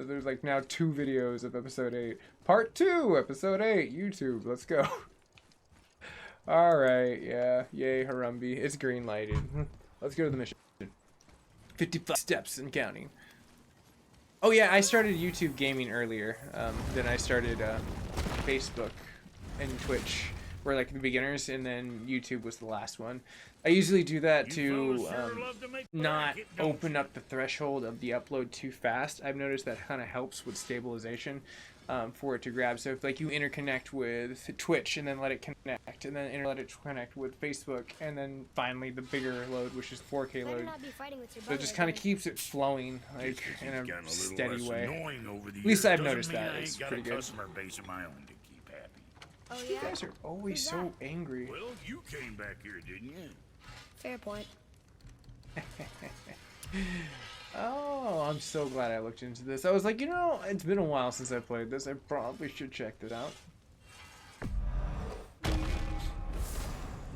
There's like now 2 videos of episode 8. Part 2, episode 8, YouTube. Let's go. Alright, yeah. Yay, Harumbi. It's green lighted. Let's go to the mission. 55 steps and counting. Oh yeah, I started YouTube gaming earlier. Then I started Facebook and Twitch were like the beginners, and then YouTube was the last one. I usually do that to not open up the threshold of the upload too fast. I've noticed that kind of helps with stabilization for it to grab. So if like you interconnect with Twitch and then let it connect, and then let it connect with Facebook, and then finally the bigger load, which is 4K load. So it just kind of keeps it flowing like in a steady way. At least I've noticed that. It's pretty good. Oh, yeah? You guys are always so angry. Well, you came back here, didn't you? Fair point. Oh, I'm so glad I looked into this. I was like, you know, it's been a while since I played this. I probably should check this out.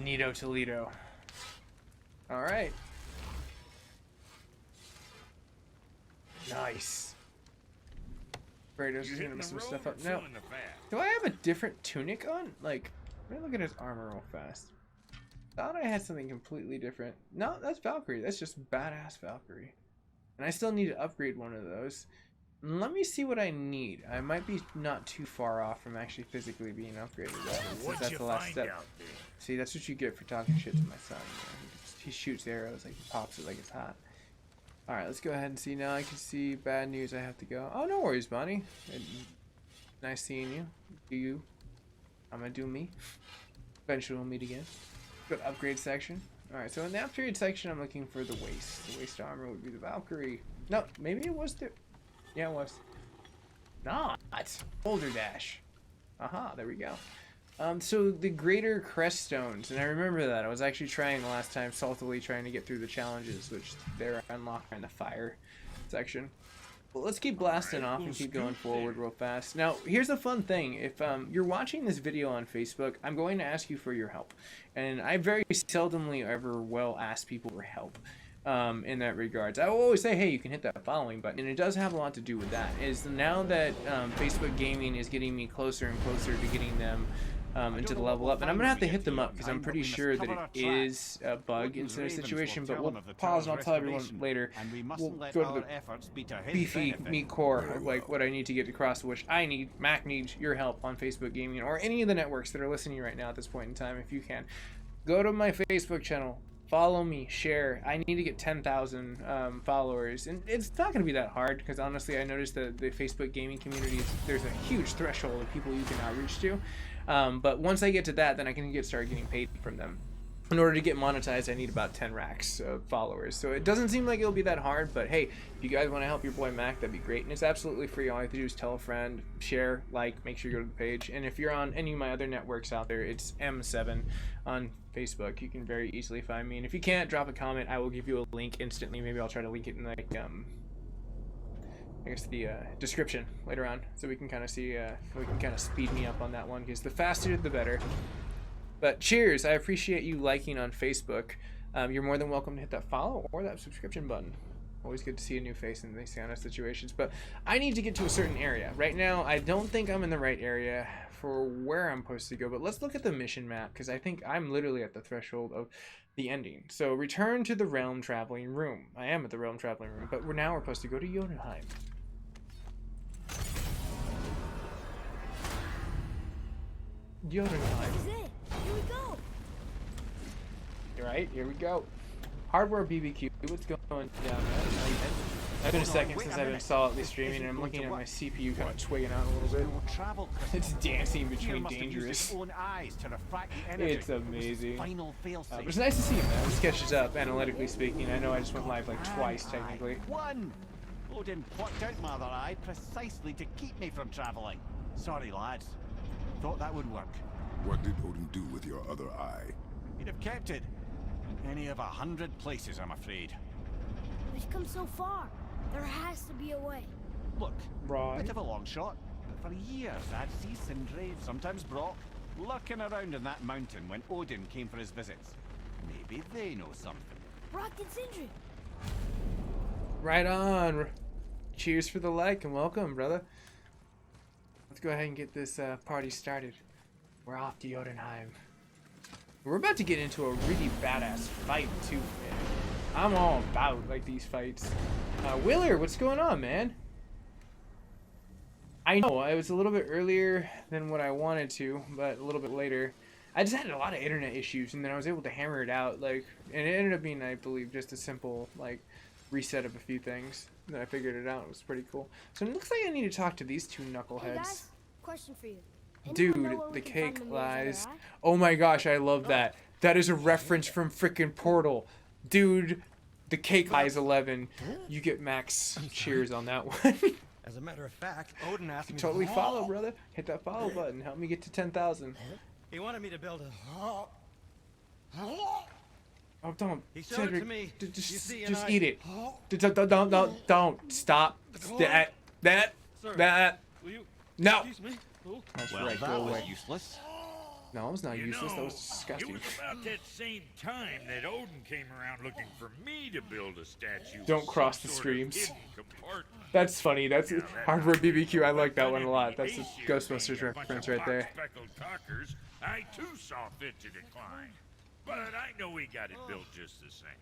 Nito Toledo. Alright. Nice. Kratos is gonna mess some stuff up. Now, do I have a different tunic on? Like, let me look at his armor real fast. Thought I had something completely different. No, that's Valkyrie. That's just badass Valkyrie. And I still need to upgrade one of those. Let me see what I need. I might be not too far off from actually physically being upgraded. Since that's the last step. See, that's what you get for talking shit to my son. He shoots arrows, like he pops it like it's hot. Alright, let's go ahead and see. Now I can see bad news. I have to go. Oh, no worries, Bonnie. Nice seeing you. Do you? I'm gonna do me. Eventually we'll meet again. Go to upgrade section. Alright, so in the upgrade section, I'm looking for the waist. The waist armor would be the Valkyrie. No, maybe it was there. Yeah, it was. Not. Boulder Dash. Aha, there we go. So the greater crest stones, and I remember that. I was actually trying the last time, saltily trying to get through the challenges, which they're unlocked in the fire section. Well, let's keep blasting off and keep going forward real fast. Now, here's a fun thing. If you're watching this video on Facebook, I'm going to ask you for your help. And I very seldomly ever will ask people for help in that regards. I will always say, hey, you can hit that following button. And it does have a lot to do with that. Is now that Facebook Gaming is getting me closer and closer to getting them into the level up, and I'm gonna have to hit them up because I'm pretty sure that it is a bug in this situation, but we'll pause and I'll tell everyone later. We'll go to the beefy meat core of like what I need to get across, which Mac needs your help on Facebook Gaming or any of the networks that are listening right now at this point in time. If you can, go to my Facebook channel, follow me, share. I need to get 10,000 followers, and it's not going to be that hard because honestly I noticed that the Facebook gaming community there's a huge threshold of people you can outreach to. But once I get to that, then I can start getting paid from them. In order to get monetized, I need about 10 racks of followers. So it doesn't seem like it'll be that hard, but hey, if you guys want to help your boy Mac, that'd be great. And it's absolutely free. All you have to do is tell a friend, share, like, make sure you go to the page. And if you're on any of my other networks out there, it's M7 on Facebook. You can very easily find me. And if you can't, drop a comment. I will give you a link instantly. Maybe I'll try to link it in like I guess the description later on, so we can kind of see, we can kind of speed me up on that one, because the faster the better. But cheers, I appreciate you liking on Facebook. You're more than welcome to hit that follow or that subscription button. Always good to see a new face in these kind of situations. But I need to get to a certain area. Right now, I don't think I'm in the right area for where I'm supposed to go, but let's look at the mission map, because I think I'm literally at the threshold of the ending. So return to the Realm Traveling Room. I am at the Realm Traveling Room, but we're supposed to go to Jotunheim. Jotunheim. This is it. Here we go. You're right, here we go. Hardware BBQ, what's going down there? It's been a second since I've been solidly streaming, and I'm looking at my CPU kind of twigging out a little bit. It's dancing between dangerous. It's amazing. But it's nice to see him, man. This catches up, analytically speaking. I know I just went live like twice, technically. Odin plucked out my other eye precisely to keep me from traveling. Sorry, lads. Thought that would work. What did Odin do with your other eye? He'd have kept it. In any of 100 places, I'm afraid. We've come so far. There has to be a way. Look, Right. bit of a long shot, but for years I'd see Sindri, sometimes Brock, lurking around in that mountain when Odin came for his visits. Maybe they know something. Brock and Sindri. Right on. Cheers for the like and welcome, brother. Let's go ahead and get this party started. We're off to Jotunheim. We're about to get into a really badass fight too, man. I'm all about like these fights. Willer, what's going on, man? I know I was a little bit earlier than what I wanted to, but a little bit later. I just had a lot of internet issues, and then I was able to hammer it out. Like, and it ended up being, I believe, just a simple like reset of a few things. And then I figured it out. It was pretty cool. So it looks like I need to talk to these two knuckleheads. Hey guys, question for you. Dude, Anyone know where we the can cake find the mirrors of lies. their eye? Oh my gosh, I love that. That is a reference from frickin' Portal. Dude, the cake lies 11. You get max cheers on that one. As a matter of fact, Odin asked me Totally to follow, brother. Hit that follow button. Help me get to 10,000. He wanted me to build a. Oh, don't. He showed it Cedric, to me. You just see, and eat it. Don't. Stop. Sir, That. will you No. excuse me? Oh. That's Well, right. that Go was away. useless. No, it was not You useless. That know, was disgusting. It was about that same time that Odin came around looking for me to build a statue. Don't with cross some the sort of streams. hidden compartment. That's funny. That's Yeah, that Hardware night, BBQ. I like that but one a in lot. the That's the issue Ghostbusters being a bunch reference of right there. box-speckled cockers, I too saw fit to decline. But I know we got it built just the same.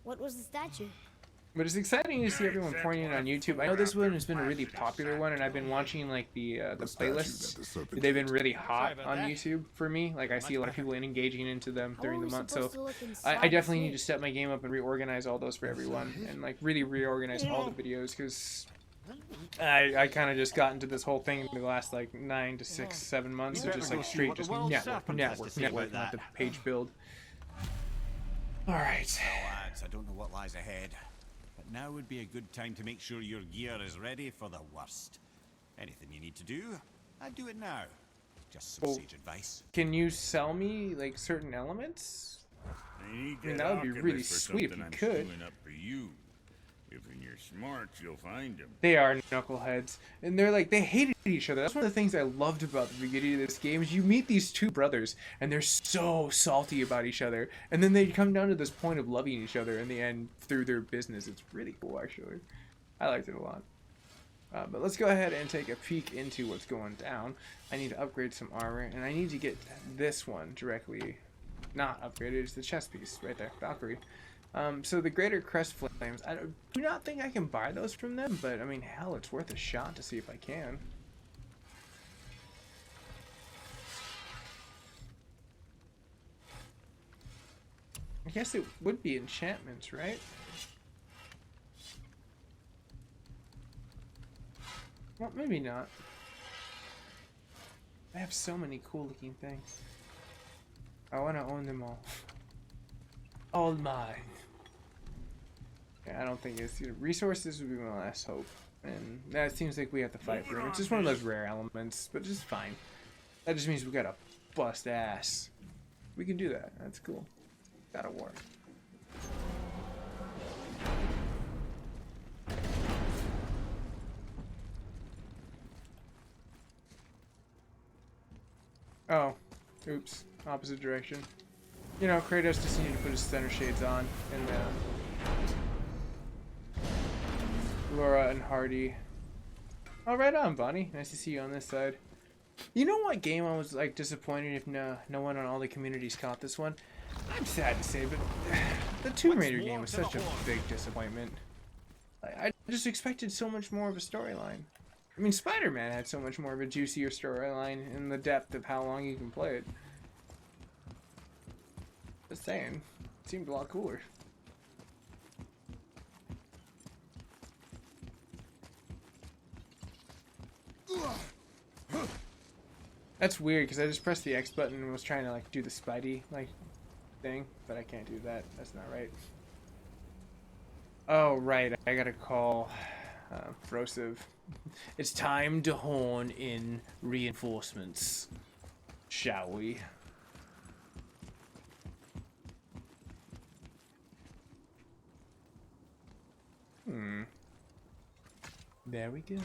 What was the statue? But it's exciting to see everyone pouring in on YouTube. I know this one has been a really popular one, and I've been watching like the statue that playlists. the serpent They've been really hot about on that. YouTube for me. Like I see a lot of people engaging into them How during are the we month. So supposed to look I inside definitely the need to step my game up and reorganize all those for everyone, and like really reorganize all the videos because I kind of just got into this whole thing in the last like 9 to 6, 7 months of just like straight just network, not the page build. All right. Well, lads, I don't know what lies ahead, but now would be a good time to make sure your gear is ready for the worst. Anything you need to do, I'd do it now. Just some Well, sage advice. Can you sell me like certain elements? I need mean, that that would be really alchemist for sweet if something you I'm could. stewing up for you. If when you're smart, you'll find him. They are knuckleheads, and they're like they hated each other. That's one of the things I loved about the beginning of this game is you meet these two brothers, and they're so salty about each other, and then they come down to this point of loving each other in the end through their business. It's really cool, actually. I liked it a lot. But let's go ahead and take a peek into what's going down. I need to upgrade some armor, and I need to get this one directly, not upgraded. It's the chest piece right there, Valkyrie. So the Greater Crest Flames, I do not think I can buy those from them, but I mean, hell, it's worth a shot to see if I can. I guess it would be enchantments, right? Well, maybe not. I have so many cool looking things. I want to own them all. All mine. Yeah, I don't think it's resources would be my last hope, and that seems like we have to fight for them. It's just one of those rare elements, but just fine. That just means we gotta bust ass. We can do that. That's cool. Gotta war. Oh, oops. Opposite direction. You know, Kratos just needed to put his center shades on, and Laura and Hardy. Oh, right on, Bonnie. Nice to see you on this side. You know what game I was like disappointed if no one on all the communities caught this one? I'm sad to say, but the Tomb Raider game was such a big disappointment. I just expected so much more of a storyline. I mean, Spider-Man had so much more of a juicier storyline in the depth of how long you can play it. Just saying, it seemed a lot cooler. That's weird because I just pressed the X button and was trying to like do the Spidey like thing, but I can't do that. That's not right. Oh right, I gotta call Frosiv. It's time to horn in reinforcements, shall we? There we go.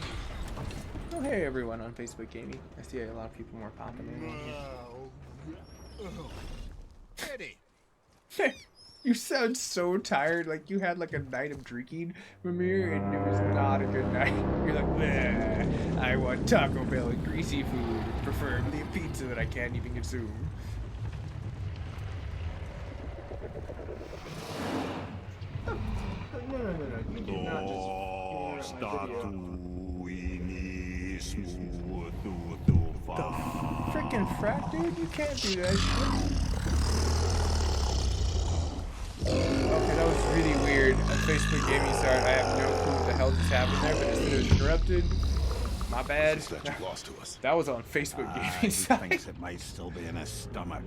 Oh hey everyone on Facebook Gaming. I see a lot of people more popping in. Eddie. You sound so tired, like you had like a night of drinking, Mimir, and it was not a good night. You're like, bleh, I want Taco Bell and greasy food, preferably a pizza that I can't even consume. Oh, no, you do not just interrupt my video. Frickin' frack, dude, you can't do that shit. Okay, that was really weird. A Facebook gaming start. I have no clue what the hell just happened there, but it was interrupted. My bad. That you lost to us. That was on Facebook gaming He site. thinks it might still be in his stomach.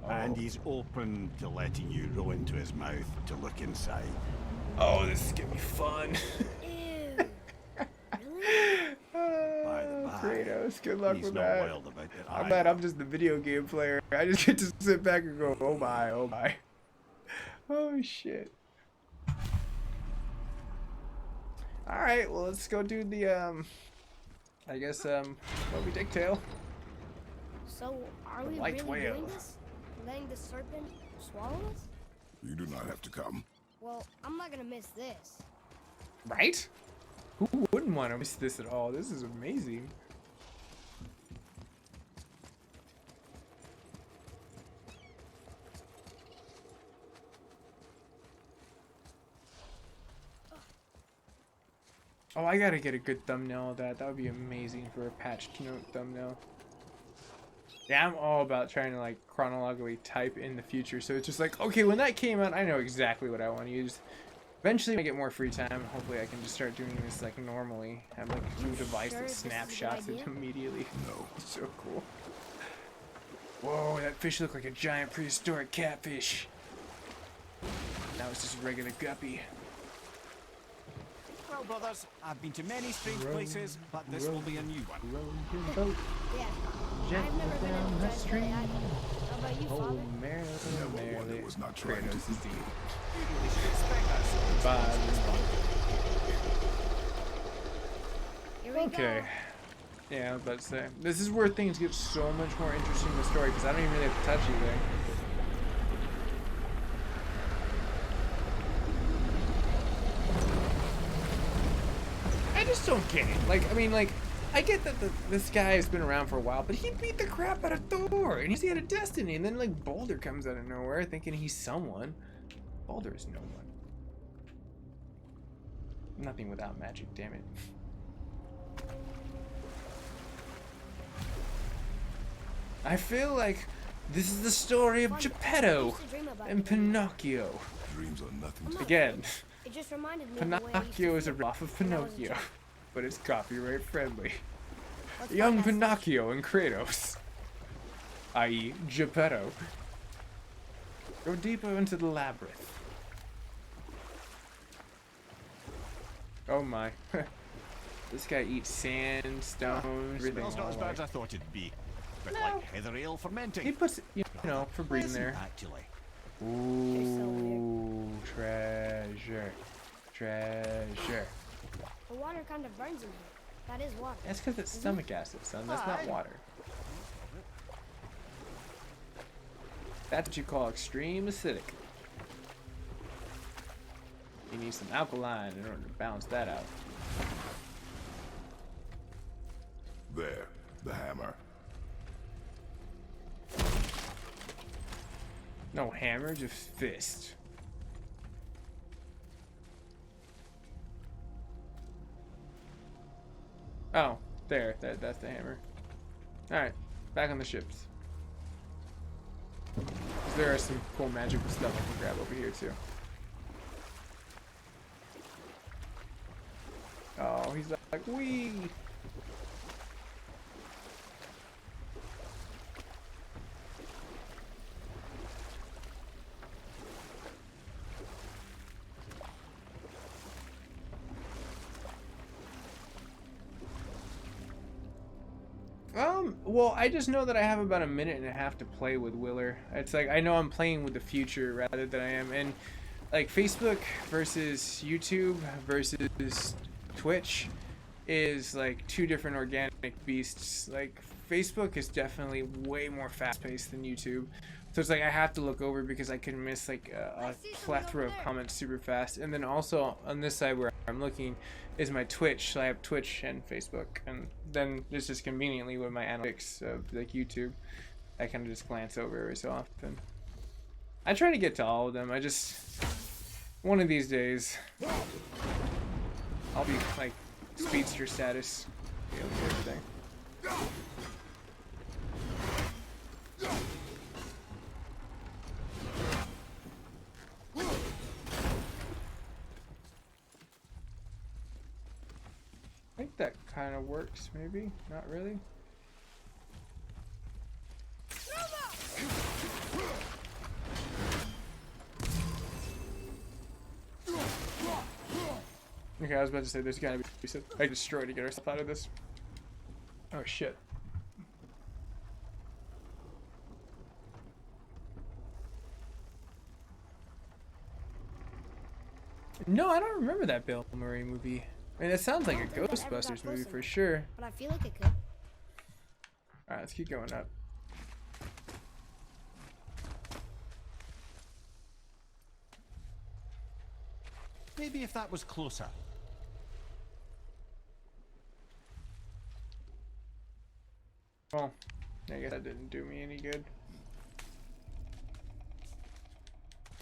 And he's open to letting you roll into his mouth to look inside. Oh, this is gonna be fun. Ew. By the by, Kratos, good luck he's with not that. wild about it I'm either. glad I'm just the video game player. I just get to sit back and go, oh my, oh my. Oh shit. Alright, well let's go do the I guess Moby Dick Tail. So, are we White really whale. doing this? Letting the serpent swallow us? You do not have to come. Well, I'm not gonna miss this. Right? Who wouldn't want to miss this at all? This is amazing. Oh, I gotta get a good thumbnail of that. That would be amazing for a patched note thumbnail. Yeah, I'm all about trying to like chronologically type in the future. So it's just like, okay, when that came out, I know exactly what I want to use. Eventually, when I get more free time, hopefully I can just start doing this like normally. Have like a new device sure that this is a good snapshots it idea? immediately. No. It's so cool. Whoa, that fish looked like a giant prehistoric catfish. Now it's just a regular guppy. Well, brothers, I've been to many strange places, but this will be a new one. Yeah. Gently I've never been down in the a giant stream. belly either. How about you, Oh, Father? merrily, Never one merrily, that was not trying to Kratos is eat. deep. We should expect that sort of Bye. Here we Okay. go. Yeah, I was about to say. This is where things get so much more interesting in the story, because I don't even really have to touch anything. I just don't get it. Like, I mean, like, I get that this guy has been around for a while, but he beat the crap out of Thor, and he had a destiny, and then, like, Baldur comes out of nowhere thinking he's someone. Baldur is no one. Nothing without magic, damn it. I feel like this is the story of Fun. I Geppetto used to dream about and it. Pinocchio. Dreams are nothing I'm to not Again, It just reminded me of the way I used to Pinocchio is a feel riff of when I was a Pinocchio, child. but it's copyright friendly. Let's Young find that Pinocchio and Kratos, i.e. Geppetto, go deeper into the labyrinth. Oh my. This guy eats sand, stones, everything. Smells not all as bad like- as I thought it'd be. Bit No. like heather ale fermenting. He puts, you know, for breathing Pleasant, there. actually. Ooh, treasure. Treasure. The water kind of burns in here. That is water. That's because it's stomach acid, son. That's not water. That's what you call extreme acidic. You need some alkaline in order to balance that out. There, the hammer. No hammer, just fist. Oh, there. That's the hammer. Alright, back on the ships. 'Cause there are some cool magical stuff I can grab over here too. Oh, he's like, wee! Well, I just know that I have about a minute and a half to play with Willer. It's like, I know I'm playing with the future rather than I am, and like Facebook versus YouTube versus Twitch is like two different organic beasts. Like Facebook is definitely way more fast-paced than YouTube, So it's like I have to look over because I can miss like a plethora of comments super fast. And then also on this side where I'm looking is my Twitch. So I have Twitch and Facebook, and then it's just conveniently with my analytics of like YouTube, I kind of just glance over every so often. I try to get to all of them. I just, one of these days, I'll be like speedster status, be able to do everything. I think that kind of works, maybe. Not really. Okay, I was about to say there's gotta be I destroy to get ourselves out of this. Oh shit. No, I don't remember that Bill Murray movie. I mean, that sounds like a Ghostbusters movie for sure. But I feel like it could. Alright, let's keep going up. Maybe if that was closer. Well, I guess that didn't do me any good.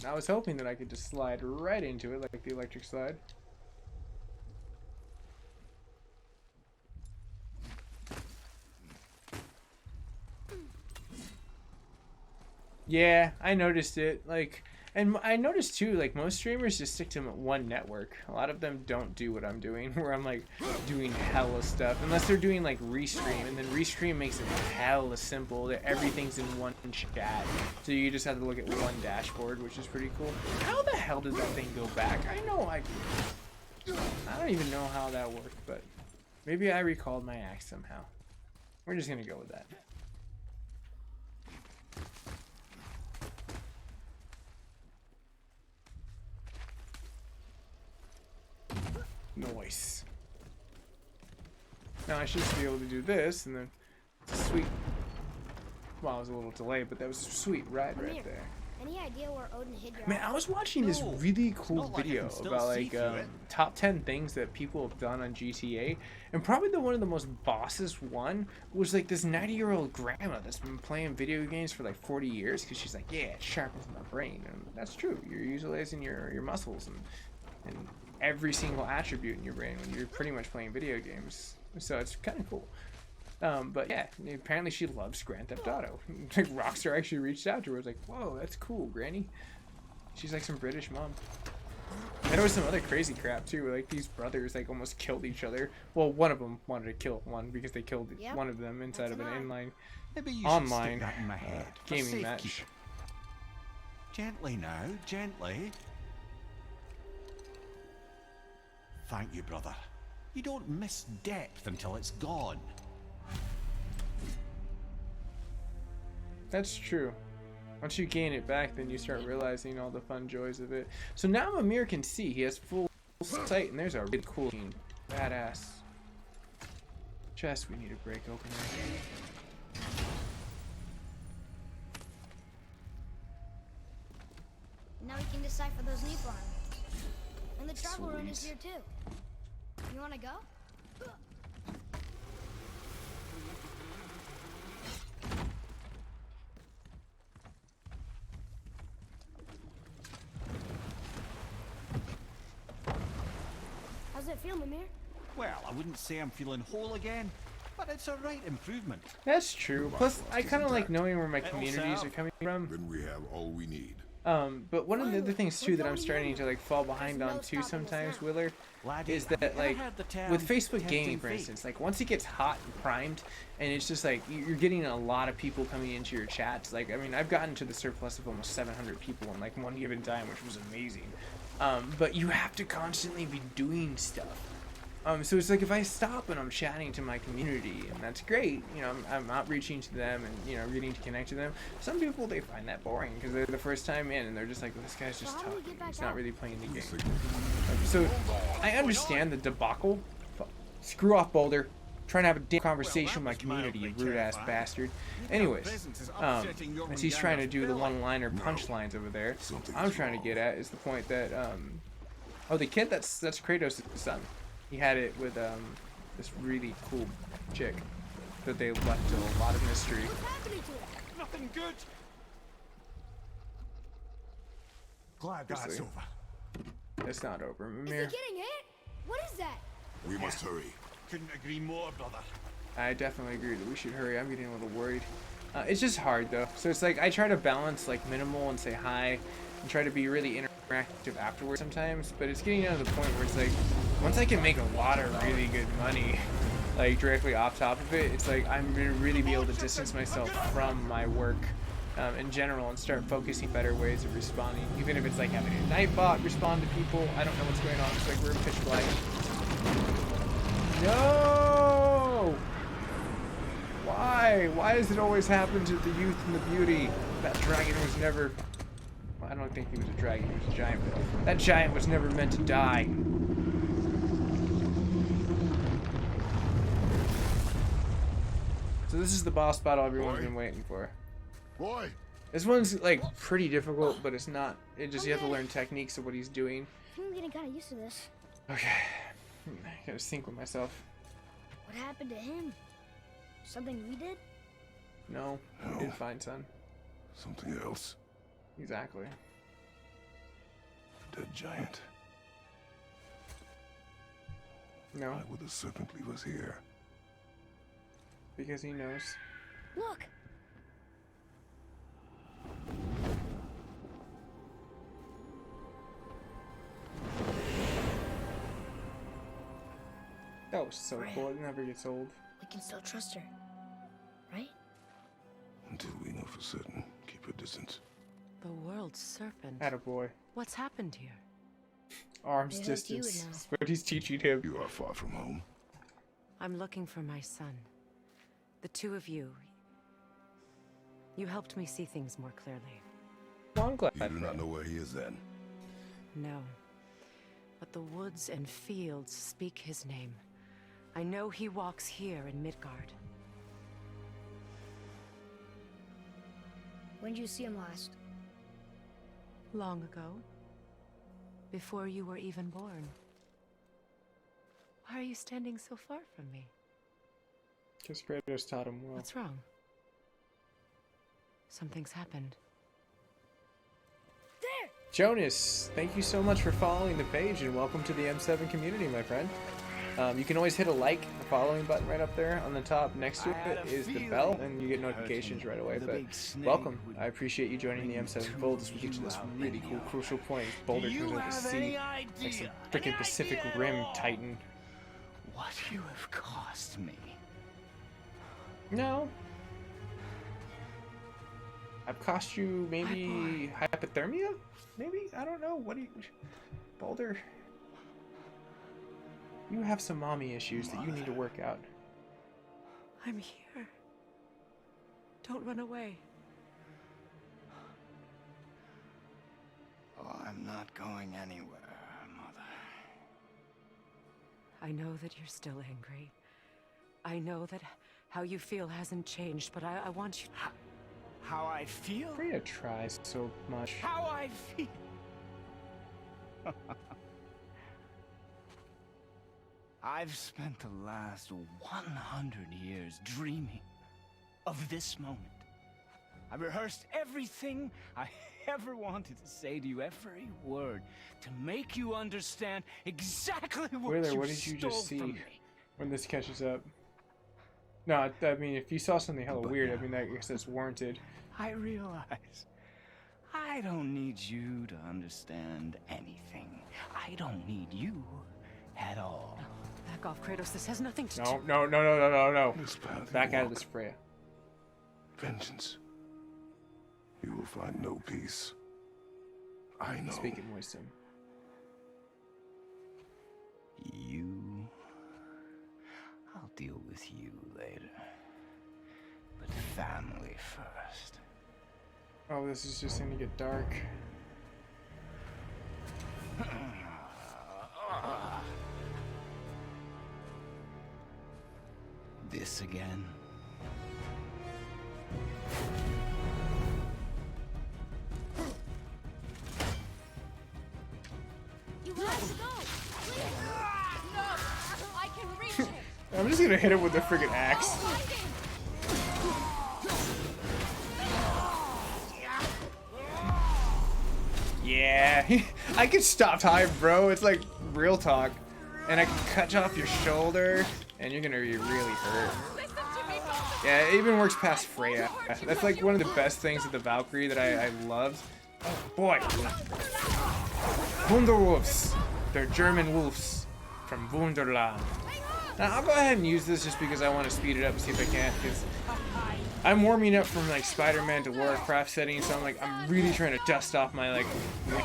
I was hoping that I could just slide right into it like the electric slide. Yeah, I noticed it. Like, and I noticed too, like most streamers just stick to one network. A lot of them don't do what I'm doing, where I'm like doing hella stuff, unless they're doing like restream, and then restream makes it hella simple that everything's in one chat. So you just have to look at one dashboard, which is pretty cool. How the hell did that thing go back? I don't even know how that worked, but maybe I recalled my axe somehow. We're just gonna go with that. Nice. Now I should just be able to do this, and then sweet. Well, it was a little delayed, but that was a sweet ride right there. Any idea where Odin hid your Man, I was watching this really cool video about like top 10 things that people have done on GTA, and probably one of the most bossest one was like this 90-year-old grandma that's been playing video games for like 40 years because she's like, yeah, it sharpens my brain, and that's true. You're utilizing your muscles and every single attribute in your brain when you're pretty much playing video games, so it's kind of cool. But yeah, apparently she loves Grand Theft Auto. Like Rockstar actually reached out to her, was like, whoa, that's cool, Granny. She's like some British mom. And there was some other crazy crap too, where like these brothers like almost killed each other. Well, one of them wanted to kill one because they killed one of them inside of an inline online gaming match. Gently now, gently. Thank you, brother. You don't miss depth until it's gone. That's true. Once you gain it back, then you start realizing all the fun joys of it. So now Amir can see. He has full sight, and there's a really cool, badass chest we need to break open. Now we can decipher those Nephilim. And the travel rune is here too. You wanna go? How's it feel, Mimir? Well, I wouldn't say I'm feeling whole again, but it's a right improvement. That's true. Plus, I kind of like knowing where my communities are coming from. Then we have all we need. But one of the other things too that I'm starting to like fall behind on too sometimes, Willard, is that like with Facebook gaming, for instance, like once it gets hot and primed, and it's just like you're getting a lot of people coming into your chats. Like, I mean, I've gotten to the surplus of almost 700 people in like one given time, which was amazing. But you have to constantly be doing stuff. So it's like if I stop and I'm chatting to my community, and that's great, you know, I'm outreaching to them and, you know, getting to connect to them. Some people, they find that boring because they're the first time in and they're just like, well, this guy's just talking. He's not really playing the game. So I understand the debacle. Screw off, Boulder. trying to have a damn conversation with my community, you rude ass bastard. Anyways, as he's trying to do the one-liner punchlines over there, I'm trying to get at is the point that oh, the kid that's Kratos' son. He had it with this really cool chick that they left to a lot of mystery. What's happening to it? Nothing good. Glad that's over. It's not over, Is he Mimir. getting hit? What is that? We must hurry. Couldn't agree more, brother. I definitely agree that we should hurry. I'm getting a little worried. It's just hard though. So it's like I try to balance like minimal and say hi, and try to be really interactive afterwards sometimes. But it's getting down to the point where it's like once I can make a lot of really good money, like directly off top of it, it's like I'm gonna really be able to distance myself from my work in general and start focusing better ways of responding. Even if it's like having a Nightbot respond to people. I don't know what's going on. It's like we're in pitch black. No! Why? Why does it always happen to the youth and the beauty? That dragon was never... Well, I don't think he was a dragon, he was a giant, but that giant was never meant to die. So this is the boss battle everyone's been waiting for. Roy! This one's like pretty difficult, but it's not. It just you have to learn techniques of what he's doing. I'm getting kind of used to this. Okay. I gotta sync with myself. What happened to him? Something we did? No, No. you did fine, son. Something else. Exactly. Dead giant. No, Why would the serpent leave us here? because he knows. Look! That was so cool. It never gets old. We can still trust her, right? Until we know for certain, keep your distance. The world's serpent. Attaboy. What's happened here? Arms They hoped you would distance. know. That's what he's teaching him. You are far from home. I'm looking for my son. The two of you. You helped me see things more clearly. Well, I'm glad. You do not know where he is then. No. But the woods and fields speak his name. I know he walks here in Midgard. When did you see him last? Long ago. Before you were even born. Why are you standing so far from me? Because Kratos taught him well. What's wrong? Something's happened. There! Jonas, thank you so much for following the page and welcome to the M7 community, my friend. You can always hit a like, the following button right up there on the top. Next to it is the bell, and you get notifications right away. But welcome. I appreciate you joining the M7 fold as we get to this really cool, crucial point. Boulder comes out of the sea, like some freaking Pacific Rim Titan. What you have cost me. No. I've cost you maybe hypothermia? Maybe? I don't know. What do you... Boulder... You have some mommy issues that you need to work out. I'm here. Don't run away. Oh, I'm not going anywhere, Mother. I know that you're still angry. I know that how you feel hasn't changed, but I want you... How I feel? Freya tries so much. How I feel? I've spent the last 100 years dreaming of this moment. I rehearsed everything I ever wanted to say to you, every word, to make you understand exactly what Wheeler, you what did you just stole see from me. when this catches up? No, I mean, if you saw something hella weird, I mean, I guess that's warranted. I realize I don't need you to understand anything. I don't need you at all. Back off, Kratos. This has nothing to do... No. This path Back you out of walk, this, Freya. vengeance. You will find no peace. I know. Speak in wisdom. You... I'll deal with you later. But family first. Oh, this is just gonna get dark. this again. You have to go. Please. No! I can reach it! I'm just gonna hit him with the friggin' axe. Yeah, I can stop time, bro. It's like real talk. And I can cut off your shoulder, and you're gonna be really hurt. Yeah, it even works past Freya. That's like one of the best things of the Valkyrie that I loved. Oh boy. Wunderwolves. They're German wolves from Wunderland. Now I'll go ahead and use this just because I want to speed it up and see if I can, because I'm warming up from like Spider-Man to Warcraft setting, so I'm really trying to dust off my like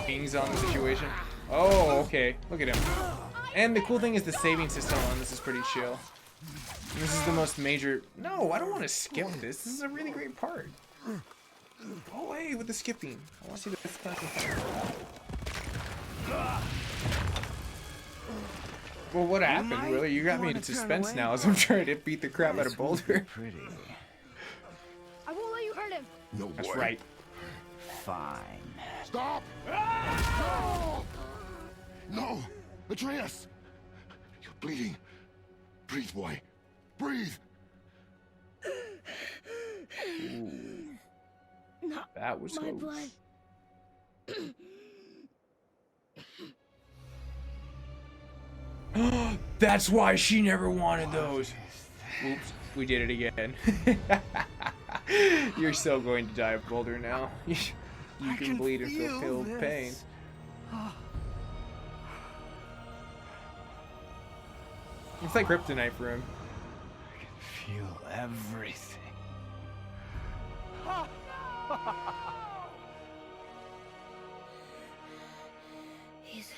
wings on the situation. Oh, okay. Look at him. And the cool thing is the saving system on this is pretty chill. This is the most major. No, I don't want to skip this. This is a really great part. Go away with the skipping. I want to see this class. Well, what happened, Willie? You got me in suspense now as I'm trying to beat the crap out of Boulder. Pretty. I won't let you hurt him. No That's boy. right. Fine. Stop! No! No! Atreus! You're bleeding. Breathe, boy. Breathe! Not That was my close. blood. That's why she never wanted those. Oops, we did it again. You're so going to die of Boulder now. You can bleed and feel pain. It's like kryptonite for him. I can feel everything. He's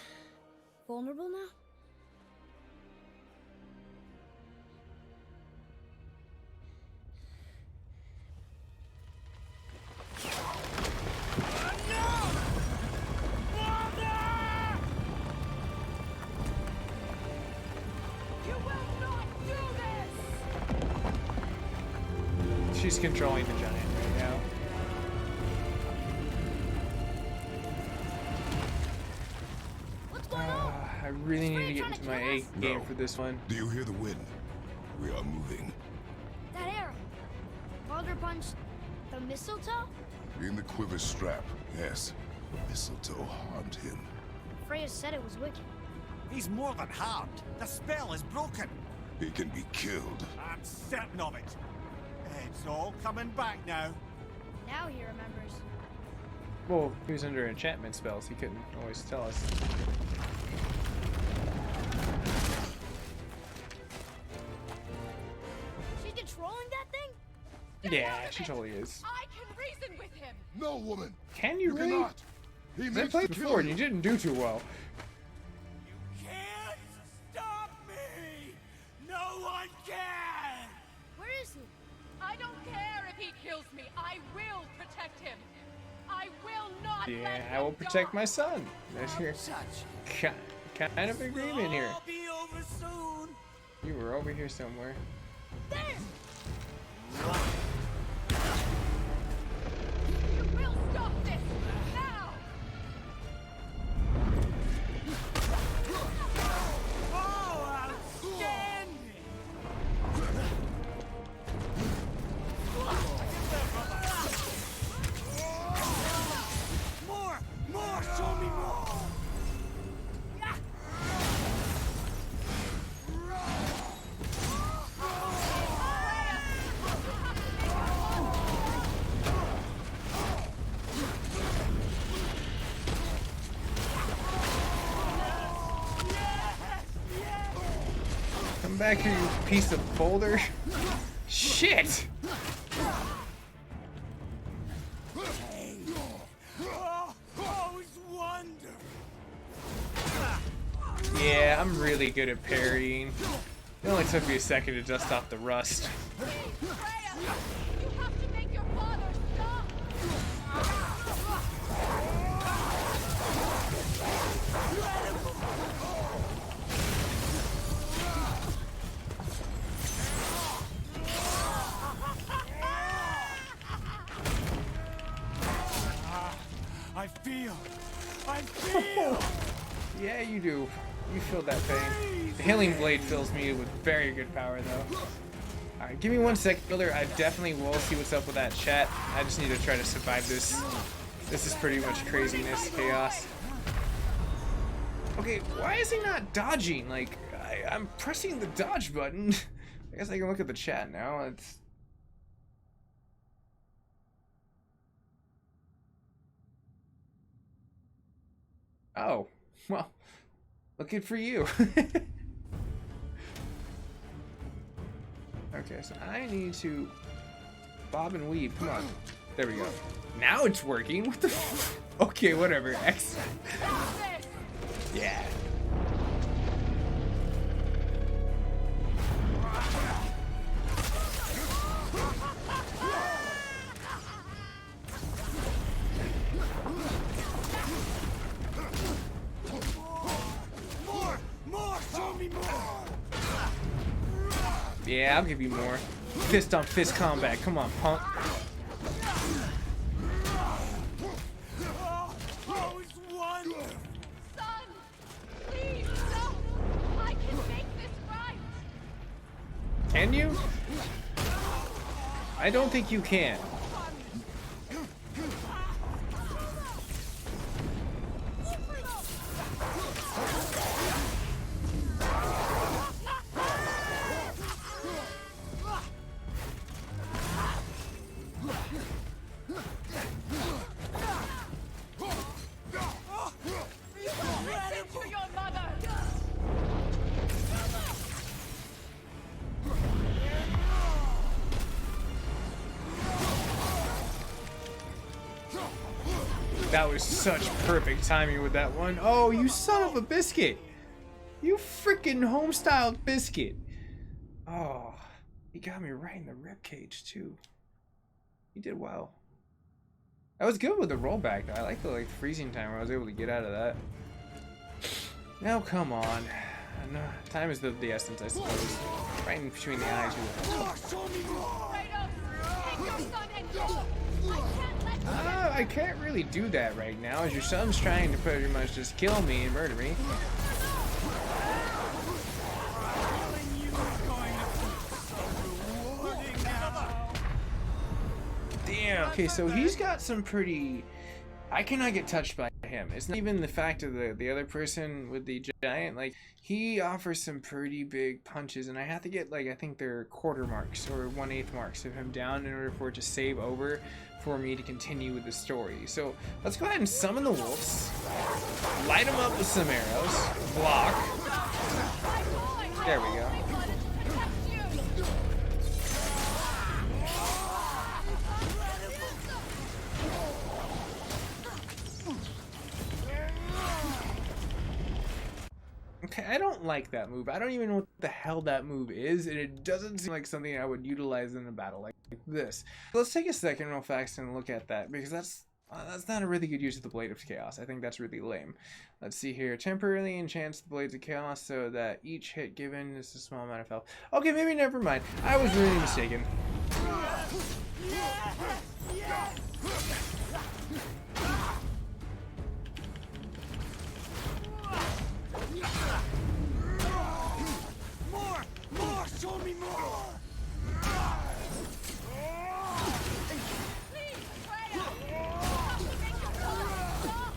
vulnerable now? She's controlling the giant right now. What's going on? I really need to get into my A game for this one. Do you hear the wind? We are moving. That arrow. Baldur punched the mistletoe? In the quiver strap, yes. Mistletoe harmed him. Freya said it was wicked. He's more than harmed. The spell is broken. He can be killed. I'm certain of it. It's all coming back now. Now he remembers. Well, he was under enchantment spells. He couldn't always tell us. She's controlling that thing? Yeah, she totally is. I can reason with him! No, woman! Can you really? Cannot! He I means played to before kill and you didn't do too well. You can't stop me! No one can! Where is he? I don't care if he kills me. I will protect him. I will not let Yeah, him I will protect die. my son. There's your Such. kind of agreement here. I'll be over soon. You were over here somewhere. There! You will stop this now. Oh, outstanding! More! More! Show me more! Come back here, you piece of boulder. Shit! Oh, it's wonderful! Yeah, I'm really good at parrying. It only took me a second to dust off the rust. Freya, you have to make your father stop. I feel. Yeah, you do. You feel that pain. The healing blade fills me with very good power, though. Alright, give me 1 sec, Builder. I definitely will see what's up with that chat. I just need to try to survive this. This is pretty much craziness, chaos. Okay, why is he not dodging? Like, I'm pressing the dodge button. I guess I can look at the chat now. It's... Oh, well, looking for you. Okay, so I need to bob and weave. Come on. There we go. Now it's working. What the f... Okay, whatever. X. Yeah. More! Show me more! Yeah, I'll give you more. Fist on fist combat. Come on, punk. Son, please, no. I can make this right. Can you? I don't think you can. Listen to your mother. That was such perfect timing with that one. Oh, you son of a biscuit. You freaking home-styled biscuit. Oh, he got me right in the ribcage, too. He did well. That was good with the rollback, though. I like the freezing time where I was able to get out of that. Now, come on. No, time is the essence, I suppose. Right in between the eyes. Kratos, take your son and go. I can't let you. I can't really do that right now, as your son's trying to pretty much just kill me and murder me. Damn. Okay, so he's got some pretty... I cannot get touched by him. It's not even the fact of the other person with the giant. Like, he offers some pretty big punches, and I have to get, like, I think they're quarter marks or 1/8 marks of him down in order for it to save over for me to continue with the story. So let's go ahead and summon the wolves, light them up with some arrows, block. There we go. Okay, I don't like that move. I don't even know what the hell that move is, and it doesn't seem like something I would utilize in a battle like this. Let's take a second real fast and look at that, because that's not a really good use of the Blade of Chaos. I think that's really lame. Let's see here. Temporarily enchants the Blades of Chaos so that each hit given is a small amount of health. Okay, maybe never mind. I was really mistaken. More! Show me more! Please, Kratos. Help me make your son stop.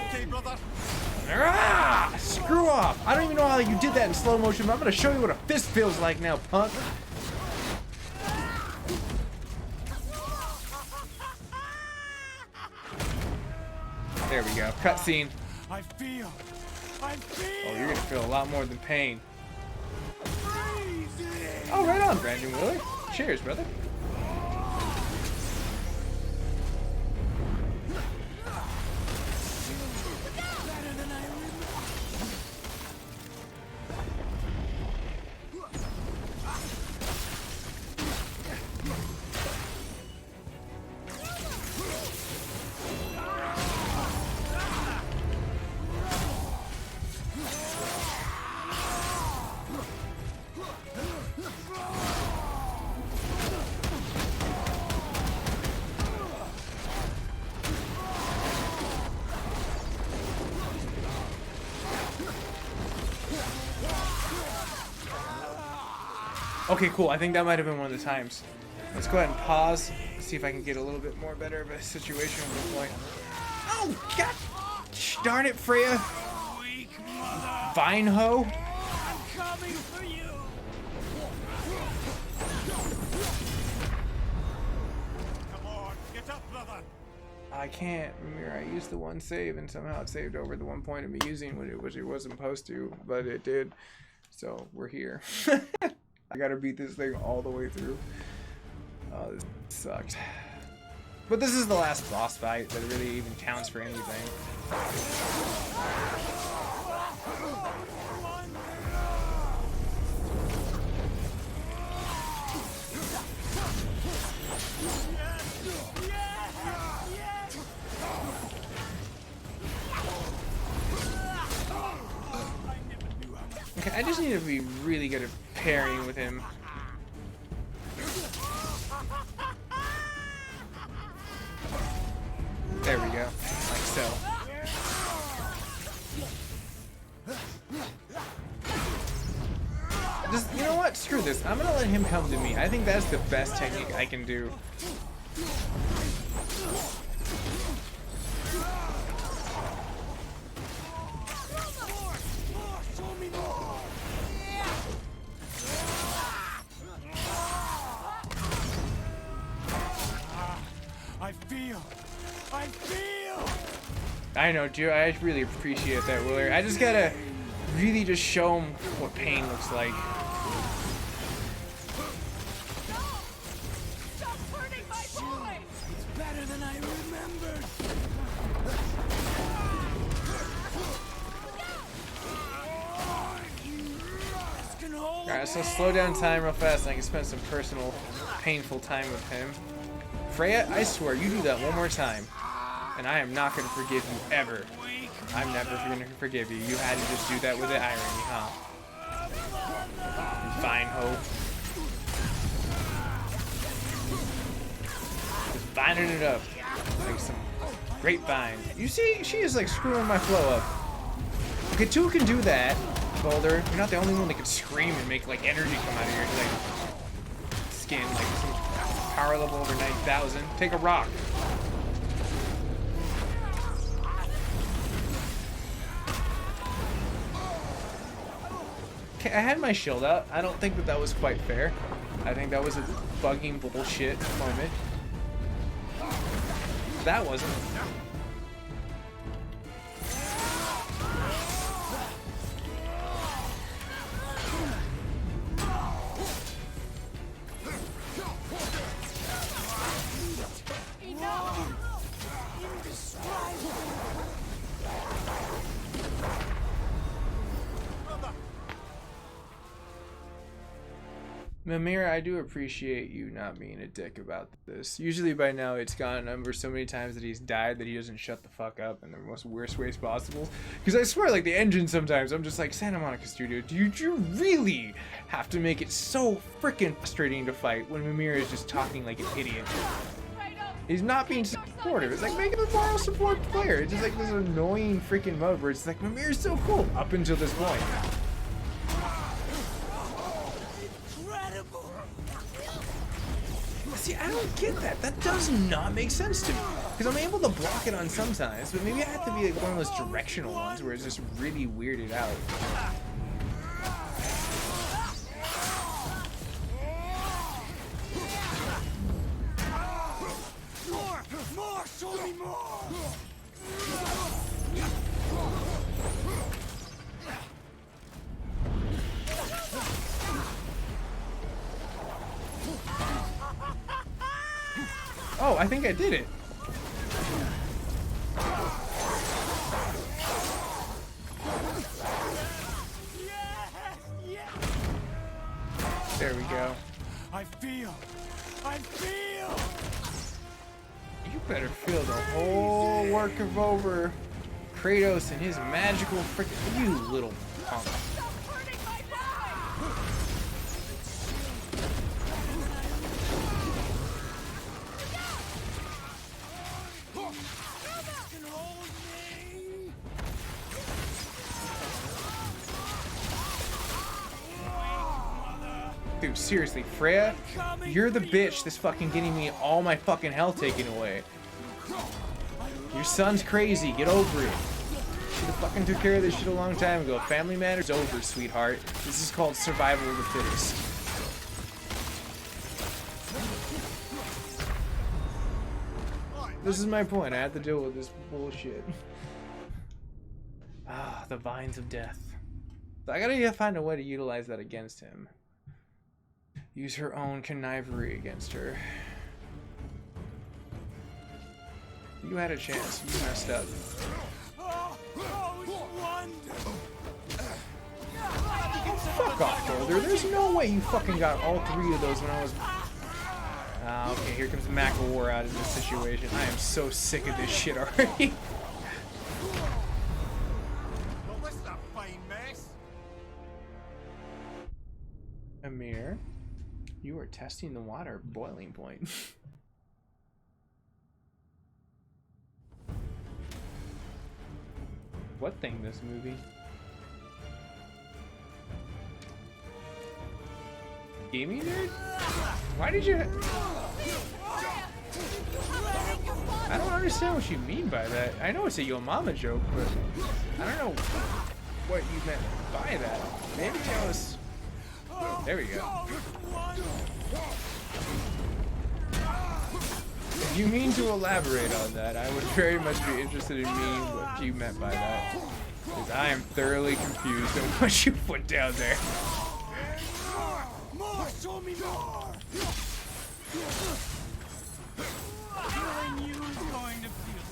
Okay, brother. Ah, screw off! I don't even know how you did that in slow motion, but I'm gonna show you what a fist feels like now, punk. There we go. Cutscene. I feel. Oh, you're gonna feel a lot more than pain. Oh, right on, Brandon Wheeler. Cheers, brother. Okay, cool. I think that might have been one of the times. Let's go ahead and pause. See if I can get a little bit more better of a situation at this point. Oh, God! Darn it, Freya! Vine hoe? I'm coming for you. Come on, get up, brother. I can't. Remember, I used the one save and somehow it saved over the one point of me using when it wasn't supposed to, but it did. So we're here. I gotta beat this thing all the way through. Oh, this sucks. But this is the last boss fight that really even counts for anything. Okay, I just need to be really good at parrying with him. There we go, like so. Just, you know what? Screw this. I'm gonna let him come to me. I think that's the best technique I can do. I feel. I know, dude. I really appreciate that, Willer. I just gotta really just show him what pain looks like. Stop hurting my boy! It's better than I remembered. Alright, so slow down time real fast and I can spend some personal, painful time with him. Freya, I swear, you do that one more time, and I am not going to forgive you ever. I'm never going to forgive you. You had to just do that with the irony, huh? You fine hoe. Just vining it up like some grapevine. You see, she is like screwing my flow up. Okay, two can do that. Boulder, you're not the only one that can scream and make like energy come out of your like skin, like some power level over 9,000. Take a rock. Okay, I had my shield out. I don't think that that was quite fair. I think that was a bugging bullshit moment. That wasn't. Mimir, I do appreciate you not being a dick about this. Usually by now it's gone over so many times that he's died that he doesn't shut the fuck up in the most worst ways possible. Because I swear, like the engine sometimes, I'm just like, Santa Monica Studio, do you really have to make it so freaking frustrating to fight when Mimir is just talking like an idiot? He's not being supportive. It's like, make him a moral support player. It's just like this annoying freaking mode where it's like, Mimir's so cool up until this point. See, I don't get that. That does not make sense to me. Because I'm able to block it on sometimes, but maybe I have to be like one of those directional ones where it's just really weirded out. More! Show me more! Oh, I think I did it. There we go. I feel. You better feel the whole work of over Kratos and his magical freaking you little punk. Dude, seriously, Freya, you're the bitch that's fucking getting me all my fucking health taken away. Your son's crazy. Get over it. Should've fucking took care of this shit a long time ago. Family matters over, sweetheart. This is called survival of the fittest. This is my point. I have to deal with this bullshit. Ah, the vines of death. So I gotta find a way to utilize that against him. Use her own connivery against her. You had a chance. You messed up. Fuck off, Holder. There's no way you fucking got all 3 of those when I was... Ah, okay, here comes McElwar out of this situation. I am so sick of this shit already. Well, this is a fine mess. Amir, you are testing the water boiling point. What thing, this movie? Gaming nerd? Why did you... I don't understand what you mean by that. I know it's a Yo Mama joke, but I don't know what you meant by that. Maybe I was... There we go. If you mean to elaborate on that, I would very much be interested in knowing what you meant by that. Because I am thoroughly confused on what you put down there. More! Show me more! I knew it was going to feel...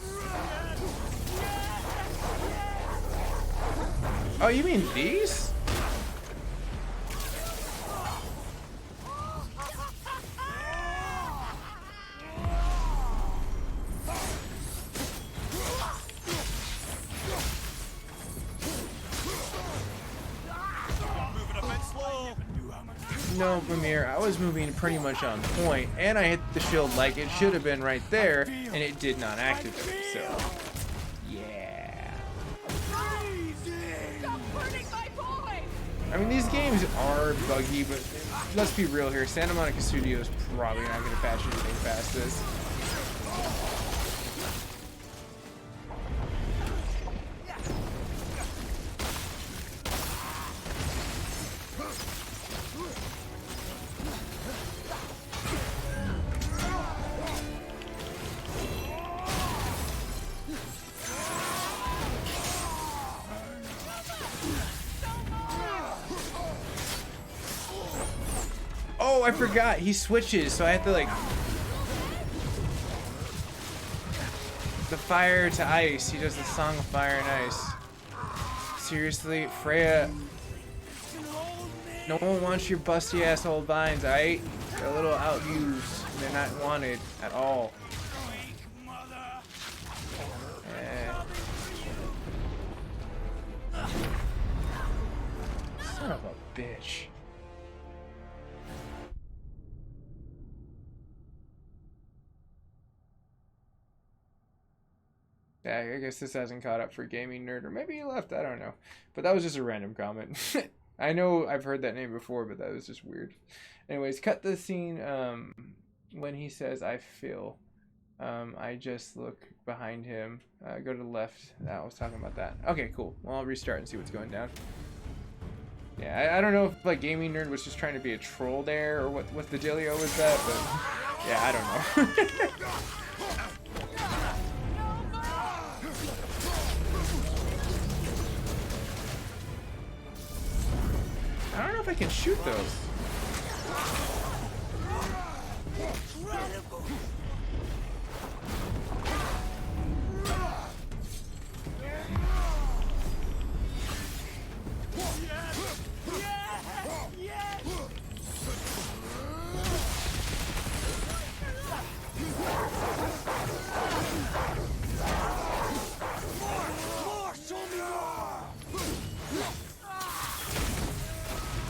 Oh, you mean these? No, Amir, I was moving pretty much on point, and I hit the shield like it should have been right there, and it did not activate, so... Yeah. Stop hurting my boy! I mean, these games are buggy, but let's be real here. Santa Monica Studios probably not going to patch anything past this. Oh, I forgot. He switches, so I have to, like... The fire to ice. He does the song of fire and ice. Seriously, Freya... No one wants your busty ass old vines, alright? They're a little outused. They're not wanted at all. Son of a bitch. Yeah, I guess this hasn't caught up for Gaming Nerd, or maybe he left, I don't know. But that was just a random comment. I know I've heard that name before, but that was just weird. Anyways, cut the scene when he says, I feel. I just look behind him. Go to the left. I was talking about that. Okay, cool. Well, I'll restart and see what's going down. Yeah, I don't know if like Gaming Nerd was just trying to be a troll there, or what the dealio was that, but yeah, I don't know. I don't know if I can shoot those.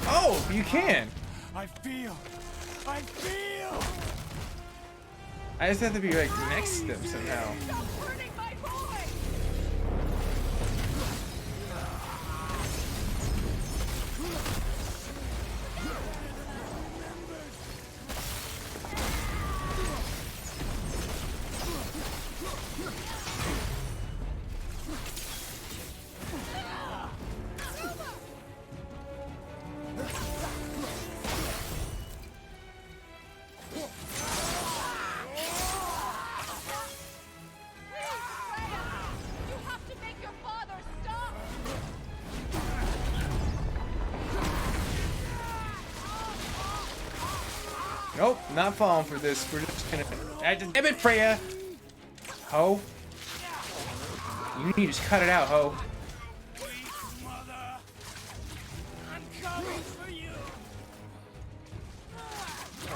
Oh, you can. I feel. I just have to be like next to them somehow. Stop hurting my boy! Nope, not falling for this. We're just gonna... Damn it, Freya! Ho. You need to just cut it out, ho.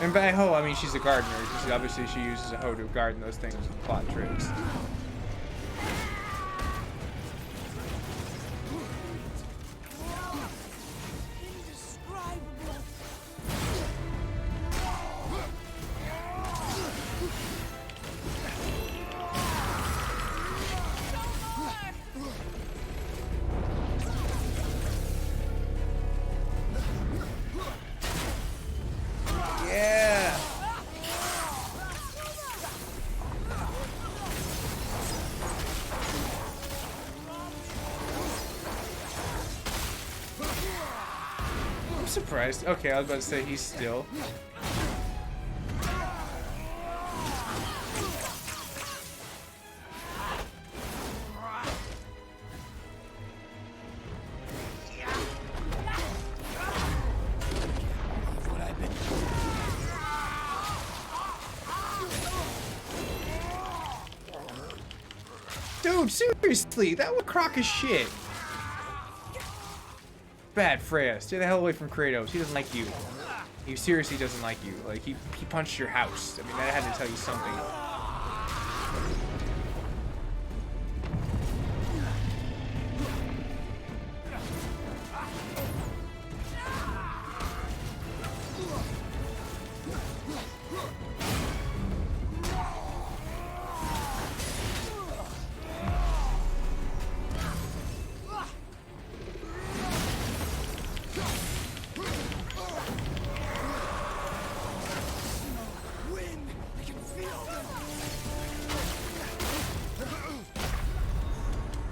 And by hoe, I mean she's a gardener. Because obviously she uses a hoe to garden those things with plot tricks. Yeah. I'm surprised. Okay, I was about to say he's still. Dude, seriously, that was crock of shit. Bad Freya, stay the hell away from Kratos. He doesn't like you. He seriously doesn't like you. Like, he punched your house. I mean, that had to tell you something.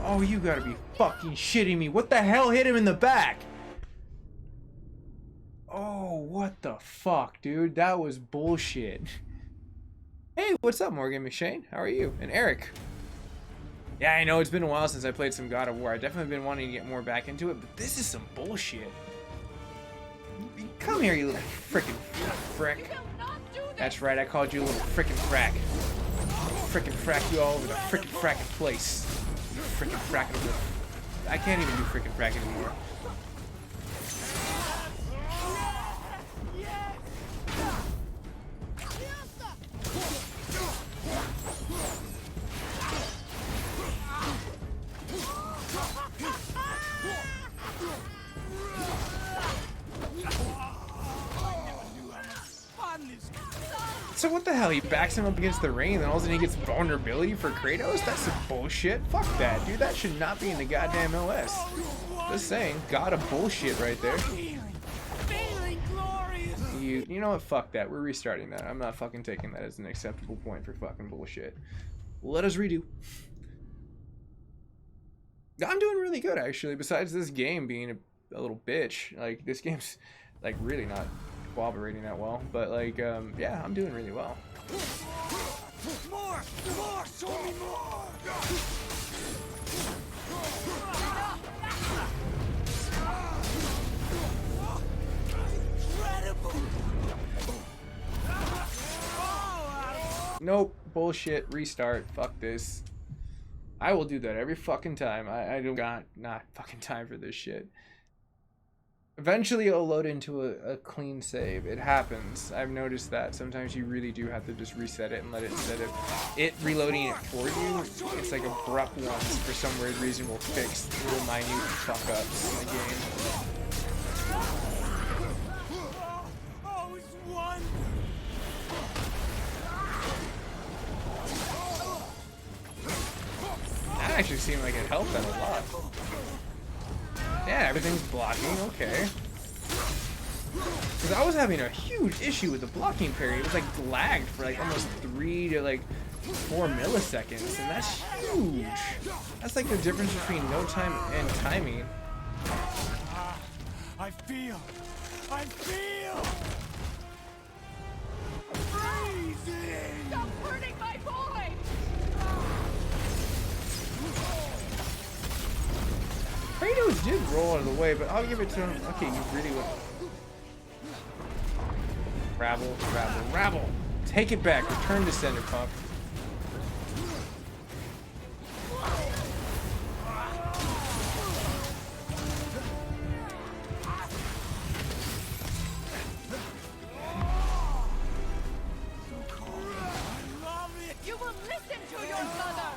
Oh, you gotta be fucking shitting me. What the hell hit him in the back? Oh, what the fuck, dude? That was bullshit. Hey, what's up, Morgan McShane? How are you? And Eric. Yeah, I know it's been a while since I played some God of War. I've definitely been wanting to get more back into it, but this is some bullshit. Come here, you little frickin' frick. That's right, I called you a little frickin' frack. Frickin' frack you all over the frickin' frackin' place. Frickin' frackin'. I can't even do frickin' frackin' anymore. So what the hell? He backs him up against the ring and then all of a sudden he gets vulnerability for Kratos? That's some bullshit. Fuck that, dude. That should not be in the goddamn OS. Just saying. God of bullshit right there. You know what? Fuck that. We're restarting that. I'm not fucking taking that as an acceptable point for fucking bullshit. Let us redo. I'm doing really good, actually. Besides this game being a little bitch. Like, this game's, like, really not cooperating that well. But, like, yeah, I'm doing really well. More! Show me more! Nope, bullshit, restart, fuck this. I will do that every fucking time. I don't got not fucking time for this shit. Eventually it'll load into a clean save. It happens. I've noticed that. Sometimes you really do have to just reset it and let it, instead of it reloading it for you, it's like abrupt ones for some weird reason will fix little minute fuck ups in the game. That actually seemed like it helped that a lot. Yeah, everything's blocking, okay. Because I was having a huge issue with the blocking parry. It was like lagged for like almost 3 to like 4 milliseconds, and that's huge. That's like the difference between no time and timing. I feel. Stop hurting my boy! Kratos did roll out of the way, but I'll give it to him. Okay, you really went. Rabble, rabble, rabble. Take it back. Return to center, punk. You will listen to your mother!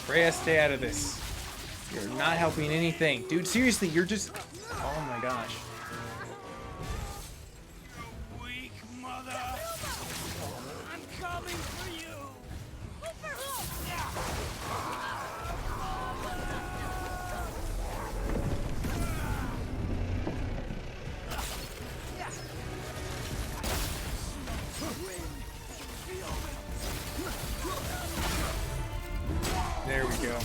Freya, stay out of this. You're not helping anything. Dude, seriously, you're just... Oh my gosh. Weak mother! I'm coming for you! There we go.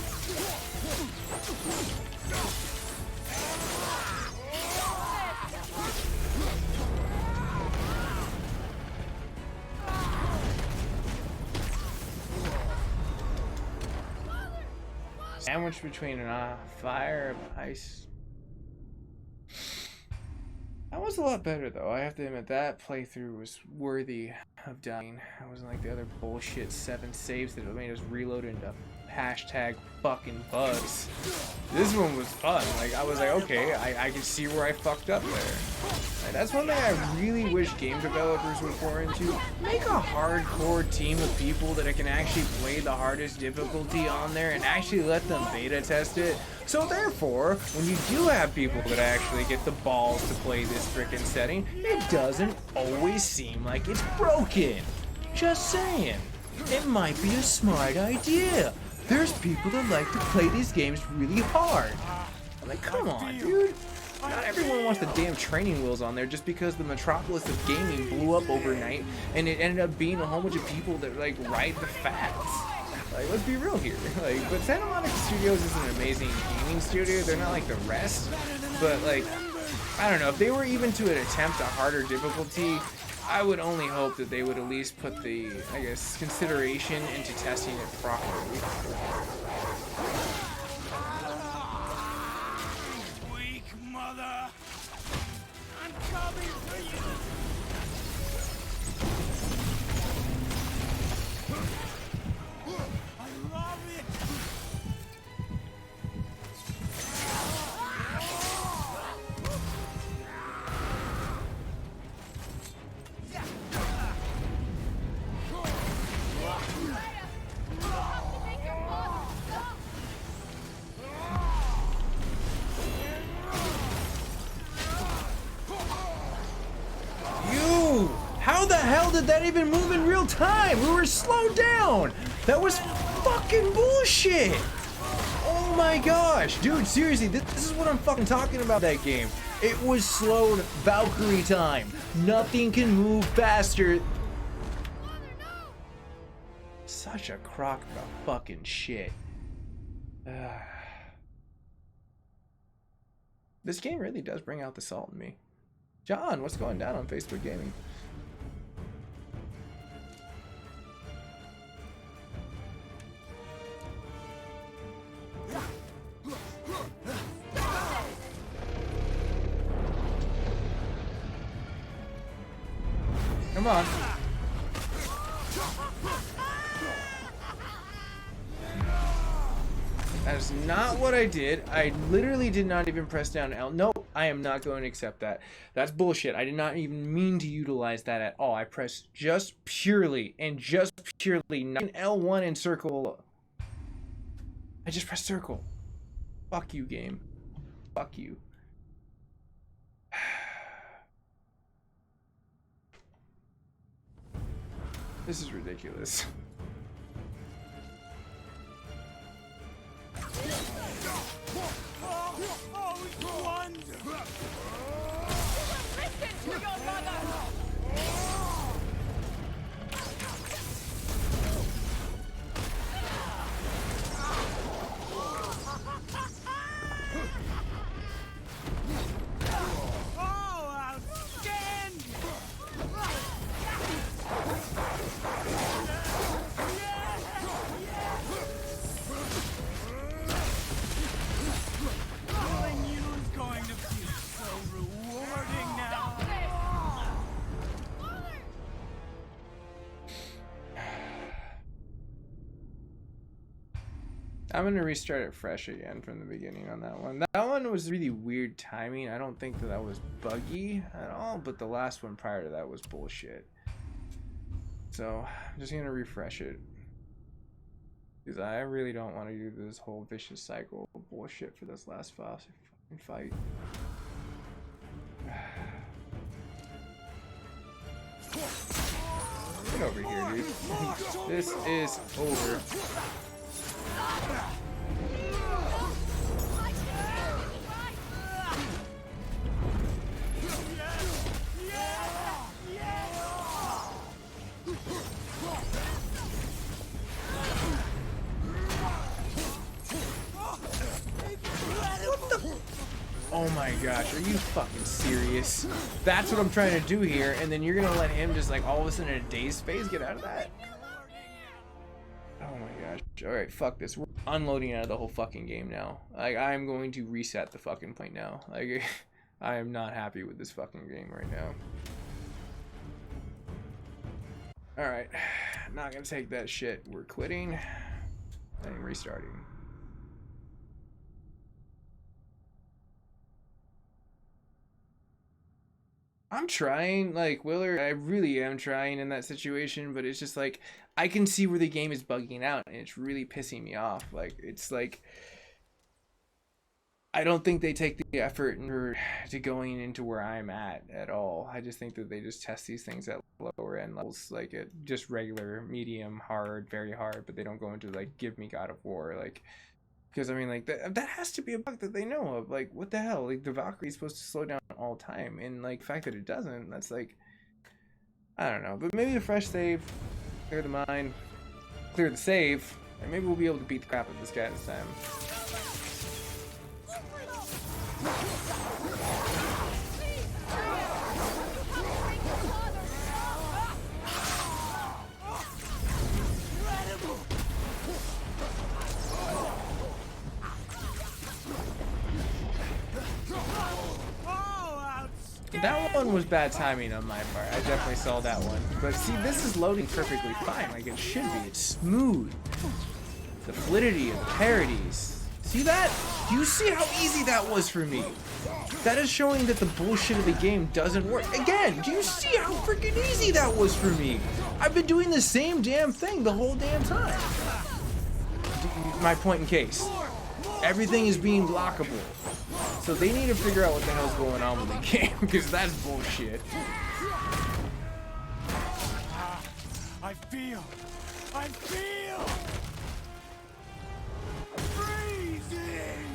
Sandwich between a fire of ice. That was a lot better though. I have to admit that playthrough was worthy of dying. It wasn't like the other bullshit 7 saves that made us reload into hashtag fucking bugs. This one was fun. Like I was like, okay, I can see where I fucked up there. Like, that's one thing I really wish game developers would pour into. Make a hardcore team of people that can actually play the hardest difficulty on there and actually let them beta test it. So therefore, when you do have people that actually get the balls to play this frickin' setting, it doesn't always seem like it's broken. Just saying. It might be a smart idea. There's people that like to play these games really hard. I'm like, come on, dude. Not everyone wants the damn training wheels on there just because the metropolis of gaming blew up overnight and it ended up being a whole bunch of people that like ride the facts. Like, let's be real here. Like, but Santa Monica Studios is an amazing gaming studio. They're not like the rest, but like, I don't know. If they were even to attempt a harder difficulty, I would only hope that they would at least put the, I guess, consideration into testing it properly. Weak mother! I'm coming for you! I love it! How the hell did that even move in real time? We were slowed down. That was fucking bullshit. Oh my gosh. Dude, seriously, this is what I'm fucking talking about that game. It was slowed Valkyrie time. Nothing can move faster. Such a crock of fucking shit. This game really does bring out the salt in me. John, what's going down on Facebook Gaming? Come on. That is not what I did. I literally did not even press down L. Nope, I am not going to accept that. That's bullshit. I did not even mean to utilize that at all. I pressed just purely not L1 and circle. I just pressed circle. Fuck you, game. Fuck you. This is ridiculous. Listen to your mother! I'm gonna restart it fresh again from the beginning on that one. That one was really weird timing. I don't think that that was buggy at all, but the last one prior to that was bullshit. So I'm just gonna refresh it because I really don't want to do this whole vicious cycle of bullshit for this last fucking fight. Get over here, dude. This is over. Oh my gosh, are you fucking serious? That's what I'm trying to do here, and then you're gonna let him just like all of a sudden in a day's space get out of that? Oh my gosh. Alright, fuck this. We're unloading out of the whole fucking game now. Like, I'm going to reset the fucking point now. Like, I am not happy with this fucking game right now. Alright, not gonna take that shit. We're quitting and restarting. I'm trying, like, Willard, I really am trying in that situation, but it's just like, I can see where the game is bugging out, and it's really pissing me off. Like, it's like, I don't think they take the effort to going into where I'm at all. I just think that they just test these things at lower end levels, like at just regular, medium, hard, very hard, but they don't go into, like, give me God of War, like... Because, I mean, like, that has to be a bug that they know of. Like, what the hell? Like, the Valkyrie's supposed to slow down all time. And, like, the fact that it doesn't, that's, like... I don't know. But maybe a fresh save. Clear the mind. Clear the save. And maybe we'll be able to beat the crap out of this guy this time. That one was bad timing on my part. I definitely saw that one. But see, this is loading perfectly fine, like it should be. It's smooth. The fluidity of the parodies. See that? Do you see how easy that was for me? That is showing that the bullshit of the game doesn't work. Again, do you see how freaking easy that was for me? I've been doing the same damn thing the whole damn time. My point in case. Everything is being blockable. So they need to figure out what the hell's going on with the game, because that's bullshit. I feel freezing.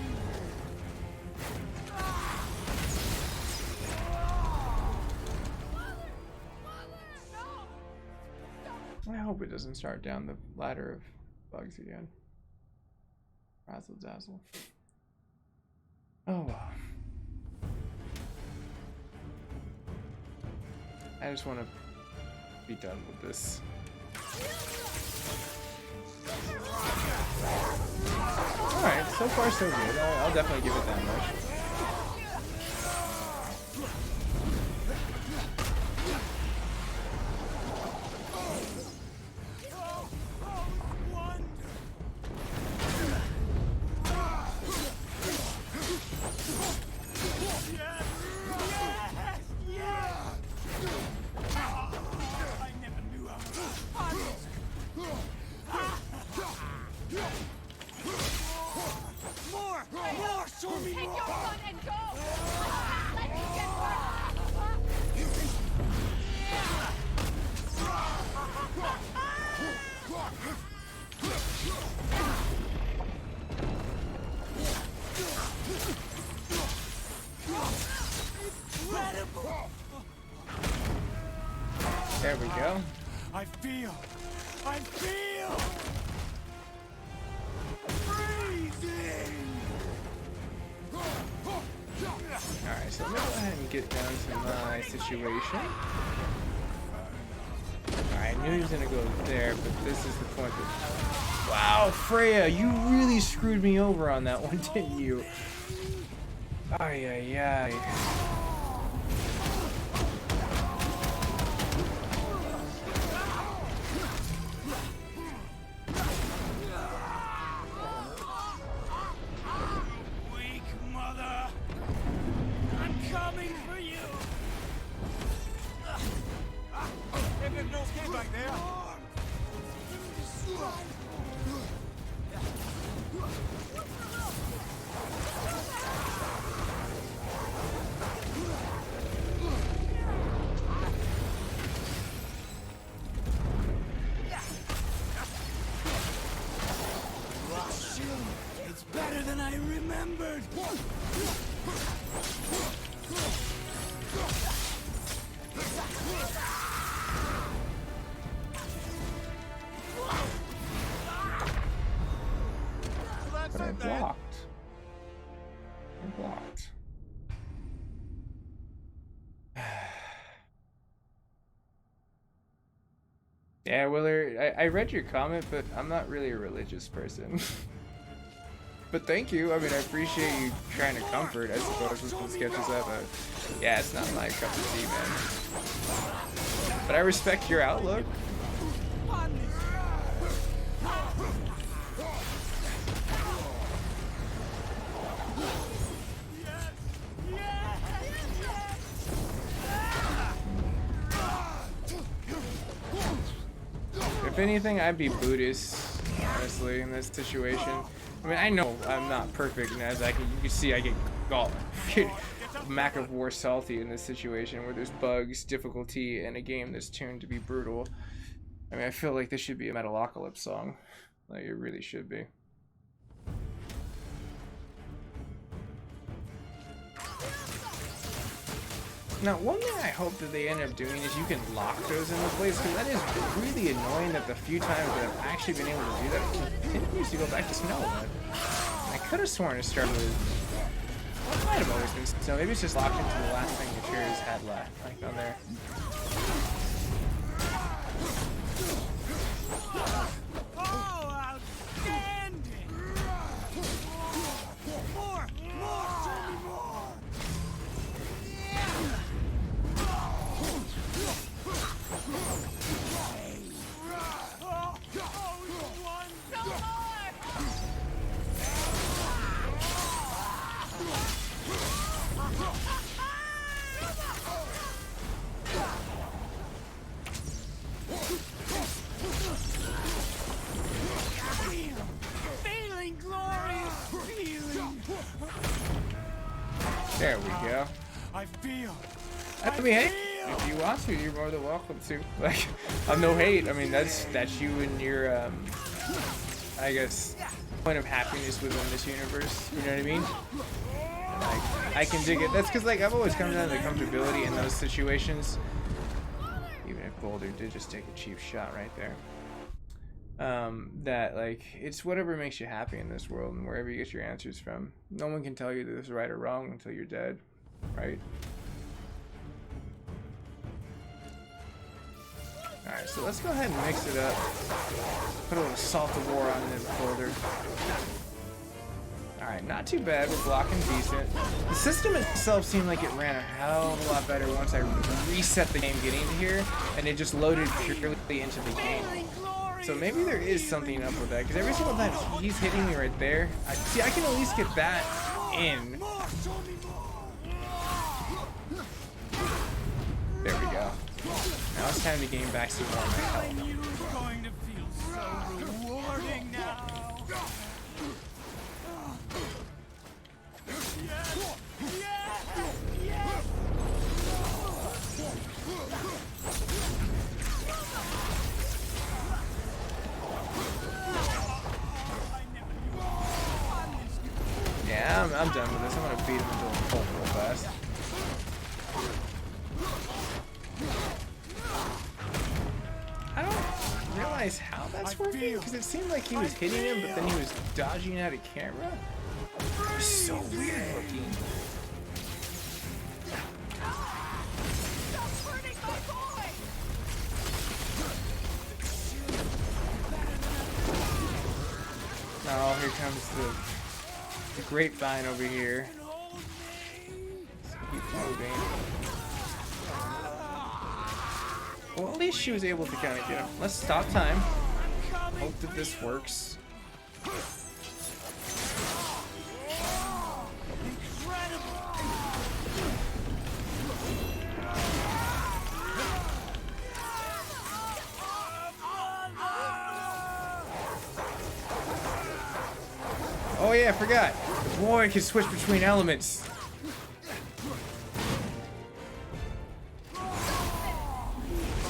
I hope it doesn't start down the ladder of bugs again. Razzle dazzle. Oh well. I just want to be done with this. Alright, so far so good. I'll definitely give it that much. There we go. I feel freezing. Alright, so let me go ahead and get down to my situation. Alright, I knew he was gonna go there, but this is the point that... Wow, Freya, you really screwed me over on that one, didn't you? Ay, ay, ay. there. It's better than I remembered. But I blocked. I blocked. Yeah, Willard, I read your comment, but I'm not really a religious person. But thank you. I mean, I appreciate you trying to comfort, I suppose, with some sketches up. But yeah, it's not my cup of tea, man. But I respect your outlook. If anything, I'd be Buddhist, honestly, in this situation. I mean, I know I'm not perfect, and as you can see, I get Mac of War salty in this situation where there's bugs, difficulty, and a game that's tuned to be brutal. I mean, I feel like this should be a Metalocalypse song. Like, it really should be. Now, one thing I hope that they end up doing is you can lock those into place, because that is really annoying that the few times that I've actually been able to do that, it continues to go back to snow. But I could have sworn it started with... Well, it might have always been snow. Maybe it's just locked into the last thing the chairs had left, like on there. Oh, outstanding! More! Show me more! Feeling glorious, feeling. There we go. I feel. I mean, hey, if you want to, you're more than welcome to. Like, I'm no hate. I mean, that's you and your, I guess, point of happiness within this universe. You know what I mean? Like, I can dig it. That's because, like, I've always come down to the comfortability in those situations. Even if Boulder did just take a cheap shot right there. That, like, it's whatever makes you happy in this world and wherever you get your answers from. No one can tell you that this is right or wrong until you're dead, right? Alright, so let's go ahead and mix it up. Put a little Salt of War on this Boulder. Alright, not too bad. We're blocking decent. The system itself seemed like it ran a hell of a lot better once I reset the game getting to here, and it just loaded purely into the game. So maybe there is something up with that, because every single time he's hitting me right there, I can at least get that in. There we go. Now it's time to gain back some more of my health. I knew it was going to feel so rewarding now. Yes! Yes! Yes! Yeah, I'm done with this. I'm gonna beat him until I'm cold real fast. I don't realize how that's working, because it seemed like he was hitting him, but then he was dodging out of camera. It was so weird looking. Oh, here comes the grapevine over here. Let's keep moving. Well, at least she was able to kind of get him. Let's stop time. Hope that this works. yeah, I forgot. Boy, I can switch between elements.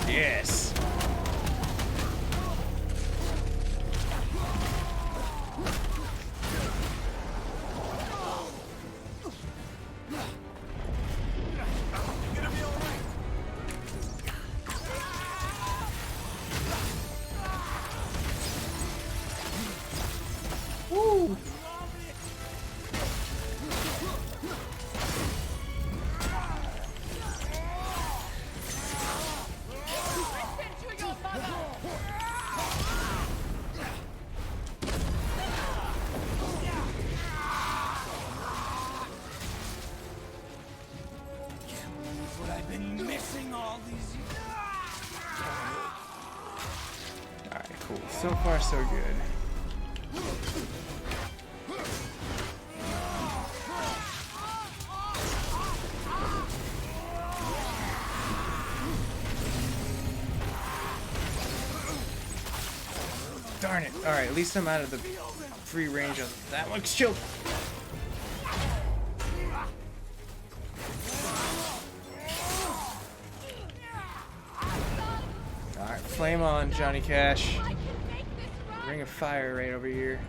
Yes. Woo. What I've been missing all these years. Alright, cool. So far, so good. Darn it. Alright, at least I'm out of the free range of that one. Shield. Alright, flame on, Johnny Cash. Ring of fire right over here.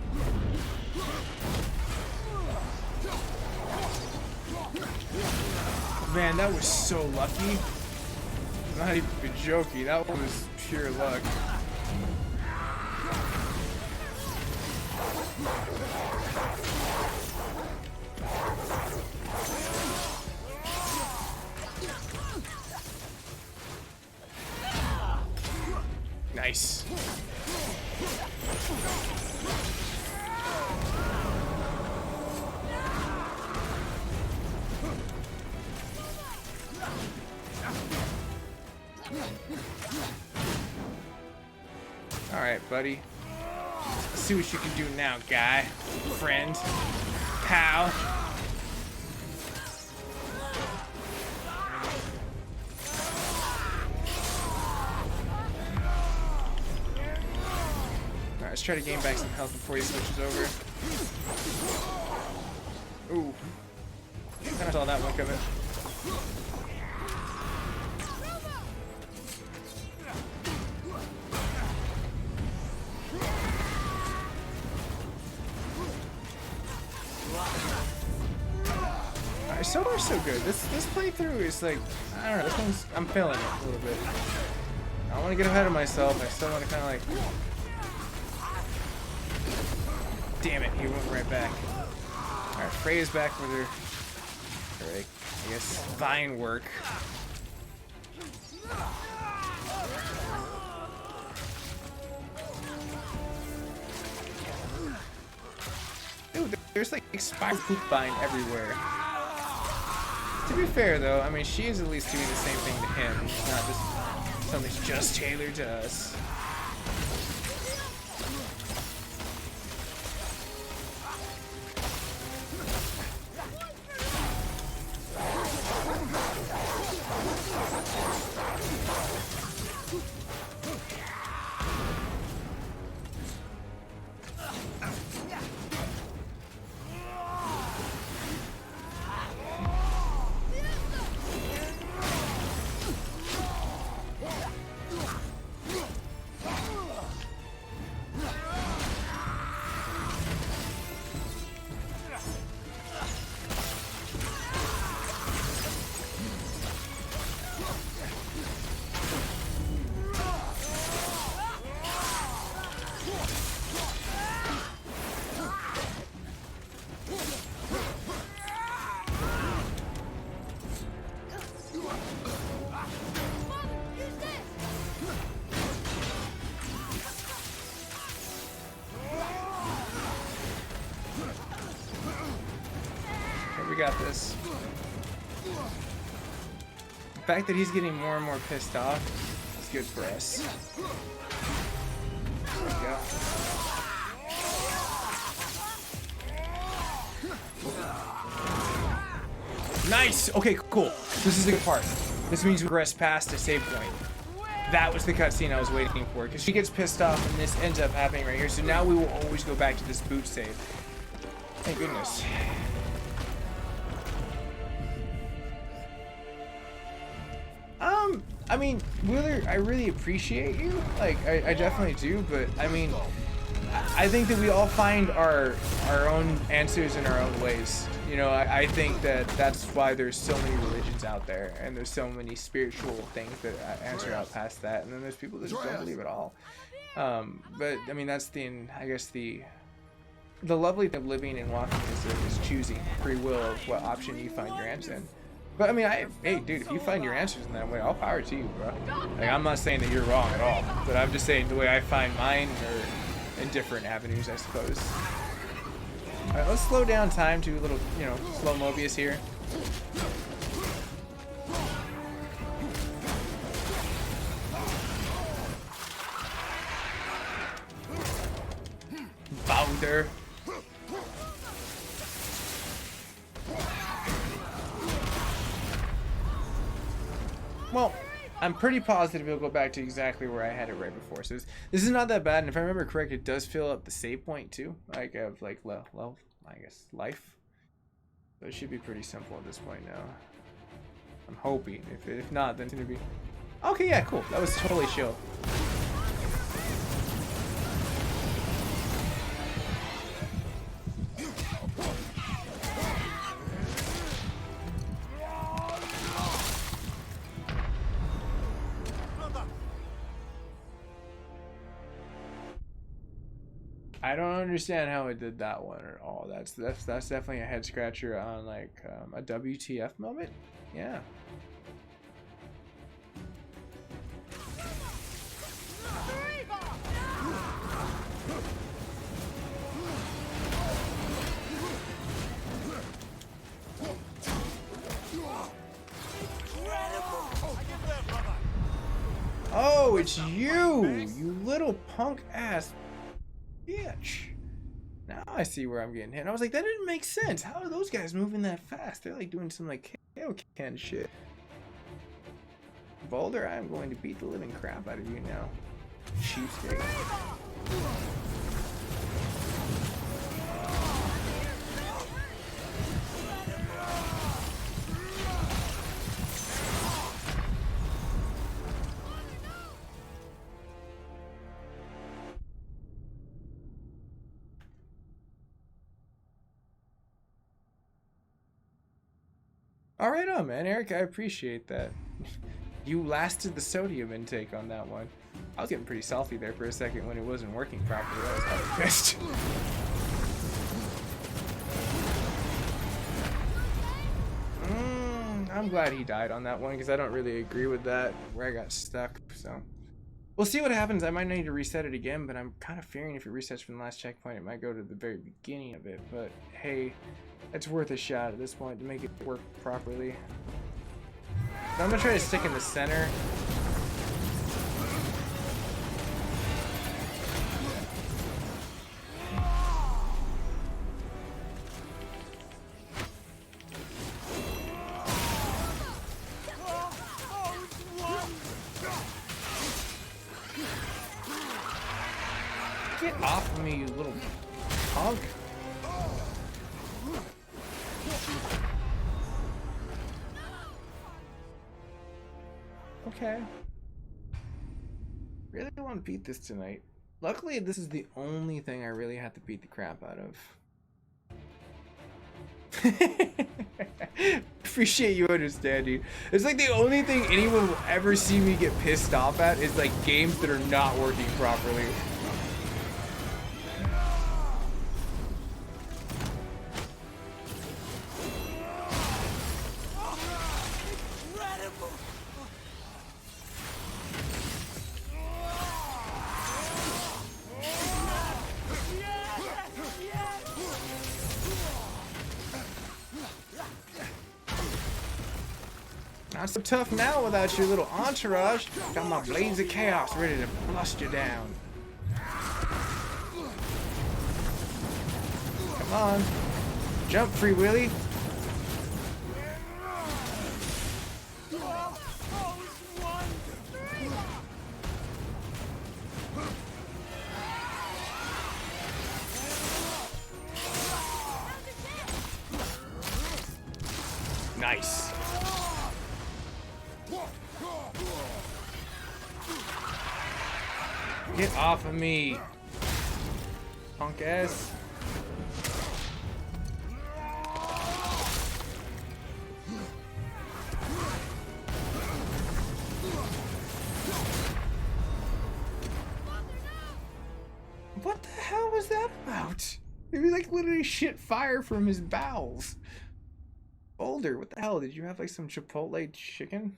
Man, that was so lucky. Not even joking, that was pure luck. Nice. All right, buddy. Let's see what you can do now, guy, friend, pal. Alright, let's try to gain back some health before he switches over. Ooh. Kinda saw that one coming. Alright, so far so good. This playthrough is like, I don't know, this one's, I'm feeling it a little bit. I don't want to get ahead of myself. I still want to kind of like... Damn it, he went right back. Alright, Freya's back with her, I guess, vine work. Dude, there's like spiral poop vine everywhere. To be fair though, I mean, she is at least doing the same thing to him. It's not just something just tailored to us. We got this. The fact that he's getting more and more pissed off is good for us. There we go. Nice! Okay, cool. This is the good part. This means we progressed past a save point. That was the cutscene I was waiting for, because she gets pissed off and this ends up happening right here. So now we will always go back to this boot save. Thank goodness. I mean, Wheeler, I really appreciate you. Like, I definitely do, but I mean, I think that we all find our own answers in our own ways. You know, I think that that's why there's so many religions out there, and there's so many spiritual things that answer out past that, and then there's people that just don't believe at all. But I mean, that's I guess the lovely thing of living and walking is choosing free will of what option you find your answer in. But I mean, hey, dude, if you find your answers in that way, all power to you, bro. Like, I'm not saying that you're wrong at all, but I'm just saying the way I find mine are in different avenues, I suppose. All right, let's slow down time to a little, you know, slow Mobius here. Bowser. Well, I'm pretty positive it'll go back to exactly where I had it right before. So this is not that bad, and if I remember correct, it does fill up the save point too, like of like I guess life. So it should be pretty simple at this point now. I'm hoping. If not, then it's gonna be okay. Yeah, cool. That was totally chill. I don't understand how it did that one at all. That's definitely a head scratcher on like a WTF moment. Yeah. Oh, it's you little punk ass bitch. Now I see where I'm getting hit. And I was like, that didn't make sense. How are those guys moving that fast? They're like doing some like Kaioken shit. Boulder, I'm going to beat the living crap out of you now. Cheapskate. All right on, man. Eric, I appreciate that. You lasted the sodium intake on that one. I was getting pretty salty there for a second when it wasn't working properly. I was kind of pissed. I'm glad he died on that one because I don't really agree with that, where I got stuck. So we'll see what happens. I might need to reset it again, but I'm kind of fearing if it resets from the last checkpoint, it might go to the very beginning of it. But hey, it's worth a shot at this point to make it work properly. So I'm gonna try to stick in the center. Get off of me, you little punk. Okay. Really want to beat this tonight. Luckily, this is the only thing I really have to beat the crap out of. Appreciate you understanding. It's like the only thing anyone will ever see me get pissed off at is like games that are not working properly. Not so tough now without your little entourage. Got my blades of chaos ready to blast you down. Come on. Jump, Free Willy. Nice. Get off of me, punk ass. What the hell was that about? He like literally shit fire from his bowels. Boulder, what the hell? Did you have like some Chipotle chicken?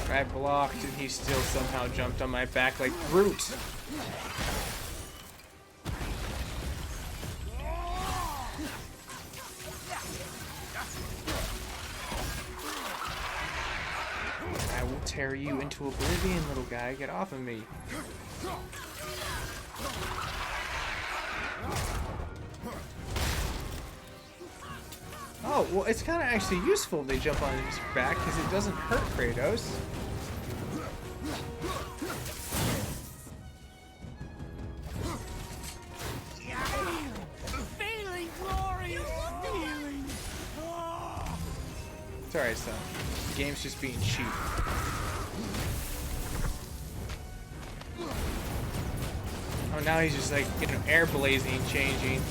I blocked and he still somehow jumped on my back like Groot. I will tear you into oblivion, little guy. Get off of me. Oh, well, it's kind of actually useful they jump on his back because it doesn't hurt Kratos. Feeling glorious feeling. It's alright, son. The game's just being cheap. Oh, now he's just like, you know, air blazing, changing.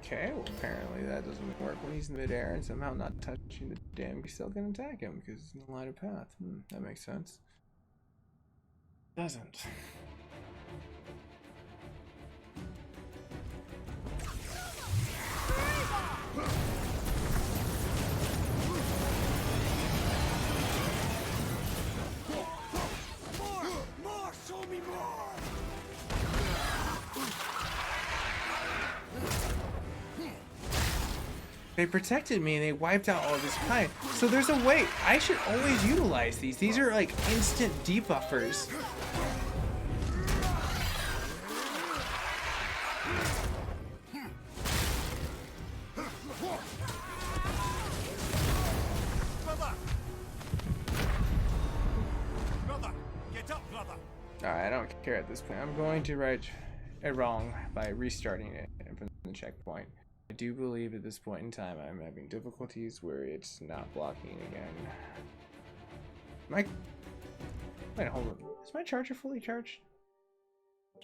Okay, well apparently that doesn't work when he's in midair and somehow not touching the damn. He's still gonna attack him because it's in the line of path. That makes sense. Doesn't. More, show me more. They protected me and they wiped out all this time. So there's a way. I should always utilize these. These are like instant debuffers. Brother, get up, brother. Alright, I don't care at this point. I'm going to right it wrong by restarting it from the checkpoint. I do believe at this point in time I'm having difficulties where it's not blocking again. Wait, hold on. Is my charger fully charged?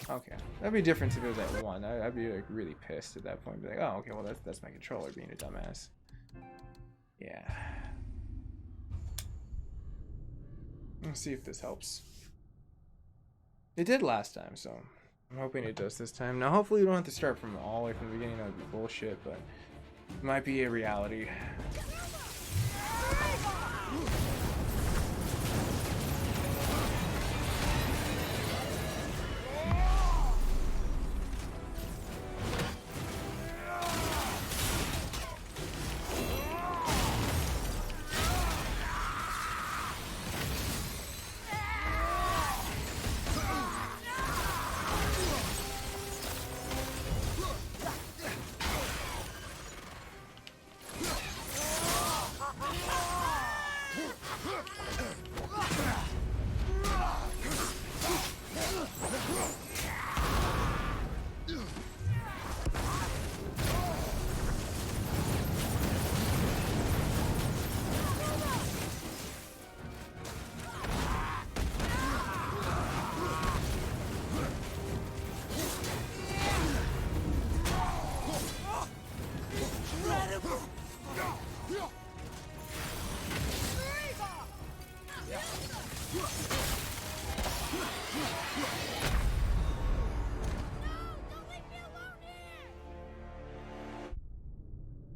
Okay. That'd be different if it was at 1. I'd be like really pissed at that point. Be like, oh, okay, well that's my controller being a dumbass. Yeah. Let's see if this helps. It did last time, so I'm hoping it does this time. Now, hopefully, we don't have to start from all the way from the beginning. That would be bullshit, but it might be a reality.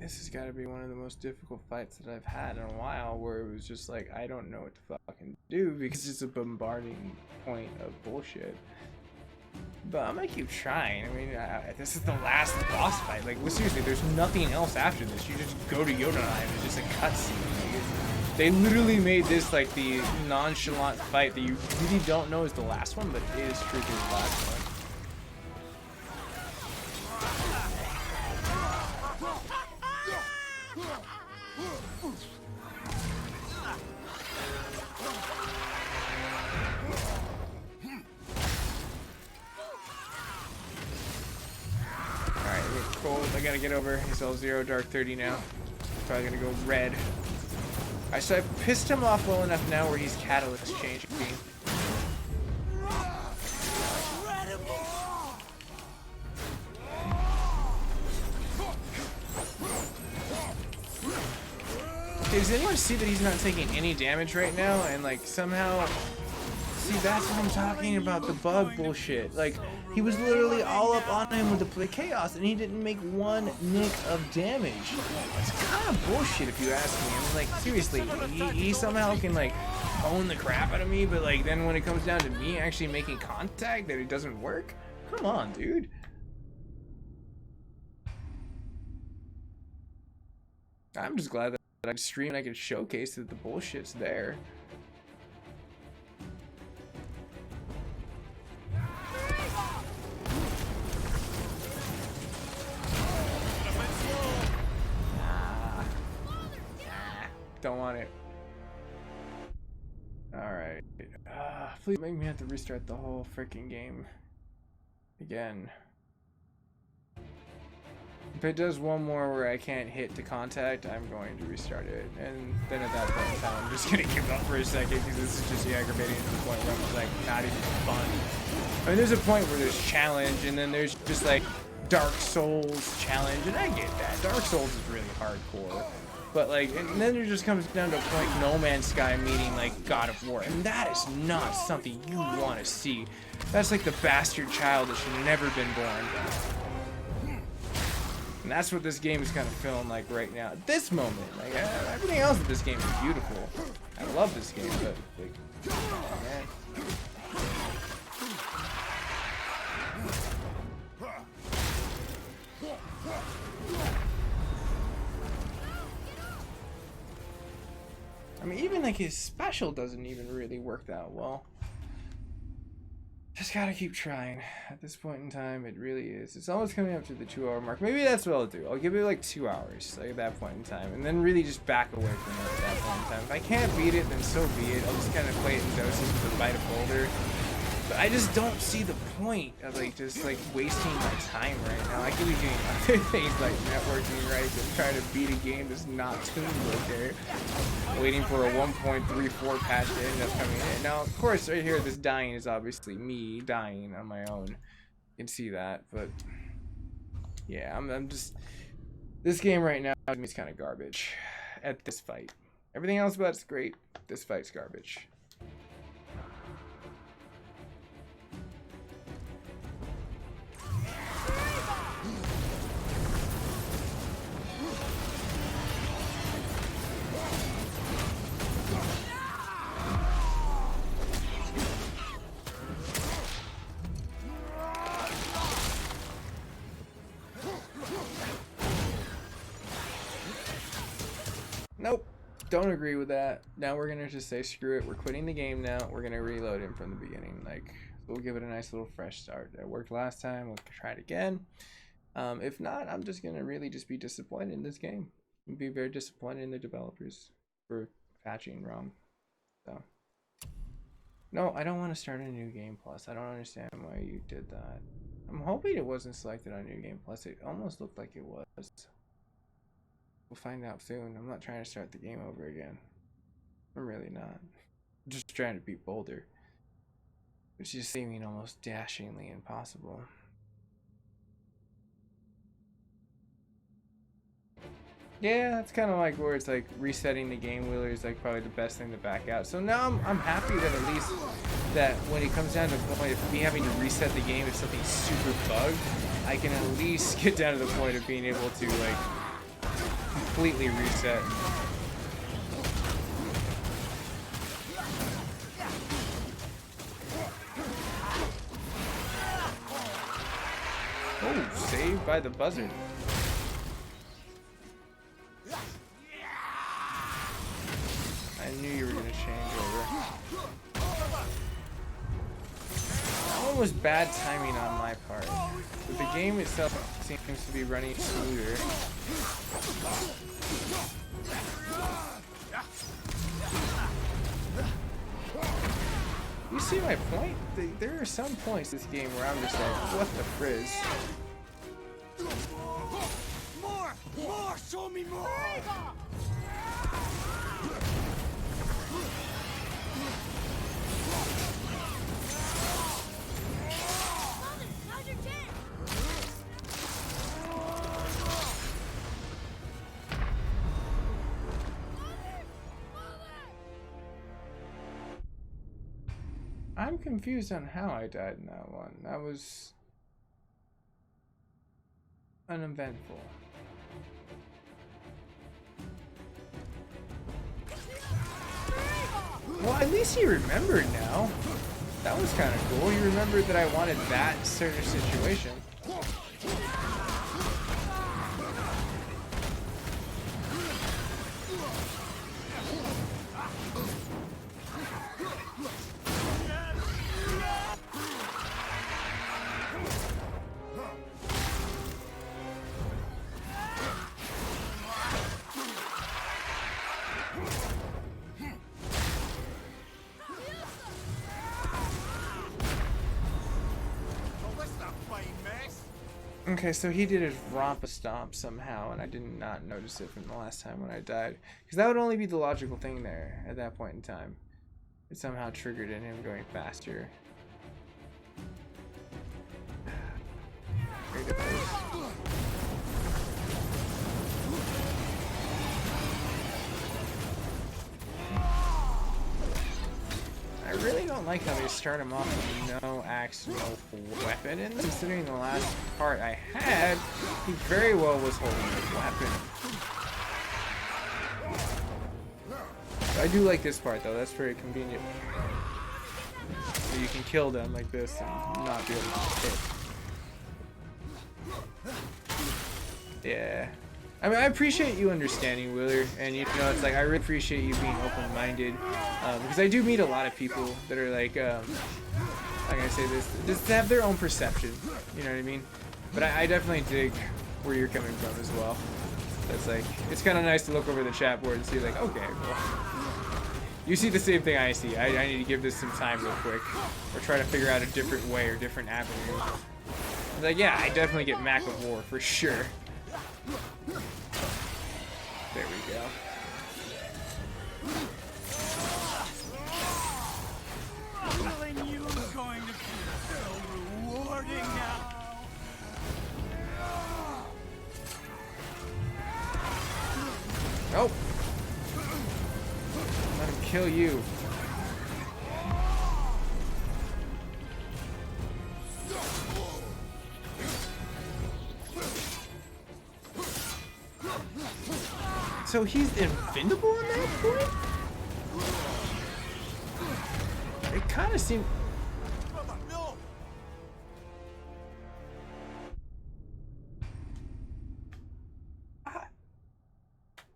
This has got to be one of the most difficult fights that I've had in a while, where it was just like, I don't know what to fucking do because it's a bombarding point of bullshit. But I'm gonna keep trying. I mean, this is the last boss fight. Like, well, seriously, there's nothing else after this. You just go to Jotunheim. It's just a cutscene. Like, they literally made this like the nonchalant fight that you really don't know is the last one, but it is truly the last one. I gotta get over. He's all 0, dark 30 now. Probably gonna go red. Alright, so I pissed him off well enough now where he's catalyst changing. Okay, does anyone see that he's not taking any damage right now? And like somehow, see, that's what I'm talking about, the bug bullshit. Like, he was literally all up on him with the chaos, and he didn't make one nick of damage. It's kind of bullshit if you ask me. I mean, like, seriously, he somehow can, like, own the crap out of me, but, like, then when it comes down to me actually making contact, that it doesn't work? Come on, dude. I'm just glad that I can stream and I can showcase that the bullshit's there. Don't want it. Alright. Please make me have to restart the whole freaking game again. If it does one more where I can't hit to contact, I'm going to restart it. And then at that point in time, I'm just gonna give up for a second because this is just aggravating to the point where I'm like not even fun. I mean, there's a point where there's challenge, and then there's just like Dark Souls challenge, and I get that. Dark Souls is really hardcore. But like, and then it just comes down to a point No Man's Sky meeting like God of War, and that is not something you want to see. That's like the bastard child that should have never been born. And that's what this game is kind of feeling like right now. At this moment, like everything else in this game is beautiful. I love this game, but like, oh man. I mean, even like his special doesn't even really work that well. Just gotta keep trying. At this point in time, it really is. It's almost coming up to the 2 hour mark. Maybe that's what I'll do. I'll give it like 2 hours, like at that point in time, and then really just back away from it at that point in time. If I can't beat it, then so be it. I'll just kind of play it in doses with a bite of boulder. But I just don't see the point of like just like wasting my time right now. I could be doing other things like networking, right? Just trying to beat a game that's not tuned okay. Waiting for a 1.34 patch to end up coming in. Now, of course, right here, this dying is obviously me dying on my own. You can see that, but yeah, I'm just, this game right now is kind of garbage at this fight. Everything else about it's great. This fight's garbage. Nope, don't agree with that. Now we're gonna just say screw it. We're quitting the game now. We're gonna reload him from the beginning. Like, we'll give it a nice little fresh start. It worked last time. We'll try it again. If not, I'm just gonna really just be disappointed in this game. I'll be very disappointed in the developers for patching wrong. So, no, I don't want to start a new game plus. I don't understand why you did that. I'm hoping it wasn't selected on New Game Plus. It almost looked like it was. We'll find out soon. I'm not trying to start the game over again. I'm really not. I'm just trying to beat Boulder, which is seeming almost dashingly impossible. Yeah, it's kind of like where it's like resetting the game wheeler is like probably the best thing to back out. So now I'm happy that at least that when it comes down to the point of me having to reset the game if something's super bugged, I can at least get down to the point of being able to like completely reset. confused by the buzzard. I knew you were gonna change over. That one was bad timing on my part. But the game itself seems to be running smoother. You see my point? There are some points this game where I'm just like, what the frizz? More! More! Show me more! How's your chance? I'm confused on how I died in that one. That was uneventful. Well, at least he remembered now. That was kind of cool. He remembered that I wanted that certain situation. Okay, so he did his romp a stomp somehow, and I did not notice it from the last time when I died. Because that would only be the logical thing there at that point in time. It somehow triggered in him going faster. Great device. I really don't like how they start him off with no axe, no weapon. And considering the last part I had, he very well was holding his weapon. I do like this part though, that's very convenient. So you can kill them like this and not be able to hit. Yeah. I mean, I appreciate you understanding, Wheeler, and you know, it's like I really appreciate you being open-minded, because I do meet a lot of people that are like, how can I say this, just have their own perception, you know what I mean? But I definitely dig where you're coming from as well. That's like, it's kind of nice to look over the chat board and see like, okay, well, you see the same thing I see. I need to give this some time real quick, or try to figure out a different way or different avenue. Like, yeah, I definitely get Mac of War for sure. There we go. Killing you is going to be so rewarding now. Nope. Let him kill you. So he's invincible at that point? It kind of seemed...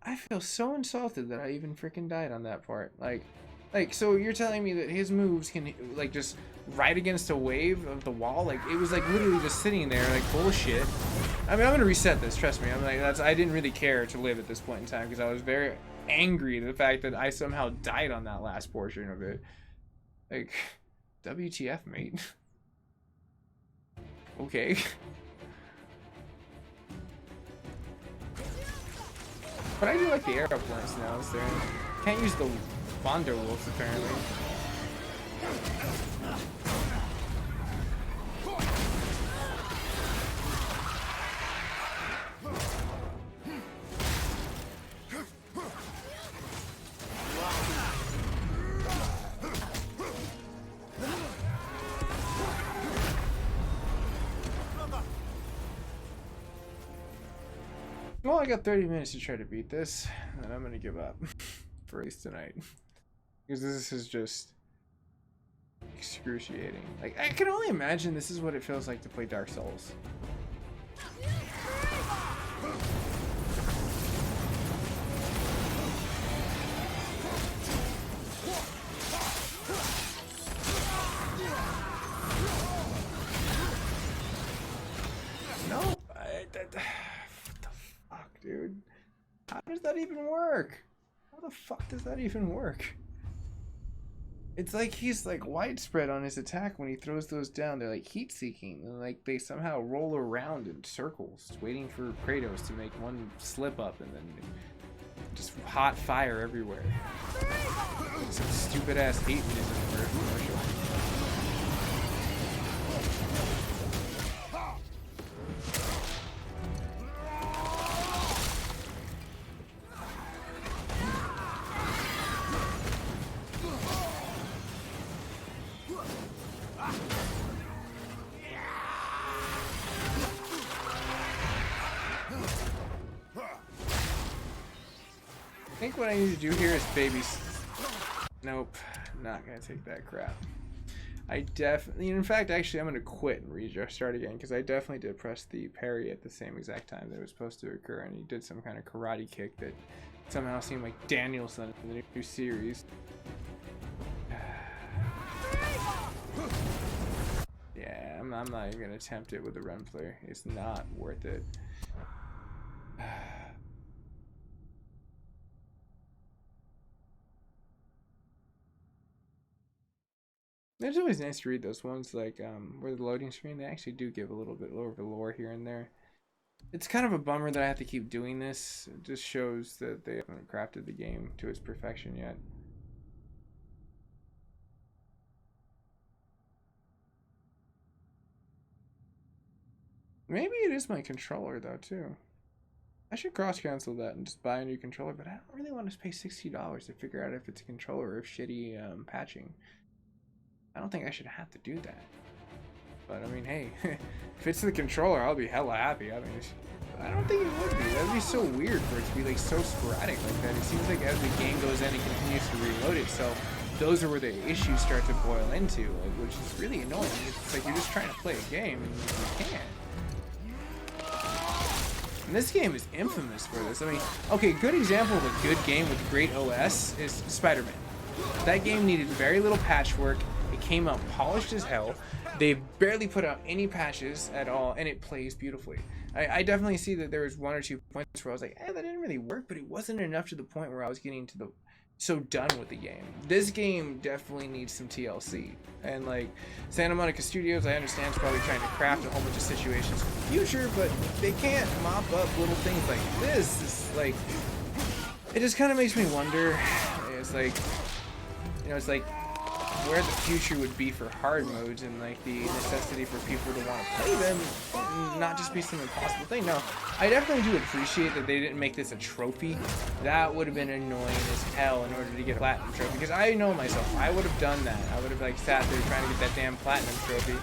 I feel so insulted that I even freaking died on that part. Like, so you're telling me that his moves can, like, just right against a wave of the wall? Like, it was, like, literally just sitting there, like, bullshit. I mean, I'm gonna reset this, trust me. I'm like, I didn't really care to live at this point in time, because I was very angry at the fact that I somehow died on that last portion of it. Like, WTF, mate? Okay. But I do like the arrow points now, so can't use the Wanderwolves apparently. Well, I got 30 minutes to try to beat this, and I'm gonna give up for at least tonight. Because this is just excruciating. Like, I can only imagine this is what it feels like to play Dark Souls. work? How the fuck does that even work? It's like he's like widespread on his attack when he throws those down. They're like heat seeking, and like they somehow roll around in circles, waiting for Kratos to make one slip up, and then just hot fire everywhere. Some stupid ass hate music for a commercial. I think what I need to do here is Nope, not gonna take that crap. I definitely, in fact, actually, I'm gonna quit and restart again because I definitely did press the parry at the same exact time that it was supposed to occur, and he did some kind of karate kick that somehow seemed like Danielson in the new series. Yeah, I'm not even gonna attempt it with a run player. It's not worth it. It's always nice to read those ones like where the loading screen, they actually do give a little bit more of a lore here and there. It's kind of a bummer that I have to keep doing this. It just shows that they haven't crafted the game to its perfection yet. Maybe it is my controller though too. I should cross cancel that and just buy a new controller, but I don't really want to pay $60 to figure out if it's a controller or if shitty patching. I don't think I should have to do that. But I mean, hey, if it's the controller, I'll be hella happy. I mean, I don't think it would be. That'd be so weird for it to be like so sporadic like that. It seems like as the game goes in and continues to reload itself, those are where the issues start to boil into, like, which is really annoying. It's like you're just trying to play a game and you can't. And this game is infamous for this. I mean, okay, good example of a good game with great OS is Spider-Man. That game needed very little patchwork. It came out polished as hell. They barely put out any patches at all, and it plays beautifully. I definitely see that there was one or two points where I was like, that didn't really work, but it wasn't enough to the point where I was getting to the so done with the game. This game definitely needs some TLC. And like Santa Monica Studios, I understand, is probably trying to craft a whole bunch of situations for the future, but they can't mop up little things like this. It's like, it just kind of makes me wonder. It's like, you know, it's like where the future would be for hard modes and like the necessity for people to want to play them, not just be some impossible thing. No, I definitely do appreciate that they didn't make this a trophy. That would have been annoying as hell in order to get a platinum trophy, because I know myself, I would have done that. I would have like sat there trying to get that damn platinum trophy.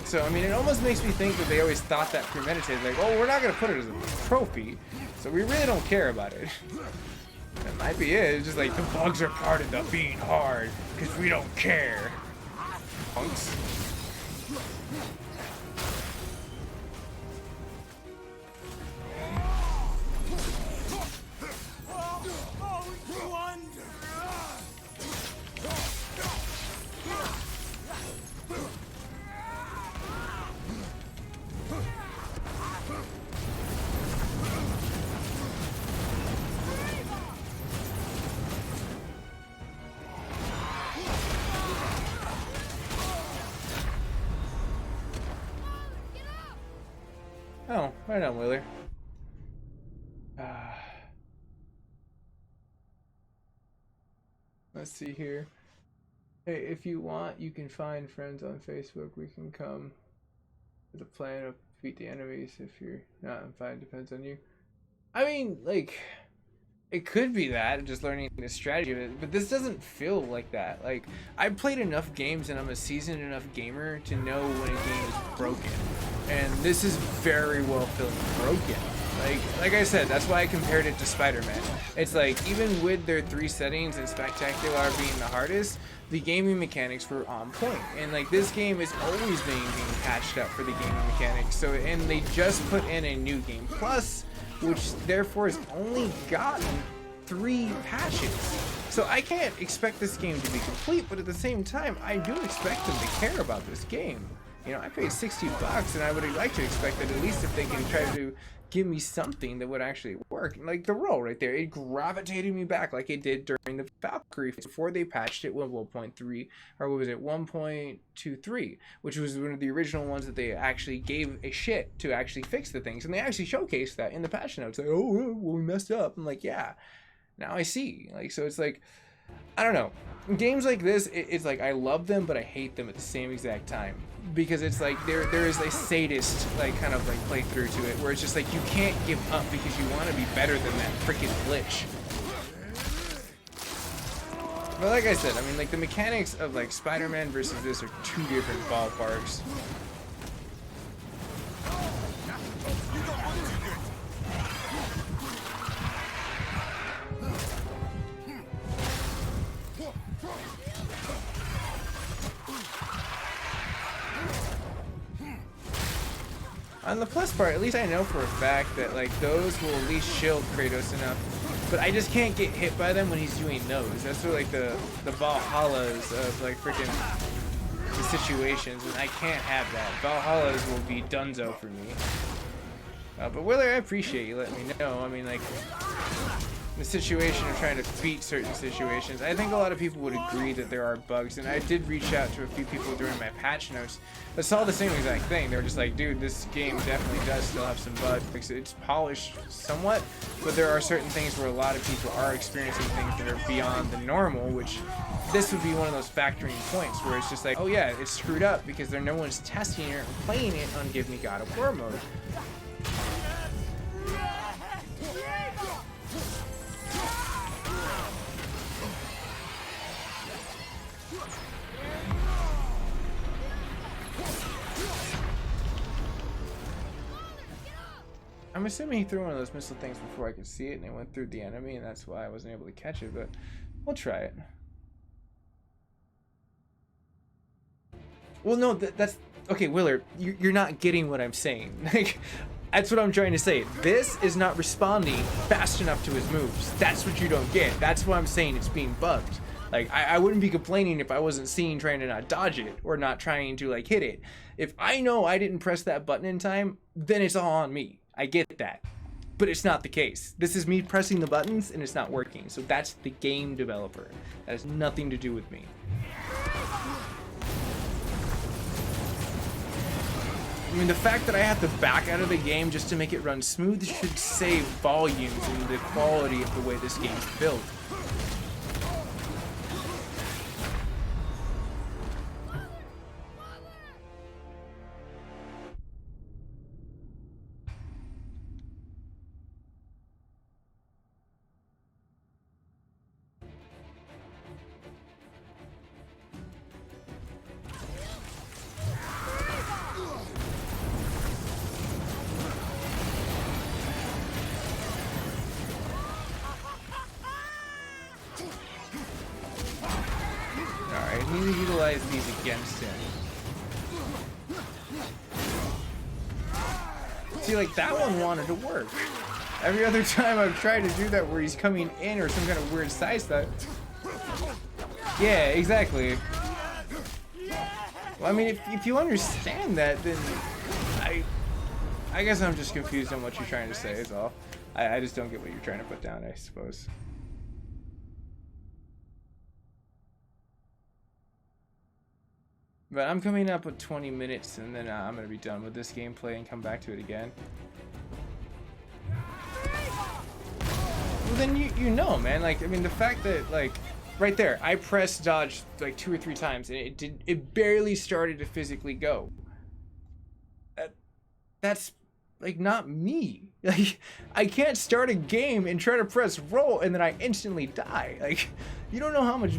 So I mean, it almost makes me think that they always thought that premeditated, like, oh, we're not gonna put it as a trophy, so we really don't care about it. That might be it. It's just like the bugs are part of the being hard because we don't care. Punks. Oh, right on, Wheeler. Let's see here. Hey, if you want, you can find friends on Facebook. We can come with a plan of defeat the enemies. If you're not, I'm fine. Depends on you. I mean, like, it could be that, just learning the strategy of it, but this doesn't feel like that. Like, I've played enough games and I'm a seasoned enough gamer to know when a game is broken. And this is very well feeling broken. Like I said, that's why I compared it to Spider-Man. It's like, even with their 3 settings and Spectacular being the hardest, the gaming mechanics were on point. And like, this game is always being patched up for the gaming mechanics. So, and they just put in a new game plus, which therefore has only gotten 3 patches. So I can't expect this game to be complete, but at the same time, I do expect them to care about this game. You know, I paid $60 and I would like to expect that at least if they can try to give me something that would actually work. Like the roll right there, it gravitated me back like it did during the Valkyrie before they patched it with 1.3, or what was it, 1.23, which was one of the original ones that they actually gave a shit to actually fix the things. And they actually showcased that in the patch notes. Like, oh, well, we messed up. I'm like, yeah, now I see. Like, so it's like, I don't know. Games like this, it's like I love them, but I hate them at the same exact time. Because it's like there is a sadist like kind of like playthrough to it where it's just like you can't give up because you want to be better than that freaking glitch. But like I said, I mean, like the mechanics of like Spider-Man versus this are two different ballparks. On the plus part, at least I know for a fact that like those will at least shield Kratos enough, but I just can't get hit by them when he's doing those. That's sort of like the Valhallas of like freaking the situations, and I can't have that. Valhallas will be dunzo for me. But Willer, I appreciate you letting me know. I mean, like the situation of trying to beat certain situations, I think a lot of people would agree that there are bugs, and I did reach out to a few people during my patch notes that saw the same exact thing. They were just like, dude, this game definitely does still have some bugs. It's polished somewhat, but there are certain things where a lot of people are experiencing things that are beyond the normal, which this would be one of those factoring points where it's just like, oh yeah, it's screwed up because no one's testing it or playing it on Give Me God of War mode. I'm assuming he threw one of those missile things before I could see it and it went through the enemy, and that's why I wasn't able to catch it, but we'll try it. Well, no, that's... Okay, Willard, you're not getting what I'm saying. Like, that's what I'm trying to say. This is not responding fast enough to his moves. That's what you don't get. That's why I'm saying it's being bugged. Like, I wouldn't be complaining if I wasn't trying to not dodge it or not trying to, like, hit it. If I know I didn't press that button in time, then it's all on me. I get that, but it's not the case. This is me pressing the buttons and it's not working. So that's the game developer. That has nothing to do with me. I mean, the fact that I have to back out of the game just to make it run smooth should say volumes in the quality of the way this game's built. I need to utilize these against him. See, like, that one wanted to work. Every other time I've tried to do that where he's coming in or some kind of weird side stuff. Yeah, exactly. Well, I mean, if you understand that, then I guess I'm just confused on what you're trying to say is all. I just don't get what you're trying to put down, I suppose. But I'm coming up with 20 minutes and then I'm going to be done with this gameplay and come back to it again. Well, then you know, man. Like, I mean, the fact that, like, right there, I pressed dodge like 2 or 3 times and it barely started to physically go. That's, like, not me. Like, I can't start a game and try to press roll and then I instantly die. Like, you don't know how much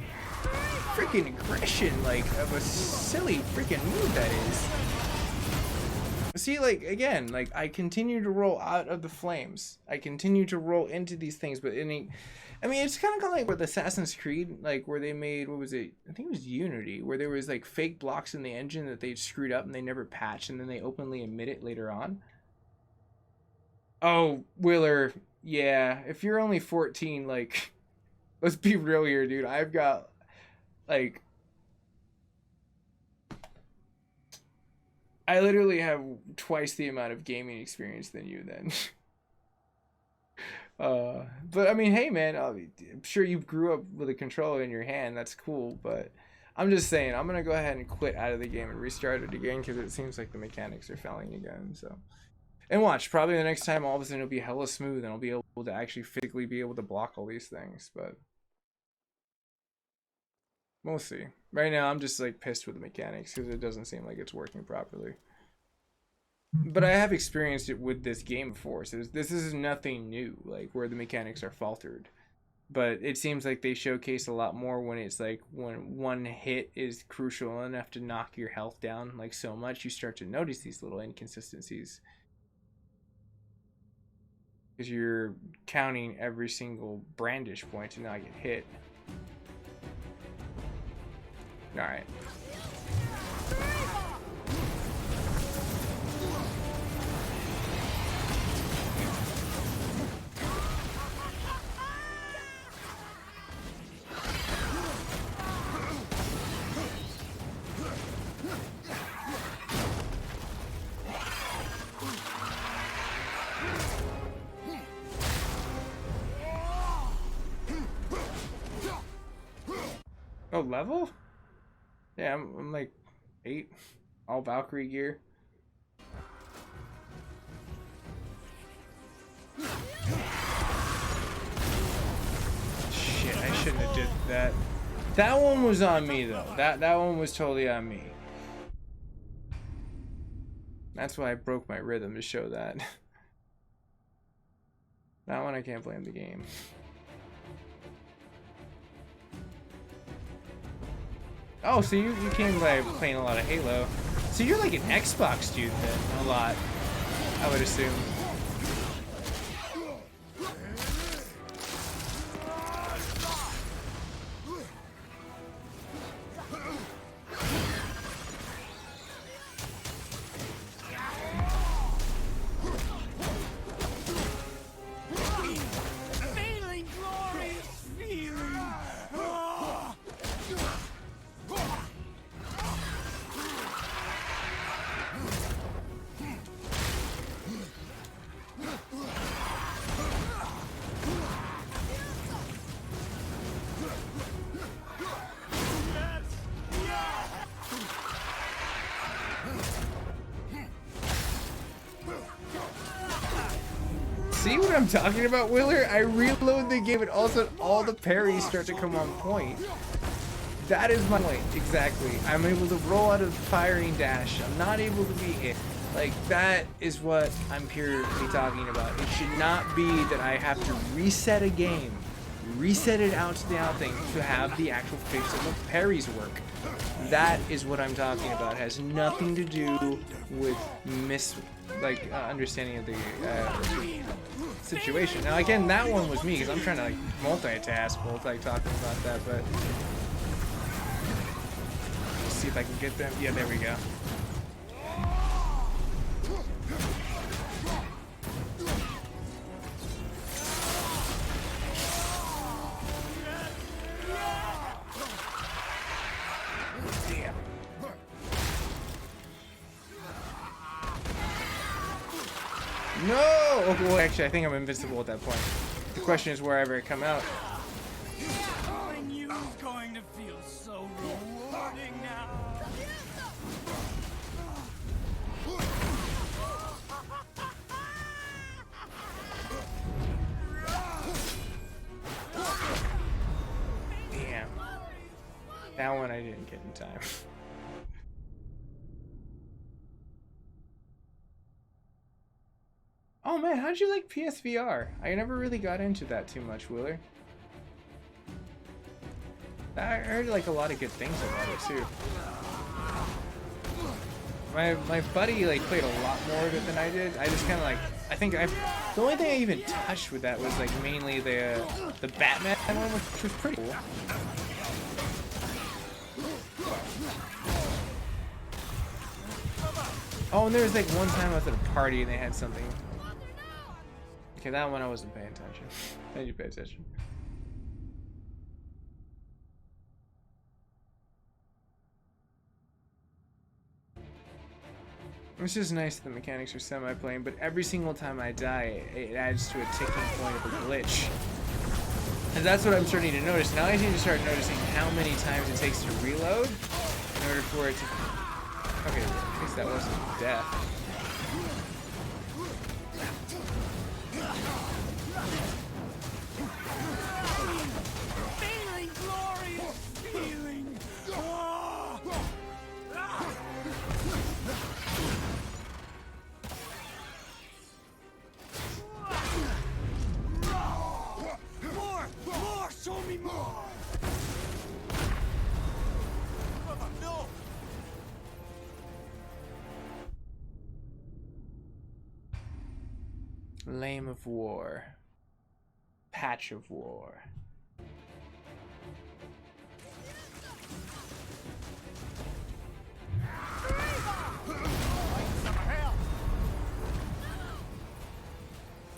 freaking aggression, like, of a silly freaking move that is. See, like, again, like, I continue to roll out of the flames. I continue to roll into these things, but I mean, it's kind of like with Assassin's Creed, like, where they made, what was it? I think it was Unity, where there was, like, fake blocks in the engine that they screwed up and they never patched, and then they openly admit it later on. Oh, Willer, yeah, if you're only 14, like, let's be real here, dude. I've got, like, I literally have twice the amount of gaming experience than you then. But I mean, hey man, I'm sure you grew up with a controller in your hand. That's cool, but I'm just saying, I'm gonna go ahead and quit out of the game and restart it again because it seems like the mechanics are failing again. So, and watch, probably the next time all of a sudden it'll be hella smooth and I'll be able to actually physically be able to block all these things. But we'll see. Right now, I'm just like pissed with the mechanics because it doesn't seem like it's working properly. But I have experienced it with this game before, so this is nothing new, like where the mechanics are faltered. But it seems like they showcase a lot more when it's like when one hit is crucial enough to knock your health down like so much, you start to notice these little inconsistencies. Because you're counting every single brandish point to not get hit. Alright. Oh, level? Yeah, I'm like 8, all Valkyrie gear. Shit, I shouldn't have did that. That one was on me though. That one was totally on me. That's why I broke my rhythm to show that. That one I can't blame the game. Oh, so you came by playing a lot of Halo. So you're like an Xbox dude then, a lot, I would assume. See what I'm talking about, Willer? I reload the game and also all the parries start to come on point. That is my point, exactly. I'm able to roll out of firing dash. I'm not able to be hit. Like, that is what I'm purely talking about. It should not be that I have to reset a game, reset it out to the out thing to have the actual fix of the parries work. That is what I'm talking about. It has nothing to do with understanding of the situation. Now again, that one was me because I'm trying to like multitask while like talking about that, but let's see if I can get them. Yeah, there we go. No! Oh, well, actually, I think I'm invincible at that point. The question is wherever I come out. Knowing you is going to feel so rewarding now. Damn. That one I didn't get in time. Oh man, how'd you like PSVR? I never really got into that too much, Wheeler. I heard like a lot of good things about it too. My buddy like played a lot more of it than I did. I just kind of like, the only thing I even touched with that was like mainly the Batman one, which was pretty cool. Oh, and there was like one time I was at a party and they had something. Okay, that one I wasn't paying attention. I need to pay attention. It's just nice that the mechanics are semi-plain, but every single time I die, it adds to a ticking point of a glitch. And that's what I'm starting to notice. Now I need to start noticing how many times it takes to reload in order for it to... Okay, at least that wasn't death. Feeling glorious! Feeling... More! Show me more! No! Lame of war. Patch of war.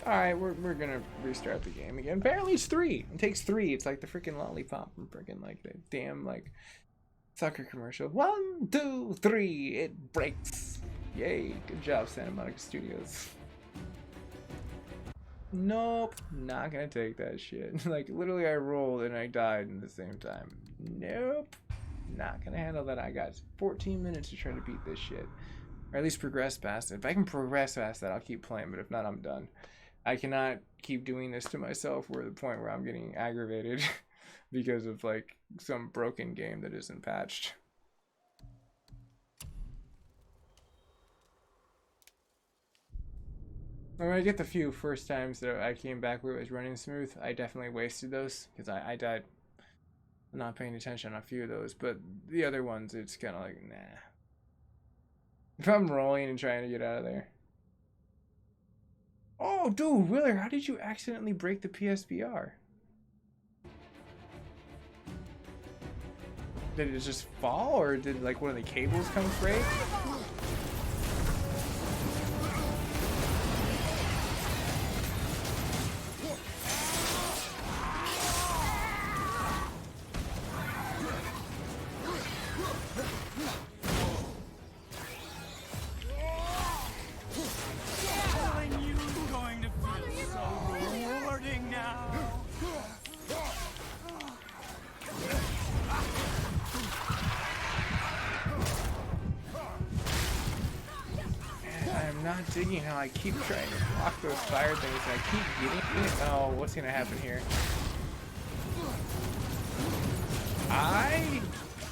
Alright, we're gonna restart the game again. Apparently it's 3. It takes 3. It's like the freaking lollipop from freaking like the damn like sucker commercial. 1, 2, 3, it breaks. Yay, good job, Santa Monica Studios. Nope, not gonna take that shit. Like literally I rolled and I died in the same time. Nope, not gonna handle that. I got 14 minutes to try to beat this shit. Or at least progress past it. If I can progress past that, I'll keep playing, but if not, I'm done. I cannot keep doing this to myself where the point where I'm getting aggravated because of like some broken game that isn't patched. When I get the few first times that I came back where it was running smooth, I definitely wasted those because I died not paying attention on a few of those, but the other ones it's kind of like nah. If I'm rolling and trying to get out of there. Oh, dude, Wheeler, how did you accidentally break the PSVR? Did it just fall, or did like one of the cables come frayed? Not digging how I keep trying to block those fire things and I keep getting it. Oh, what's gonna happen here? I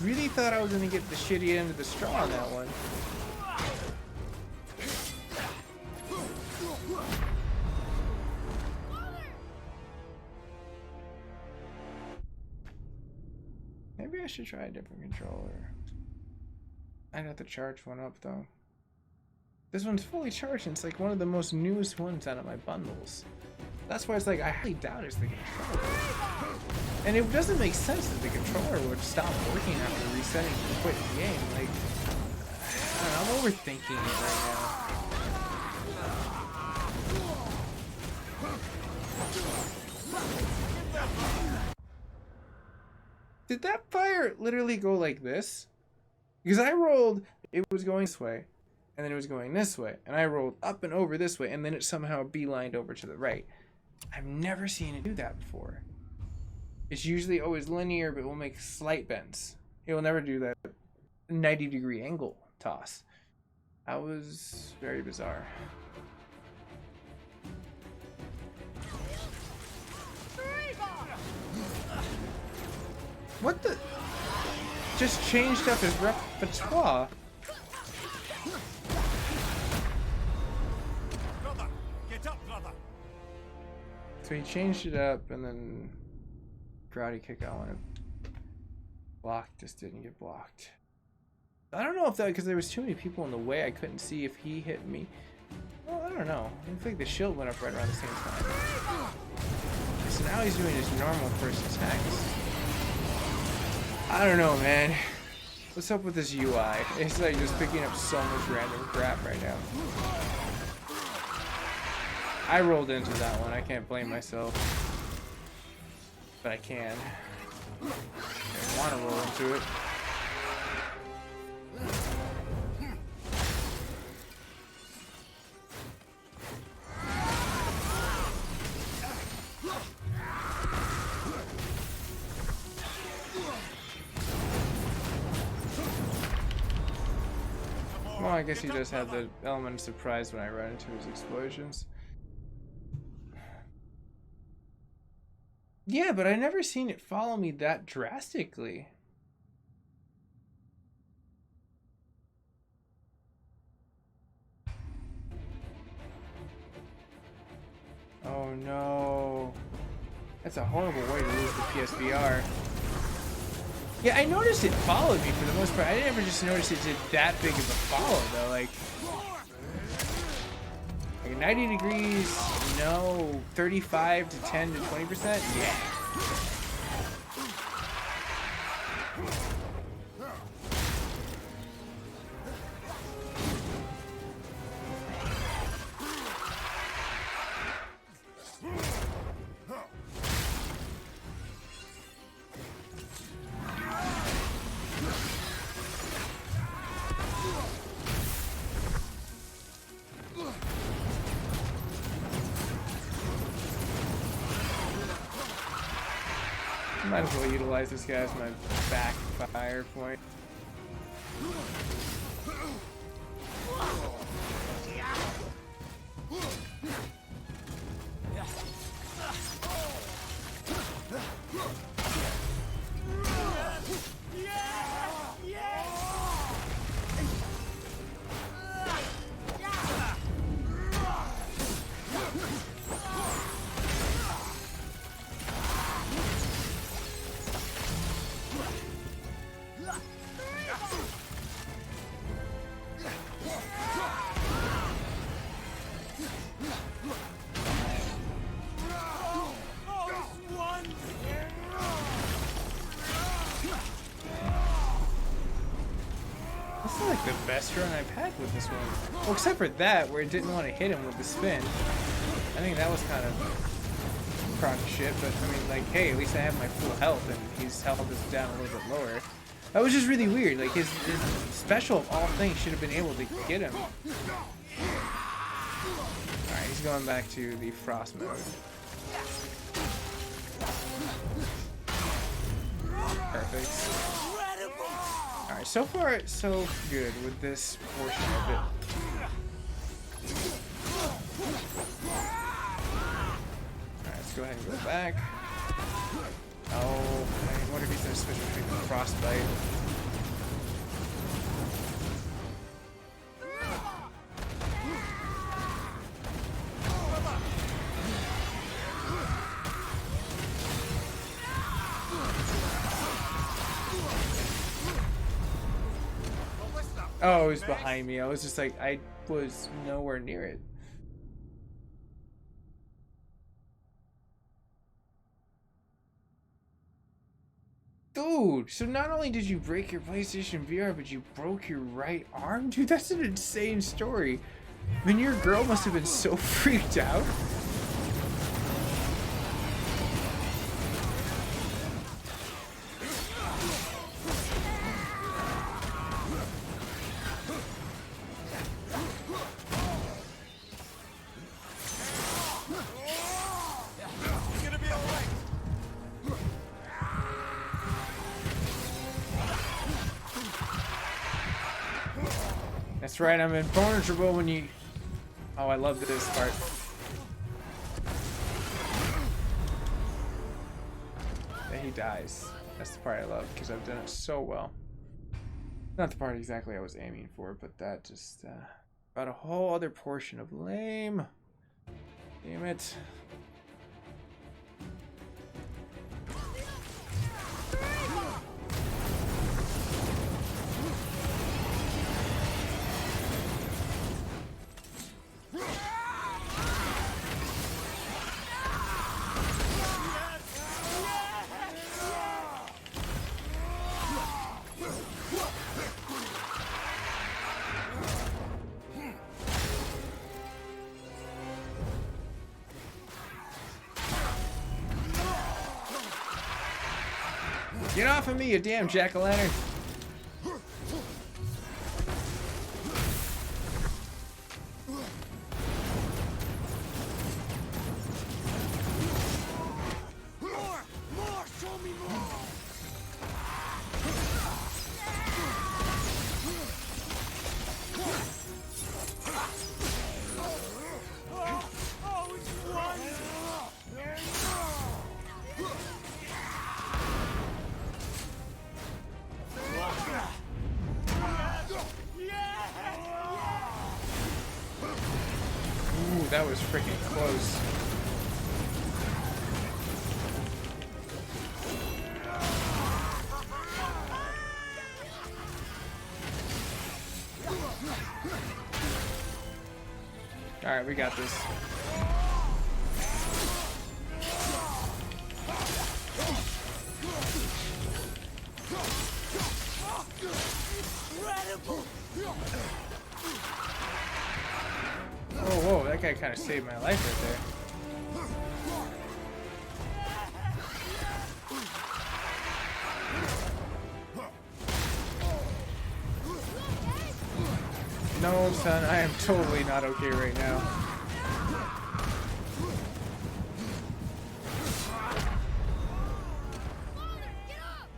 really thought I was gonna get the shitty end of the straw on that one. Maybe I should try a different controller. I got the charge one up though. This one's fully charged and it's like one of the most newest ones out of my bundles. That's why it's like I highly doubt it's the controller. And it doesn't make sense that the controller would stop working after resetting to quit the game. Like, I don't know, I'm overthinking it right now. Did that fire literally go like this? Because I rolled, it was going this way. And then it was going this way, and I rolled up and over this way, and then it somehow beelined over to the right. I've never seen it do that before. It's usually always linear, but it will make slight bends. It will never do that 90-degree angle toss. That was very bizarre. What the? Just changed up his repertoire. So he changed it up, and then karate kick I want to block, just didn't get blocked. I don't know if that, because there was too many people in the way, I couldn't see if he hit me. Well, I don't know. I think the shield went up right around the same time. So now he's doing his normal first attacks. I don't know, man. What's up with this UI? It's like just picking up so much random crap right now. I rolled into that one. I can't blame myself. But I can. I want to roll into it. I guess he does have the element of surprise when I run into his explosions. Yeah, but I never seen it follow me that drastically. Oh no. That's a horrible way to lose the PSVR. Yeah, I noticed it followed me for the most part. I didn't ever just notice it did that big of a follow though. Like 90 degrees, no. 35 to 10 to 20%, yeah. Might as well utilize this guy as my back fire point. This is like the best run I've had with this one. Well, except for that, where it didn't want to hit him with the spin. I think that was kind of crock shit, but I mean, like, hey, at least I have my full health, and he's held this down a little bit lower. That was just really weird. Like, his special of all things should have been able to get him. Alright, he's going back to the frost mode. Perfect. Alright, so far so good with this portion of it. Alright, let's go ahead and go back. Oh, I wonder if he's gonna switch between frostbite. Oh, it was behind me. I was just like, I was nowhere near it. Dude, so not only did you break your PlayStation VR, but you broke your right arm? Dude, that's an insane story. I mean, your girl must have been so freaked out. That's right, I'm invulnerable when you... Oh, I love this part. And he dies. That's the part I love, because I've done it so well. Not the part exactly I was aiming for, but that just... got a whole other portion of lame. Damn it. Get off of me, you damn jack-o'-lantern! that was freaking close. Alright, we got this. Whoa, whoa, that guy kind of saved my life right there. No, son, I am totally not okay right now.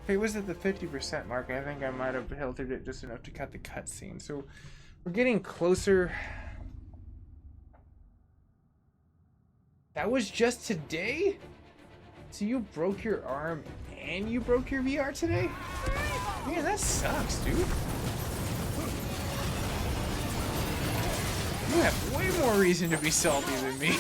Hey, was it the 50% mark? I think I might have filtered it just enough to cut the cutscene. So we're getting closer. That was just today? So you broke your arm and you broke your VR today? Man, that sucks, dude. You have way more reason to be salty than me.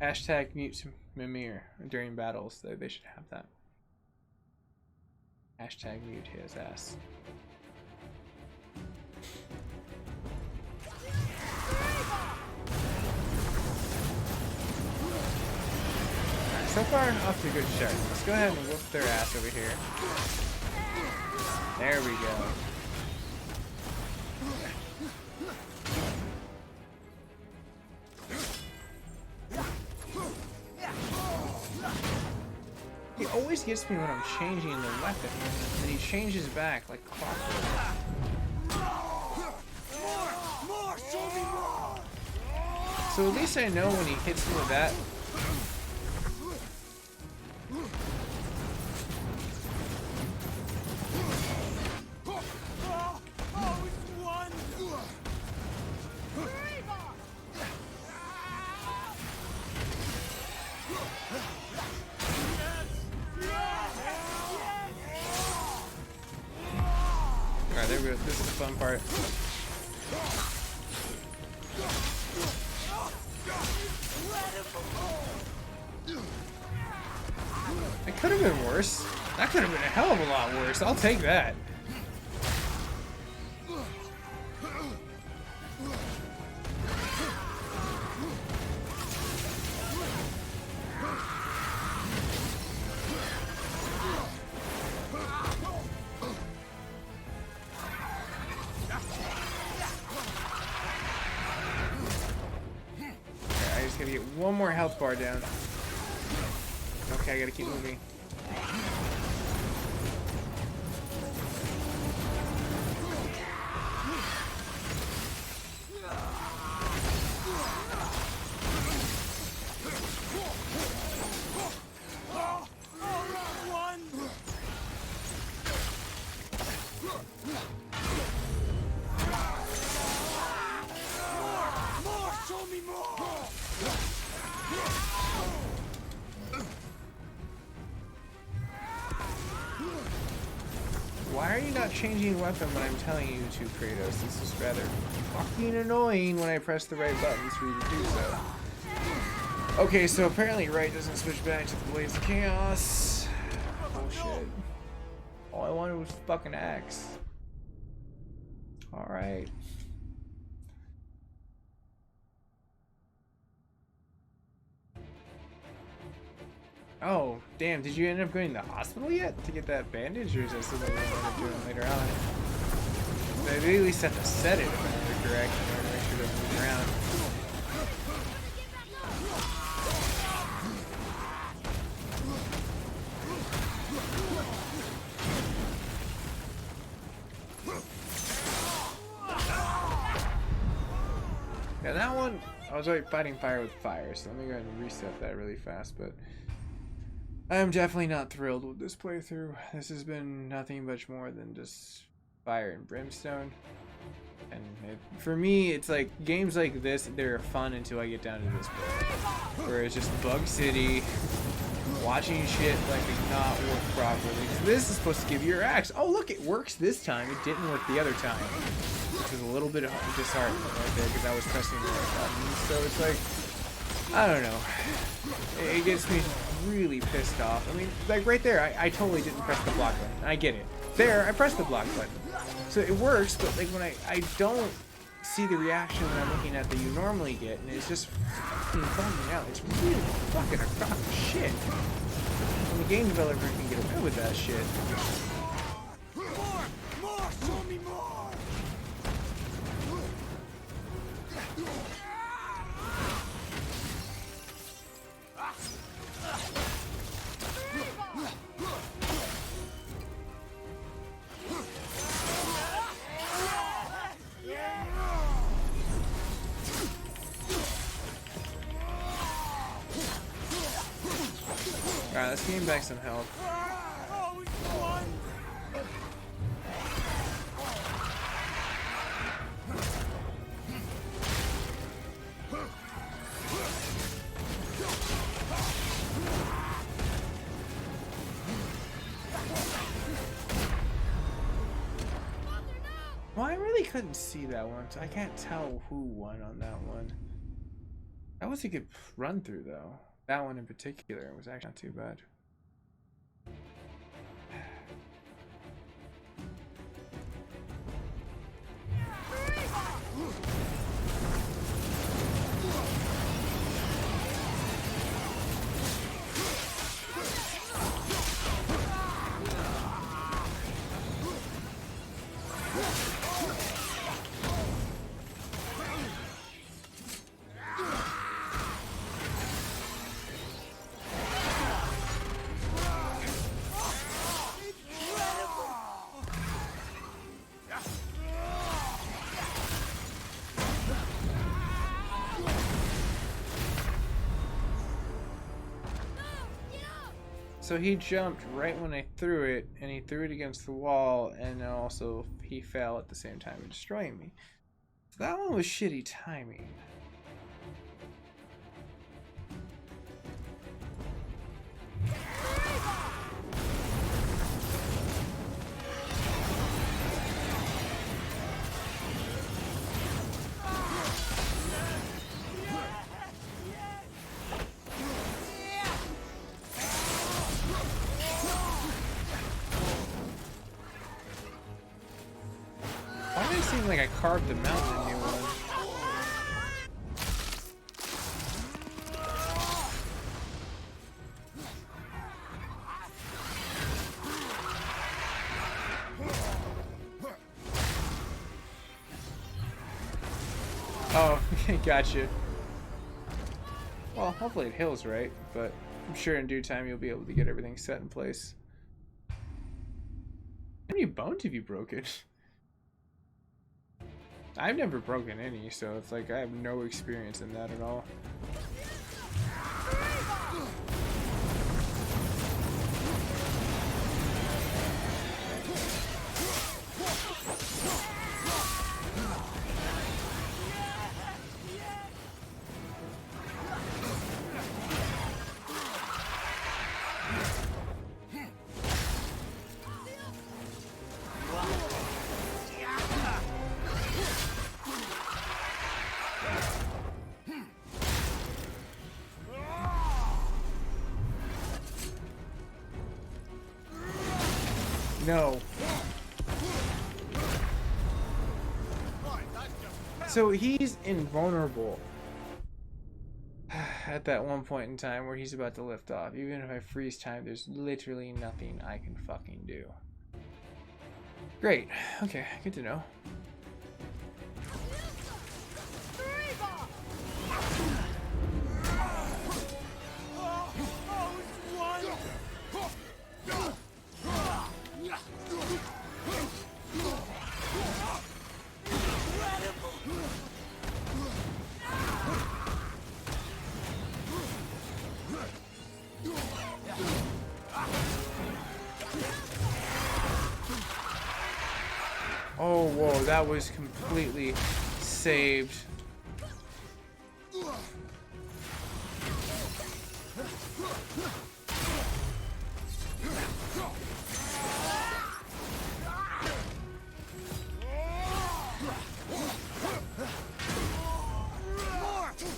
Hashtag mute Mimir during battles. They should have that. Hashtag mute his ass. Right, so far, off to a good start. Let's go ahead and whoop their ass over here. There we go. He always gets me when I'm changing the weapon, and he changes back like clockwork. More! Show me more! So at least I know when he hits me with that. Alright, there we go. This is the fun part. It could have been worse. That could have been a hell of a lot worse. I'll take that. Gotta get one more health bar down. Okay, I gotta keep moving. Why are you not changing weapon when I'm telling you to, Kratos? This is rather fucking annoying when I press the right buttons for you to do so. Okay, so apparently right doesn't switch back to the Blades of Chaos. Bullshit. All I wanted was fucking axe. Alright. Oh, damn, did you end up going to the hospital yet to get that bandage, or is that something we're going to do later on? Maybe at least have to set it if I remember correct in order to make sure it doesn't move around. And that one, I was already fighting fire with fire, so let me go ahead and reset that really fast, but I am definitely not thrilled with this playthrough. This has been nothing much more than just fire and brimstone. And for me, it's like, games like this, they're fun until I get down to this point, where it's just Bug City, watching shit like not work properly. This is supposed to give you your axe. Oh look, it works this time. It didn't work the other time, which is a little bit disheartening right there because I was pressing the right button. So it's like, I don't know. It gets me really pissed off. I mean, like right there, I totally didn't press the block button. I get it. There, I pressed the block button. So it works, but like when I don't see the reaction when I'm looking at that you normally get, and it's just fucking bumming me out. It's really fucking a crock of shit. When the game developer can get away with that shit. More! Show me more! Alright, let's gain back some health. Well, I really couldn't see that one, so I can't tell who won on that one. That was a good run through, though. That one in particular was actually not too bad. So he jumped right when I threw it, and he threw it against the wall, and also he fell at the same time and destroying me. So that one was shitty timing. Why does it seem like I carved the mountain a new one? Oh, gotcha. Well, hopefully it heals right, but I'm sure in due time you'll be able to get everything set in place. How many bones have you broken? I've never broken any, so it's like I have no experience in that at all. No. So he's invulnerable at that one point in time where he's about to lift off. Even if I freeze time, there's literally nothing I can fucking do. Great. Okay, good to know. Whoa, that was completely saved.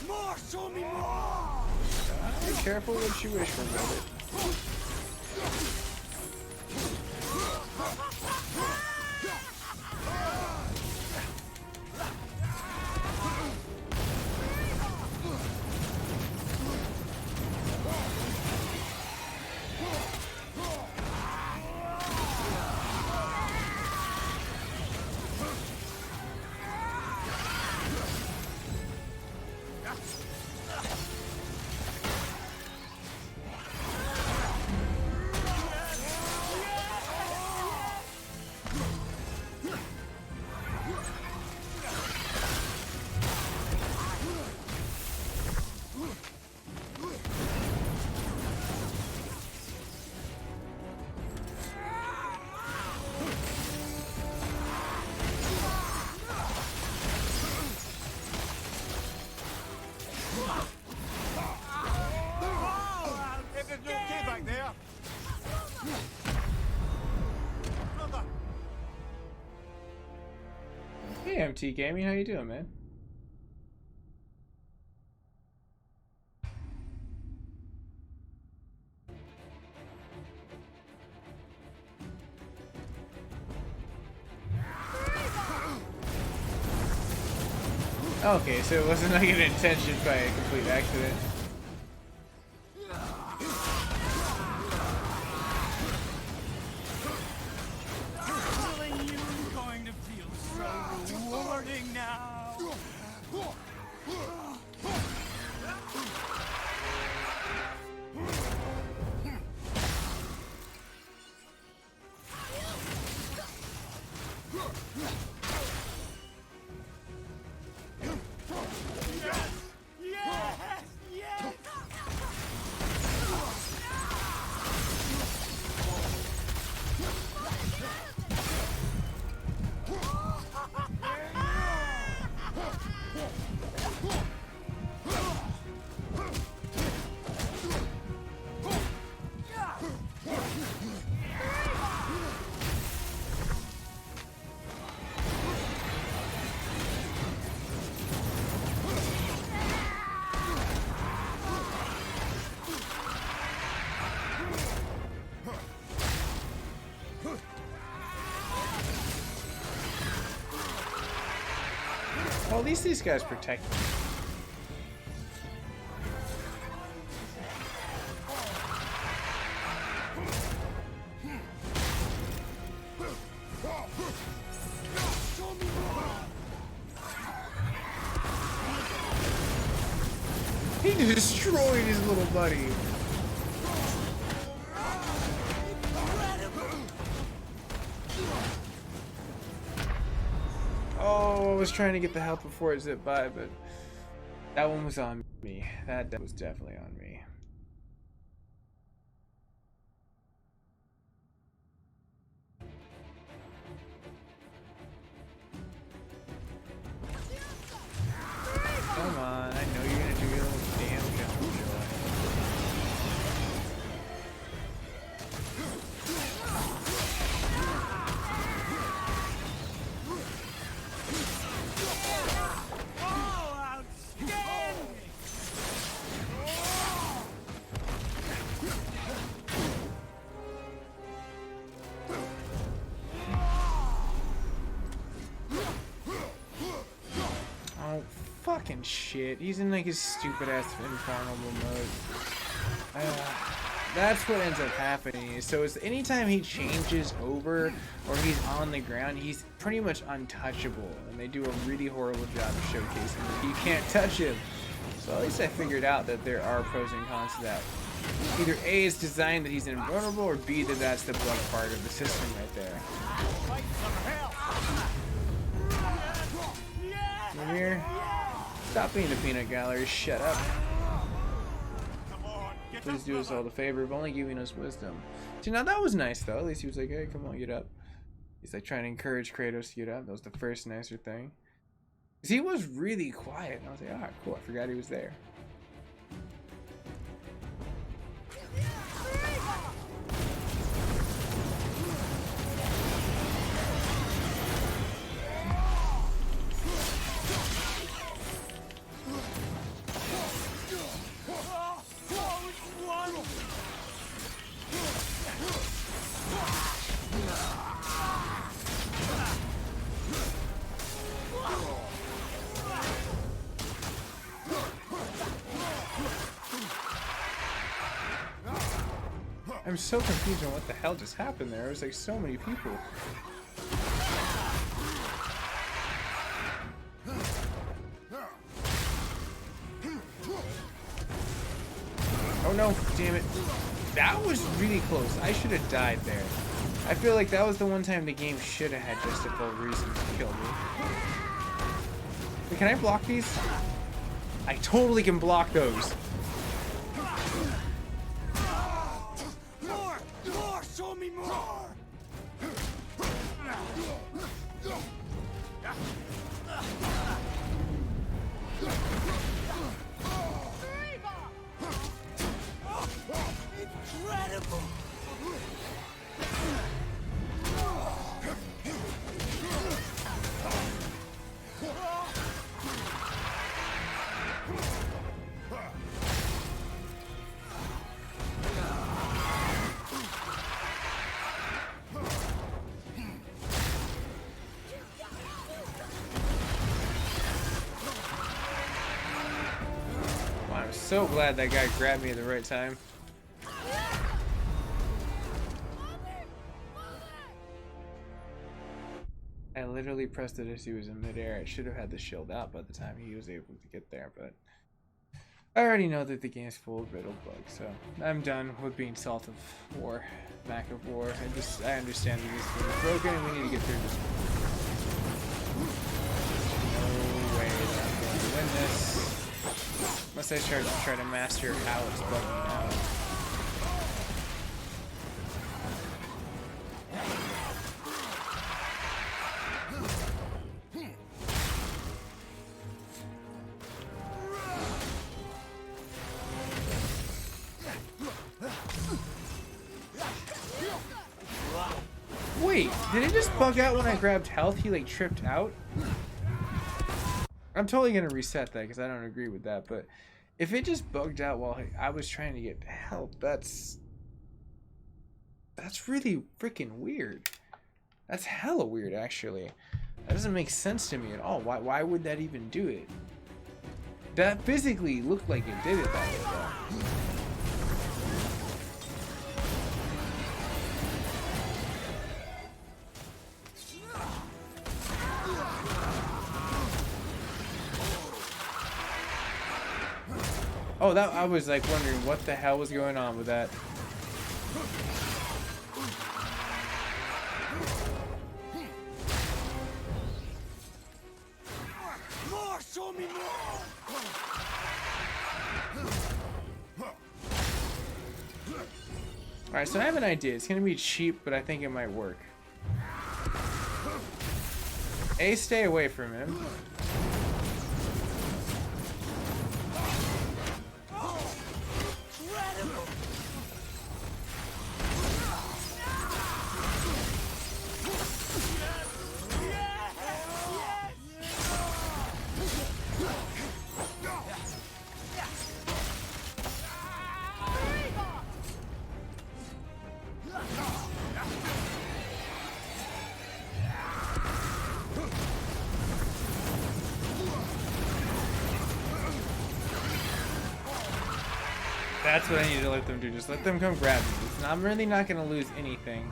More! Show me more! Be careful what you wish for, brother. Hey, MT Gaming, how you doing, man? Okay, so it wasn't like an intention by a complete accident. Killing you is going to feel so rewarding now. Well, at least these guys protect me. He destroyed his little buddy. Oh, I was trying to get the health before it zipped by, but that one was on me. That was definitely on me. Come on, I know you're gonna do your little damn jump, Joy. Oh, fucking shit. He's in like his stupid ass invulnerable mode. That's what ends up happening. So it's anytime he changes over or he's on the ground, he's pretty much untouchable. And they do a really horrible job of showcasing that you can't touch him. So at least I figured out that there are pros and cons to that. Either A, it's designed that he's invulnerable, or B, that that's the bug part of the system right there. Come here. Stop being the peanut gallery. Shut up. Please do us all the favor of only giving us wisdom. See, now that was nice though. At least he was like, hey, come on, get up. He's like trying to encourage Kratos to get up. That was the first nicer thing. Because he was really quiet. And I was like, ah, cool. I forgot he was there. I'm so confused on what the hell just happened there. There was like so many people. Oh no, damn it. That was really close. I should have died there. I feel like that was the one time the game should have had justifiable reason to kill me. Wait, can I block these? I totally can block those. More! Show me more! Incredible! Well, I'm so glad that guy grabbed me at the right time. I literally pressed it as he was in midair. I should have had the shield out by the time he was able to get there, but I already know that the game's full of riddle bugs, so I'm done with being Salt of War, Mac of War. I understand that this game is broken and we need to get through this. No way that I'm going to win this. Unless I try to master how it's bugging out. Wait, did it just bug out when I grabbed health? He like tripped out? I'm totally gonna reset that because I don't agree with that, but if it just bugged out while I was trying to get help, that's really freaking weird. That's hella weird, actually. That doesn't make sense to me at all. Why would that even do it? That physically looked like it did it that way, though. Oh, that I was like wondering what the hell was going on with that. More! Show me more! Alright, so I have an idea. It's gonna be cheap, but I think it might work. A, stay away from him. That's what I need to let them do. Just let them come grab me. I'm really not going to lose anything.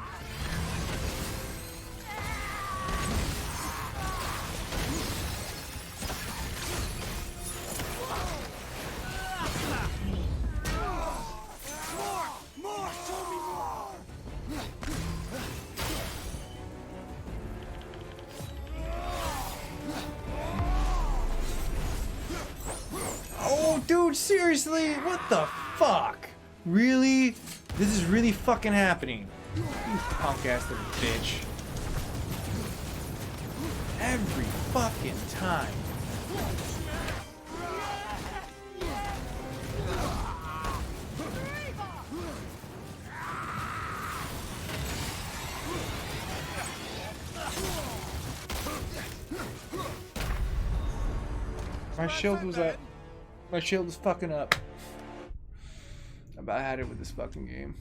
More! Show me more! Oh, dude, seriously? What the fuck? Really? This is really fucking happening. You punk ass little bitch. Every fucking time. My shield was up. My shield was fucking up. I about had it with this fucking game.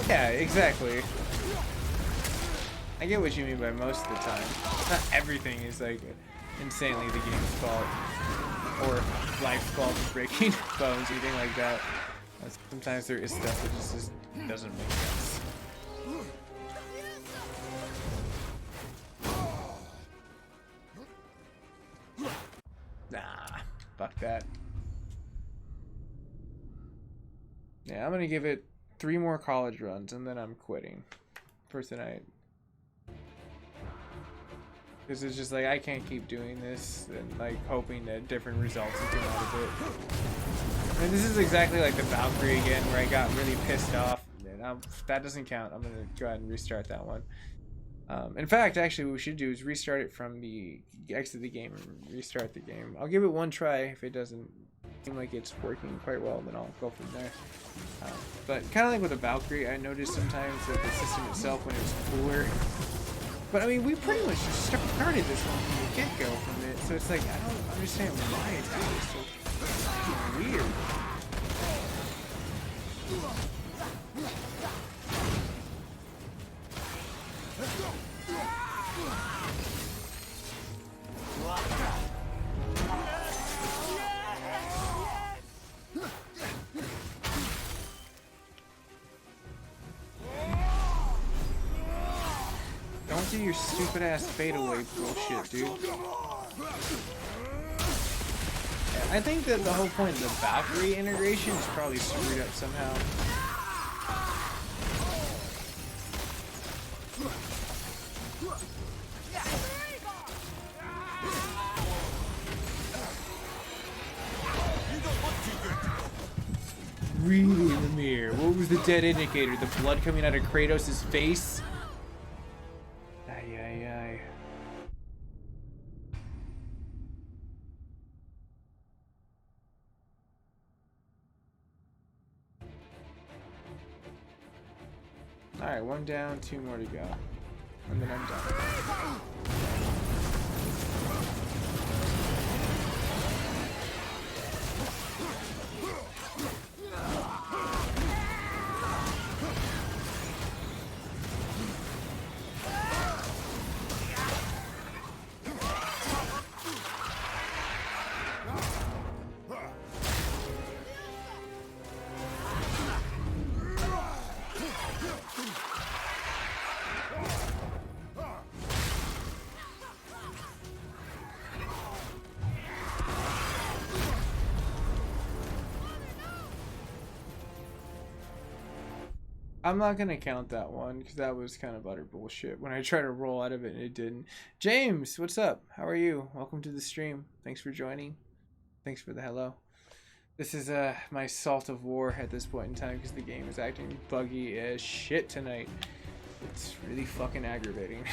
Yeah, exactly. I get what you mean by most of the time. Not everything is like insanely the game's fault or life's fault for breaking bones, anything like that. Sometimes there is stuff that just doesn't make sense. Nah, fuck that. Yeah, I'm gonna give it 3 more college runs and then I'm quitting for tonight. Because it's just like, I can't keep doing this and like hoping that different results will come out of it. And this is exactly like the Valkyrie again, where I got really pissed off. And that doesn't count. I'm going to go ahead and restart that one. In fact, actually what we should do is restart it from the exit the game and restart the game. I'll give it one try. If it doesn't seem like it's working quite well, then I'll go from there. But kind of like with the Valkyrie, I noticed sometimes that the system itself, when it was cooler. But I mean, we pretty much just started this one from the get-go from it, so it's like, I don't understand why it's always so weird. Don't do your stupid ass fadeaway bullshit, dude. I think that the whole point of the Valkyrie integration is probably screwed up somehow. Really, in the mirror. What was the dead indicator? The blood coming out of Kratos' face? Alright, 1 down, 2 more to go. And then I'm done. I'm not gonna count that one because that was kind of utter bullshit. When I tried to roll out of it and it didn't. James, what's up? How are you? Welcome to the stream. Thanks for joining. Thanks for the hello. This is my salt of war at this point in time because the game is acting buggy as shit tonight. It's really fucking aggravating.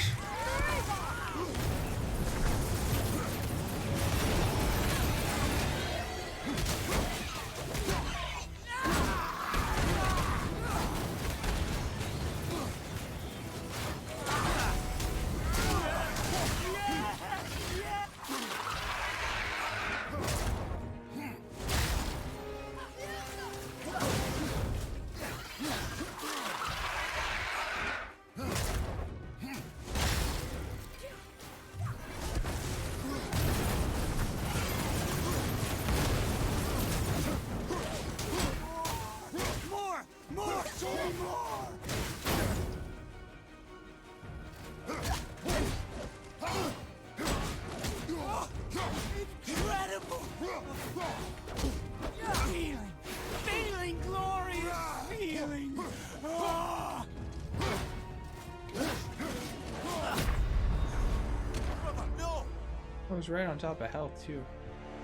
was right on top of health too.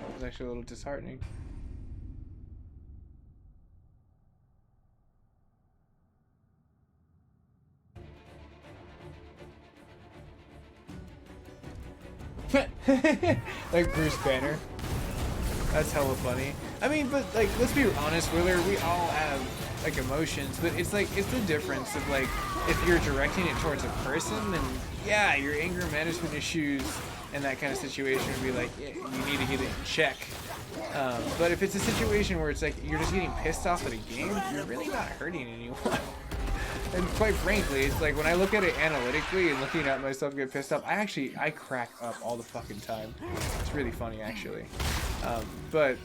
That was actually a little disheartening. Like Bruce Banner. That's hella funny. I mean, but like, let's be honest, Willer, we all have like emotions, but it's like, it's the difference of like, if you're directing it towards a person, then yeah, your anger management issues and that kind of situation would be like, yeah, you need to get it in check. But if it's a situation where it's like, you're just getting pissed off at a game, you're really not hurting anyone. And quite frankly, it's like when I look at it analytically and looking at myself get pissed off, I crack up all the fucking time. It's really funny, actually. But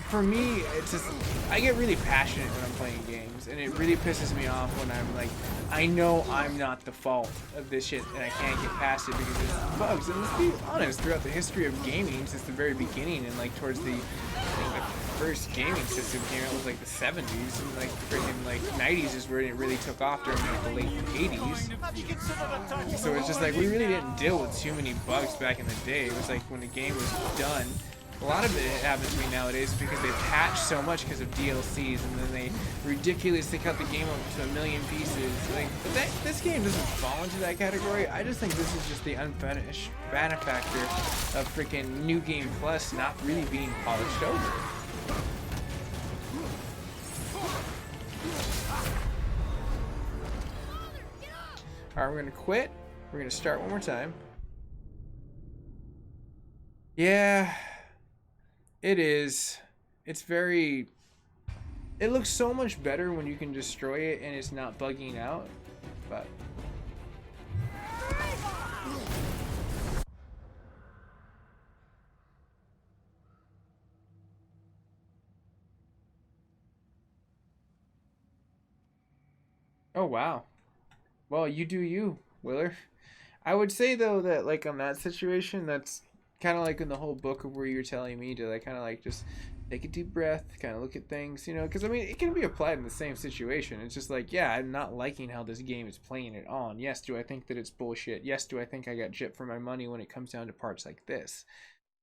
for me, it's just, I get really passionate when I'm playing games, and it really pisses me off when I'm like, I know I'm not the fault of this shit, and I can't get past it because it's bugs. And let's be honest, throughout the history of gaming, since the very beginning, and like towards the first gaming system came out was like the 70s, and like freaking like 90s is where it really took off during like the late 80s. So it's just like, we really didn't deal with too many bugs back in the day. It was like when the game was done, a lot of it happens to me nowadays because they patch so much because of DLCs, and then they ridiculously cut the game up to 1 million pieces. Like, but this game doesn't fall into that category. I just think this is just the unfinished benefactor of freaking New Game Plus not really being polished over. Alright, we're gonna quit. We're gonna start one more time. Yeah, it is. It's very... It looks so much better when you can destroy it and it's not bugging out, but... Oh, wow. Well, you do you, Willer. I would say, though, that, like, on that situation, that's kind of like in the whole book of where you're telling me to, like, kind of, like, just take a deep breath, kind of look at things, you know, because, I mean, it can be applied in the same situation. It's just like, yeah, I'm not liking how this game is playing it on. Yes, do I think that it's bullshit? Yes, do I think I got gypped for my money when it comes down to parts like this?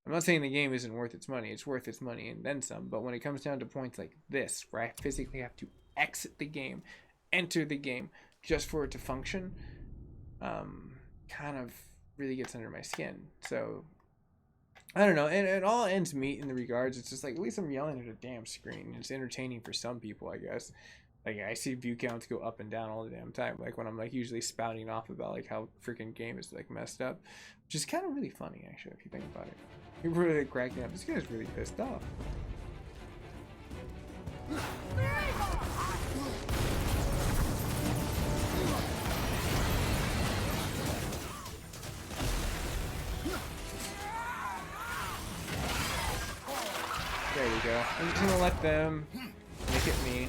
I'm not saying the game isn't worth its money. It's worth its money and then some. But when it comes down to points like this, where I physically have to exit the game, enter the game, just for it to function, kind of really gets under my skin. So I don't know, and it all ends meet in the regards. It's just like, at least I'm yelling at a damn screen. It's entertaining for some people, I guess. Like, I see view counts go up and down all the damn time, like when I'm like usually spouting off about like how freaking game is like messed up, which is kind of really funny actually if you think about it. People are really cracking up. This guy's really pissed off. There we go. I'm just gonna let them make it me.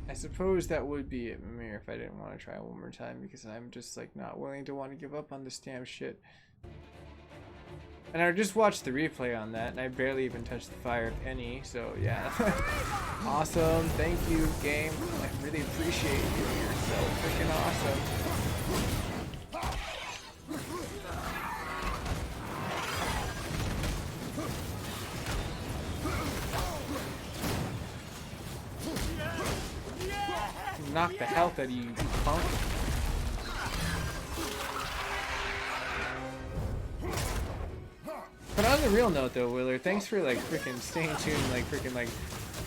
I suppose that would be it, Mimir, if I didn't want to try one more time, because I'm just like not willing to want to give up on this damn shit. And I just watched the replay on that, and I barely even touched the fire, if any, so yeah. Awesome, thank you, game. I really appreciate you. You're so freaking awesome. Knock the health out of you, punk. But on the real note though, Willer, thanks for like freaking staying tuned, like freaking like,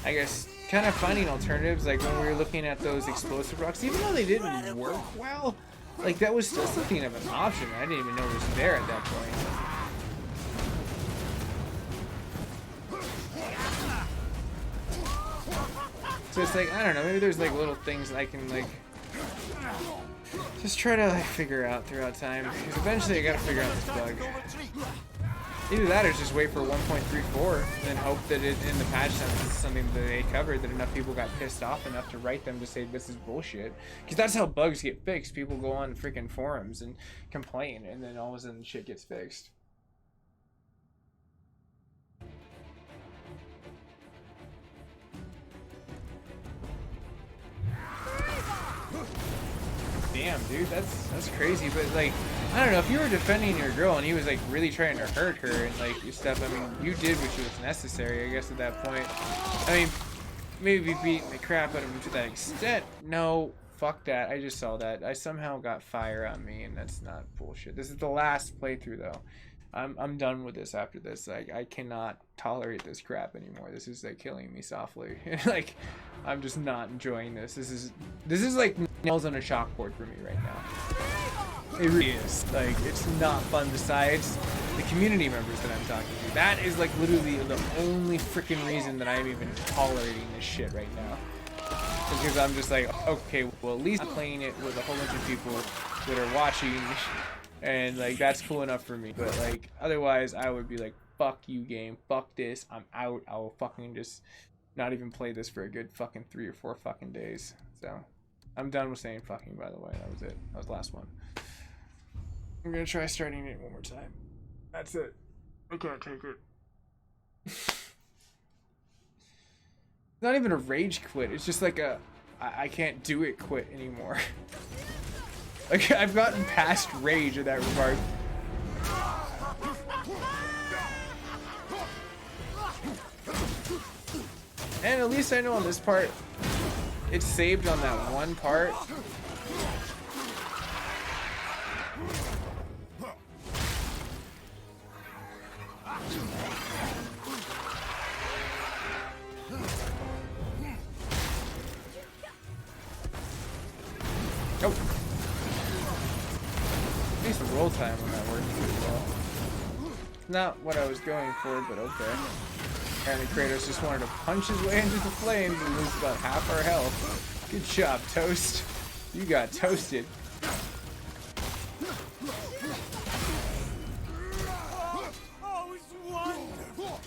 I guess, kind of finding alternatives, like when we were looking at those explosive rocks, even though they didn't work well, like that was still something of an option. I didn't even know it was there at that point. So it's like, I don't know, maybe there's like little things that I can like just try to like figure out throughout time, because eventually I gotta figure out this bug. Either that or just wait for 1.34 and then hope that it, in the patch notes, is something that they covered, that enough people got pissed off enough to write them to say this is bullshit. Because that's how bugs get fixed. People go on freaking forums and complain, and then all of a sudden shit gets fixed. Damn, dude, that's crazy. But like, I don't know, if you were defending your girl and he was like really trying to hurt her and like stuff, I mean, you did what was necessary, I guess, at that point. I mean, maybe beating the crap out of him to that extent. No, fuck that. I just saw that. I somehow got fire on me, and that's not bullshit. This is the last playthrough though. I'm done with this after this. Like, I cannot tolerate this crap anymore. This is like killing me softly. Like, I'm just not enjoying this. This is like nails on a chalkboard for me right now. It really is. Like, it's not fun. Besides the community members that I'm talking to, that is like literally the only freaking reason that I'm even tolerating this shit right now. Because I'm just like, okay, well, at least I'm playing it with a whole bunch of people that are watching. And like, that's cool enough for me. But like, otherwise I would be like, fuck you, game, fuck this, I'm out. I will fucking just not even play this for a good fucking 3 or 4 fucking days. So I'm done with saying fucking, by the way. That was it. That was the last one. I'm gonna try starting it one more time. That's it. I can't take it. It's not even a rage quit. It's just like a I can't do it quit anymore. Like, I've gotten past rage in that regard. And at least I know on this part, it's saved on that one part. Nope. At least the roll time on that worked pretty well. Not what I was going for, but okay. Apparently Kratos just wanted to punch his way into the flames and lose about half our health. Good job, Toast. You got toasted. Oh, it's wonderful.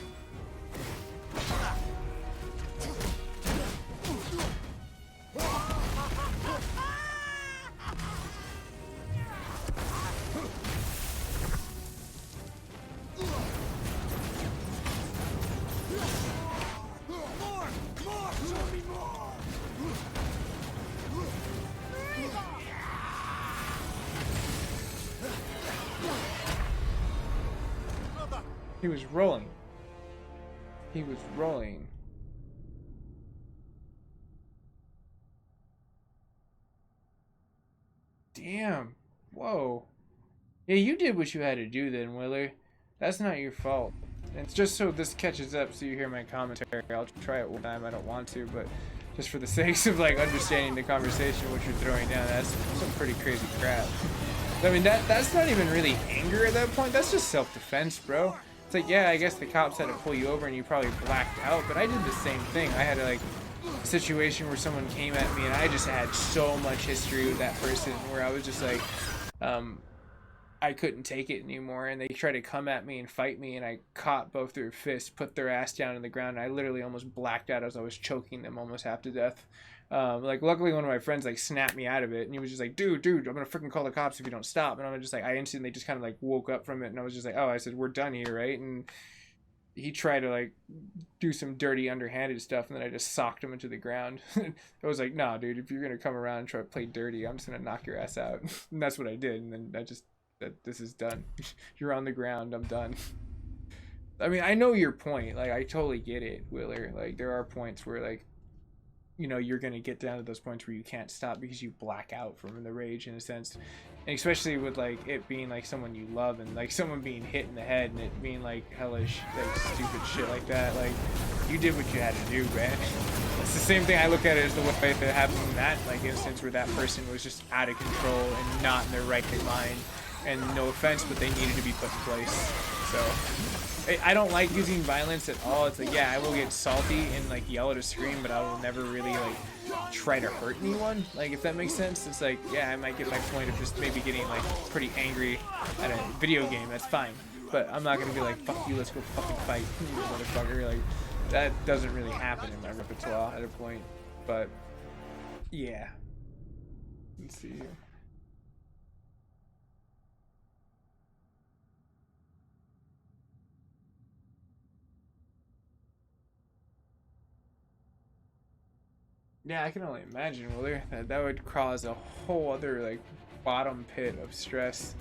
He was rolling. He was rolling. Damn. Whoa. Yeah, you did what you had to do then, Willer. That's not your fault. And it's just so this catches up so you hear my commentary. I'll try it one time. I don't want to, but just for the sakes of like understanding the conversation, what you're throwing down, that's some pretty crazy crap. I mean, that's not even really anger at that point. That's just self-defense, bro. It's like, yeah, I guess the cops had to pull you over and you probably blacked out, but I did the same thing. I had like a situation where someone came at me and I just had so much history with that person where I was just like, I couldn't take it anymore, and they tried to come at me and fight me, and I caught both their fists, put their ass down on the ground, and I literally almost blacked out as I was choking them almost half to death. Like, luckily one of my friends like snapped me out of it, and he was just like, dude, I'm gonna freaking call the cops if you don't stop. And I'm just like, I instantly just kind of like woke up from it, and I was just like, oh, I said, we're done here, right? And he tried to like do some dirty underhanded stuff, and then I just socked him into the ground. I was like, nah, dude, if you're gonna come around and try to play dirty, I'm just gonna knock your ass out. And that's what I did, and then this is done. You're on the ground, I'm done. I mean, I know your point, like, I totally get it, Willer. Like, there are points where, like, you know, you're gonna get down to those points where you can't stop because you black out from the rage, in a sense. And especially with like it being like someone you love, and like someone being hit in the head, and it being like hellish, like stupid shit like that. Like, you did what you had to do, man. It's the same thing. I look at it as the way that happened in that like instance where that person was just out of control and not in their right mind. And no offense, but they needed to be put in place. So I don't like using violence at all. It's like, yeah, I will get salty and like yell at a screen, but I will never really like try to hurt anyone. Like, if that makes sense. It's like, yeah, I might get my point of just maybe getting like pretty angry at a video game. That's fine. But I'm not gonna be like, fuck you, let's go fucking fight, you motherfucker. Like, that doesn't really happen in my repertoire at a point. But yeah. Let's see here. Yeah, I can only imagine, Willer. That would cause a whole other like bottom pit of stress,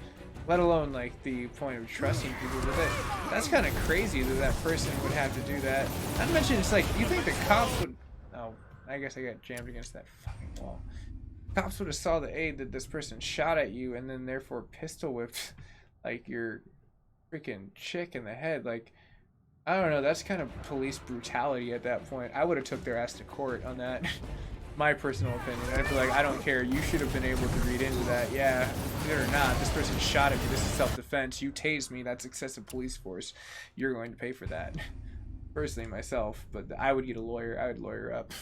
let alone like the point of trusting people with it. That's kind of crazy that that person would have to do that. Not to mention, it's like, you think the cops would... Oh, I guess I got jammed against that fucking wall. Cops would have saw the aid that this person shot at you and then therefore pistol whipped like your freaking chick in the head. Like, I don't know, that's kind of police brutality at that point. I would have took their ass to court on that. My personal opinion. I'd be like, I don't care, you should have been able to read into that. Yeah, did or not, this person shot at me, this is self-defense. You tased me, that's excessive police force. You're going to pay for that. Personally, myself, but I would get a lawyer. I would lawyer up.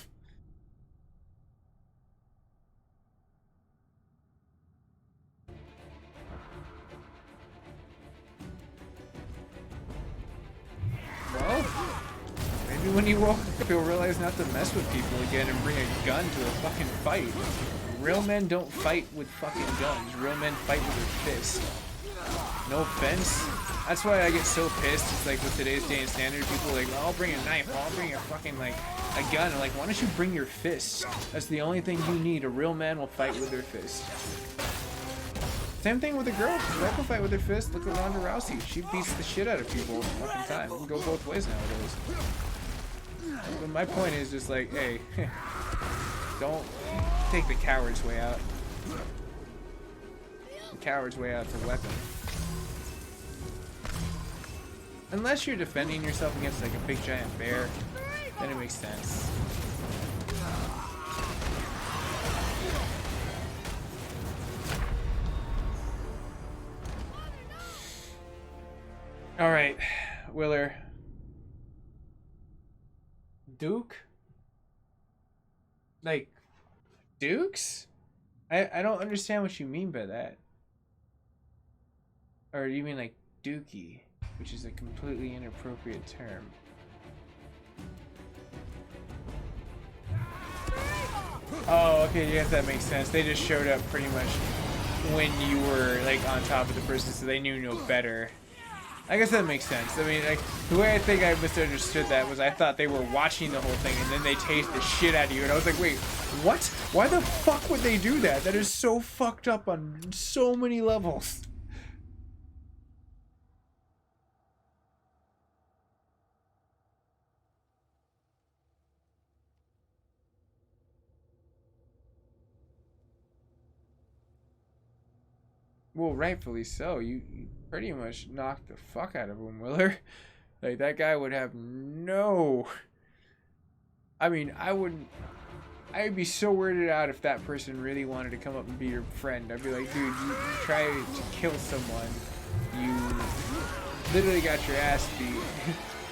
Well, maybe when you woke up, you'll realize not to mess with people again and bring a gun to a fucking fight. Real men don't fight with fucking guns. Real men fight with their fists. No offense. That's why I get so pissed. It's like, with today's day and standard, people are like, well, I'll bring a knife, I'll bring a fucking, like, a gun. I'm like, why don't you bring your fists? That's the only thing you need. A real man will fight with their fists. Same thing with a girl. A girl can fight with her fist. Look at Ronda Rousey. She beats the shit out of people all the fucking time. It can go both ways nowadays. But my point is just like, hey, don't take the coward's way out. The coward's way out is a weapon. Unless you're defending yourself against like a big giant bear, then it makes sense. All right, Willer. Duke? Like, Dukes? I don't understand what you mean by that. Or do you mean like Dookie, which is a completely inappropriate term? Oh, okay, yes, that makes sense. They just showed up pretty much when you were like on top of the person, so they knew no better. I guess that makes sense. I mean, like, the way I think I misunderstood that was I thought they were watching the whole thing and then they tased the shit out of you, and I was like, wait, what? Why the fuck would they do that? That is so fucked up on so many levels. Well, rightfully so. You pretty much knocked the fuck out of him, Willer. Like, that guy would have no... I mean, I'd be so weirded out if that person really wanted to come up and be your friend. I'd be like, dude, you try to kill someone. You literally got your ass beat.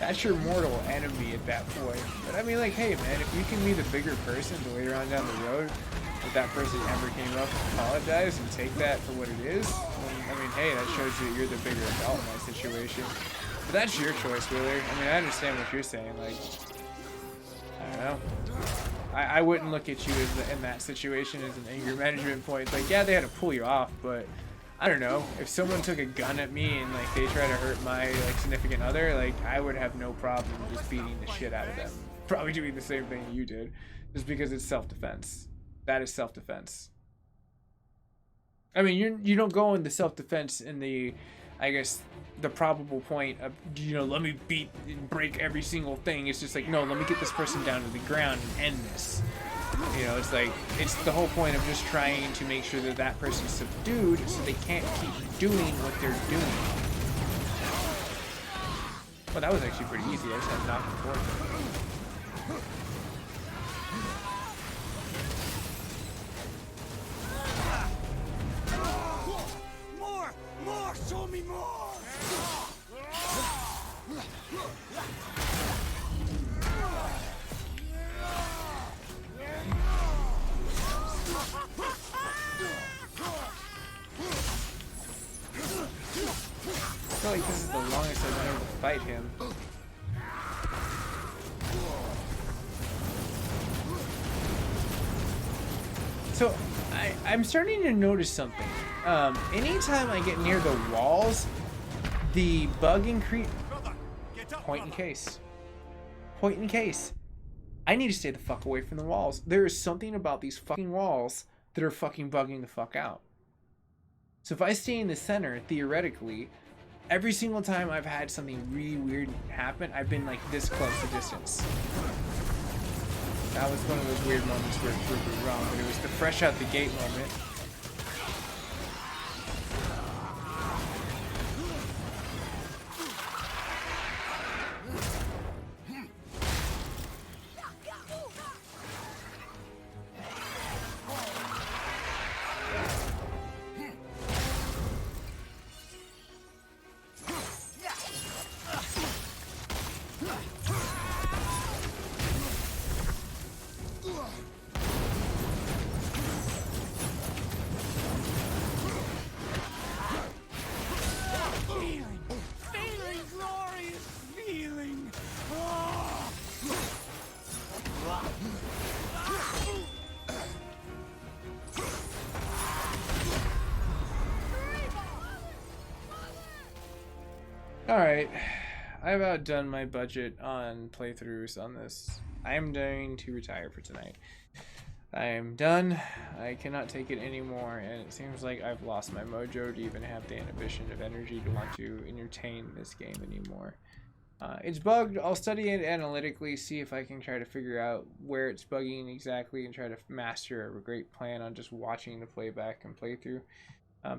That's your mortal enemy at that point. But I mean, like, hey, man, if you can be the bigger person to later on down the road, if that person ever came up and apologized and take that for what it is, I mean, hey, that shows you that you're the bigger adult in that situation. But that's your choice, Willer. I mean, I understand what you're saying. Like, I don't know. I wouldn't look at you as in that situation as an anger management point. It's like, yeah, they had to pull you off, but I don't know. If someone took a gun at me and like they try to hurt my like significant other, like I would have no problem just beating the shit out of them. Probably doing the same thing you did, just because it's self-defense. That is self-defense. I mean, you don't go into self-defense in the, I guess, the probable point of, you know, let me beat and break every single thing. It's just like, no, let me get this person down to the ground and end this. You know, it's like, it's the whole point of just trying to make sure that that person's subdued so they can't keep doing what they're doing. Well, that was actually pretty easy. I just had to knock the forward. More! Show me more! I feel like this is the longest I've been able to fight him. So, I'm starting to notice something. Anytime I get near the walls, the bug increase... Point in case. Point in case. I need to stay the fuck away from the walls. There is something about these fucking walls that are fucking bugging the fuck out. So if I stay in the center, theoretically, every single time I've had something really weird happen, I've been like this close to distance. That was one of those weird moments where it proved me wrong, but it was the fresh out the gate moment. Alright, I've outdone my budget on playthroughs on this. I am going to retire for tonight. I am done. I cannot take it anymore, and it seems like I've lost my mojo to even have the inhibition of energy to want to entertain this game anymore. It's bugged. I'll study it analytically, see if I can try to figure out where it's bugging exactly, and try to master a great plan on just watching the playback and playthrough.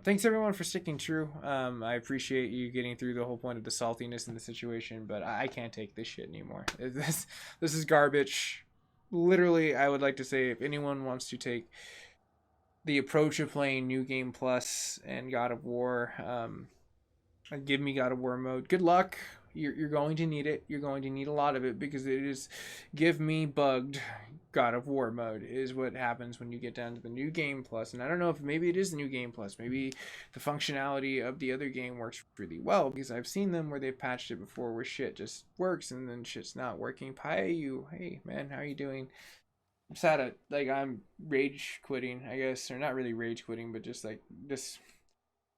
Thanks everyone for sticking true. I appreciate you getting through the whole point of the saltiness in the situation, but I can't take this shit anymore. This is garbage. Literally, I would like to say if anyone wants to take the approach of playing New Game Plus and God of War, give me God of War mode. Good luck. You're going to need it. You're going to need a lot of it because it is give me bugged God of War mode is what happens when you get down to the New Game Plus. And I don't know if maybe it is the New Game Plus. Maybe the functionality of the other game works really well because I've seen them where they've patched it before where shit just works and then shit's not working. Hey man, how you doing? I'm sad at, like, I'm rage quitting, I guess, or not really rage quitting, but just like this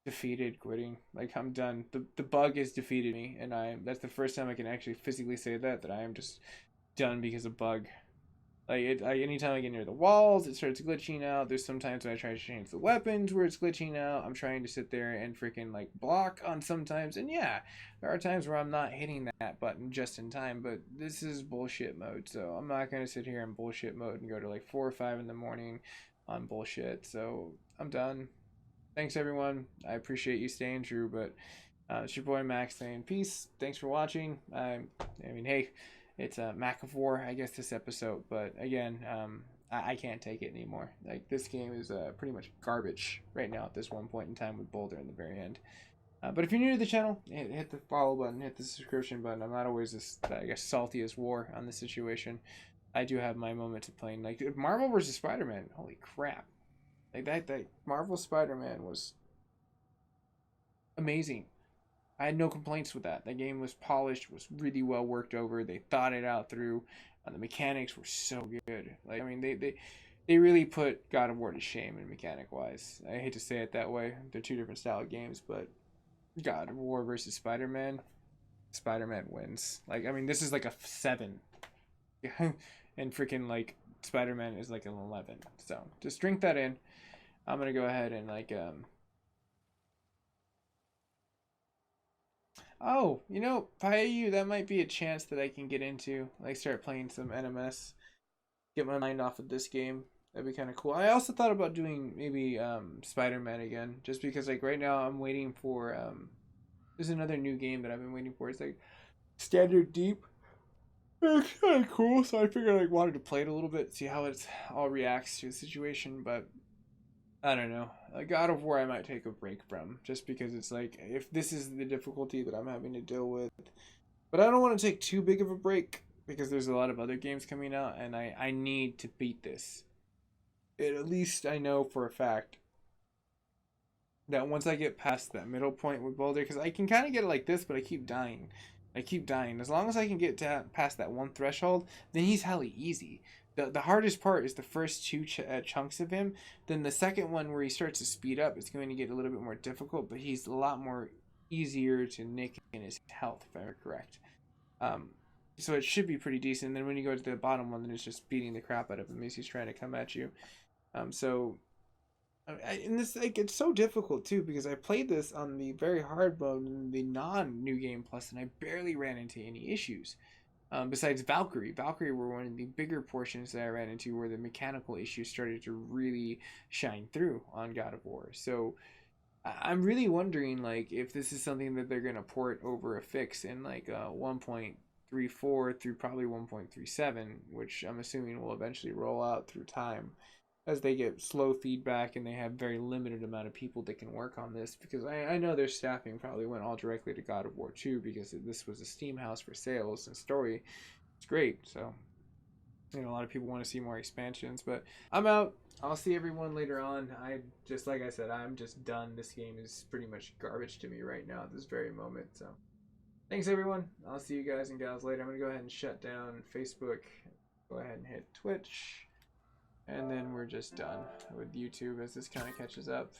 defeated quitting. Like, I'm done. The bug has defeated me, and that's the first time I can actually physically say that I am just done because of bug. Like, anytime I get near the walls, it starts glitching out. There's sometimes when I try to change the weapons where it's glitching out. I'm trying to sit there and freaking, like, block on sometimes. And yeah, there are times where I'm not hitting that button just in time. But this is bullshit mode. So I'm not going to sit here in bullshit mode and go to, like, 4 or 5 in the morning on bullshit. So I'm done. Thanks, everyone. I appreciate you staying true. But it's your boy Max saying peace. Thanks for watching. I mean, hey. It's a Mac of War, I guess, this episode. But again, I can't take it anymore. Like, this game is pretty much garbage right now at this one point in time with Boulder in the very end. But if you're new to the channel, hit the follow button, hit the subscription button. I'm not always this, I guess, salty as war on the situation. I do have my moments of playing. Like, Marvel vs. Spider-Man, holy crap. Like, that Marvel Spider-Man was amazing. I had no complaints with that. The game was polished, was really well worked over. They thought it out through. The mechanics were so good. Like, I mean, they really put God of War to shame in mechanic-wise. I hate to say it that way. They're two different style of games, but God of War versus Spider-Man, Spider-Man wins. Like, I mean, this is like a 7. And freaking, like, Spider-Man is like an 11. So, just drink that in. I'm going to go ahead and, like, oh, you know, Payu, that might be a chance that I can get into. Like, start playing some NMS. Get my mind off of this game. That'd be kind of cool. I also thought about doing maybe Spider-Man again. Just because, like, right now I'm waiting for... there's another new game that I've been waiting for. It's, like, Standard Deep. It's kind of cool. So I figured I wanted to play it a little bit. See how it all reacts to the situation. But... I don't know. God of War I might take a break from, just because it's like, if this is the difficulty that I'm having to deal with, But I don't want to take too big of a break because there's a lot of other games coming out, and I need to beat this. At least I know for a fact that once I get past that middle point with Boulder, because I can kind of get it like this, but I keep dying. I keep dying. As long as I can get past that one threshold, then he's hella easy. The hardest part is the first two chunks of him. Then the second one where he starts to speed up, it's going to get a little bit more difficult, but he's a lot more easier to nick in his health, if I'm correct. So it should be pretty decent. And then when you go to the bottom one, then it's just beating the crap out of him as he's trying to come at you. And this, like, it's so difficult too because I played this on the very hard mode and the non-New Game Plus, and I barely ran into any issues. Besides Valkyrie were one of the bigger portions that I ran into where the mechanical issues started to really shine through on God of War. So I'm really wondering, like, if this is something that they're gonna port over a fix in like 1.34 through probably 1.37, which I'm assuming will eventually roll out through time as they get slow feedback and they have very limited amount of people that can work on this, because I know their staffing probably went all directly to God of War 2 because this was a Steam house for sales and story. It's great. So, you know, a lot of people want to see more expansions, but I'm out. I'll see everyone later on. Like I said, I'm just done. This game is pretty much garbage to me right now at this very moment. So thanks everyone. I'll see you guys and gals later. I'm going to go ahead and shut down Facebook. Go ahead and hit Twitch. And then we're just done with YouTube as this kind of catches up.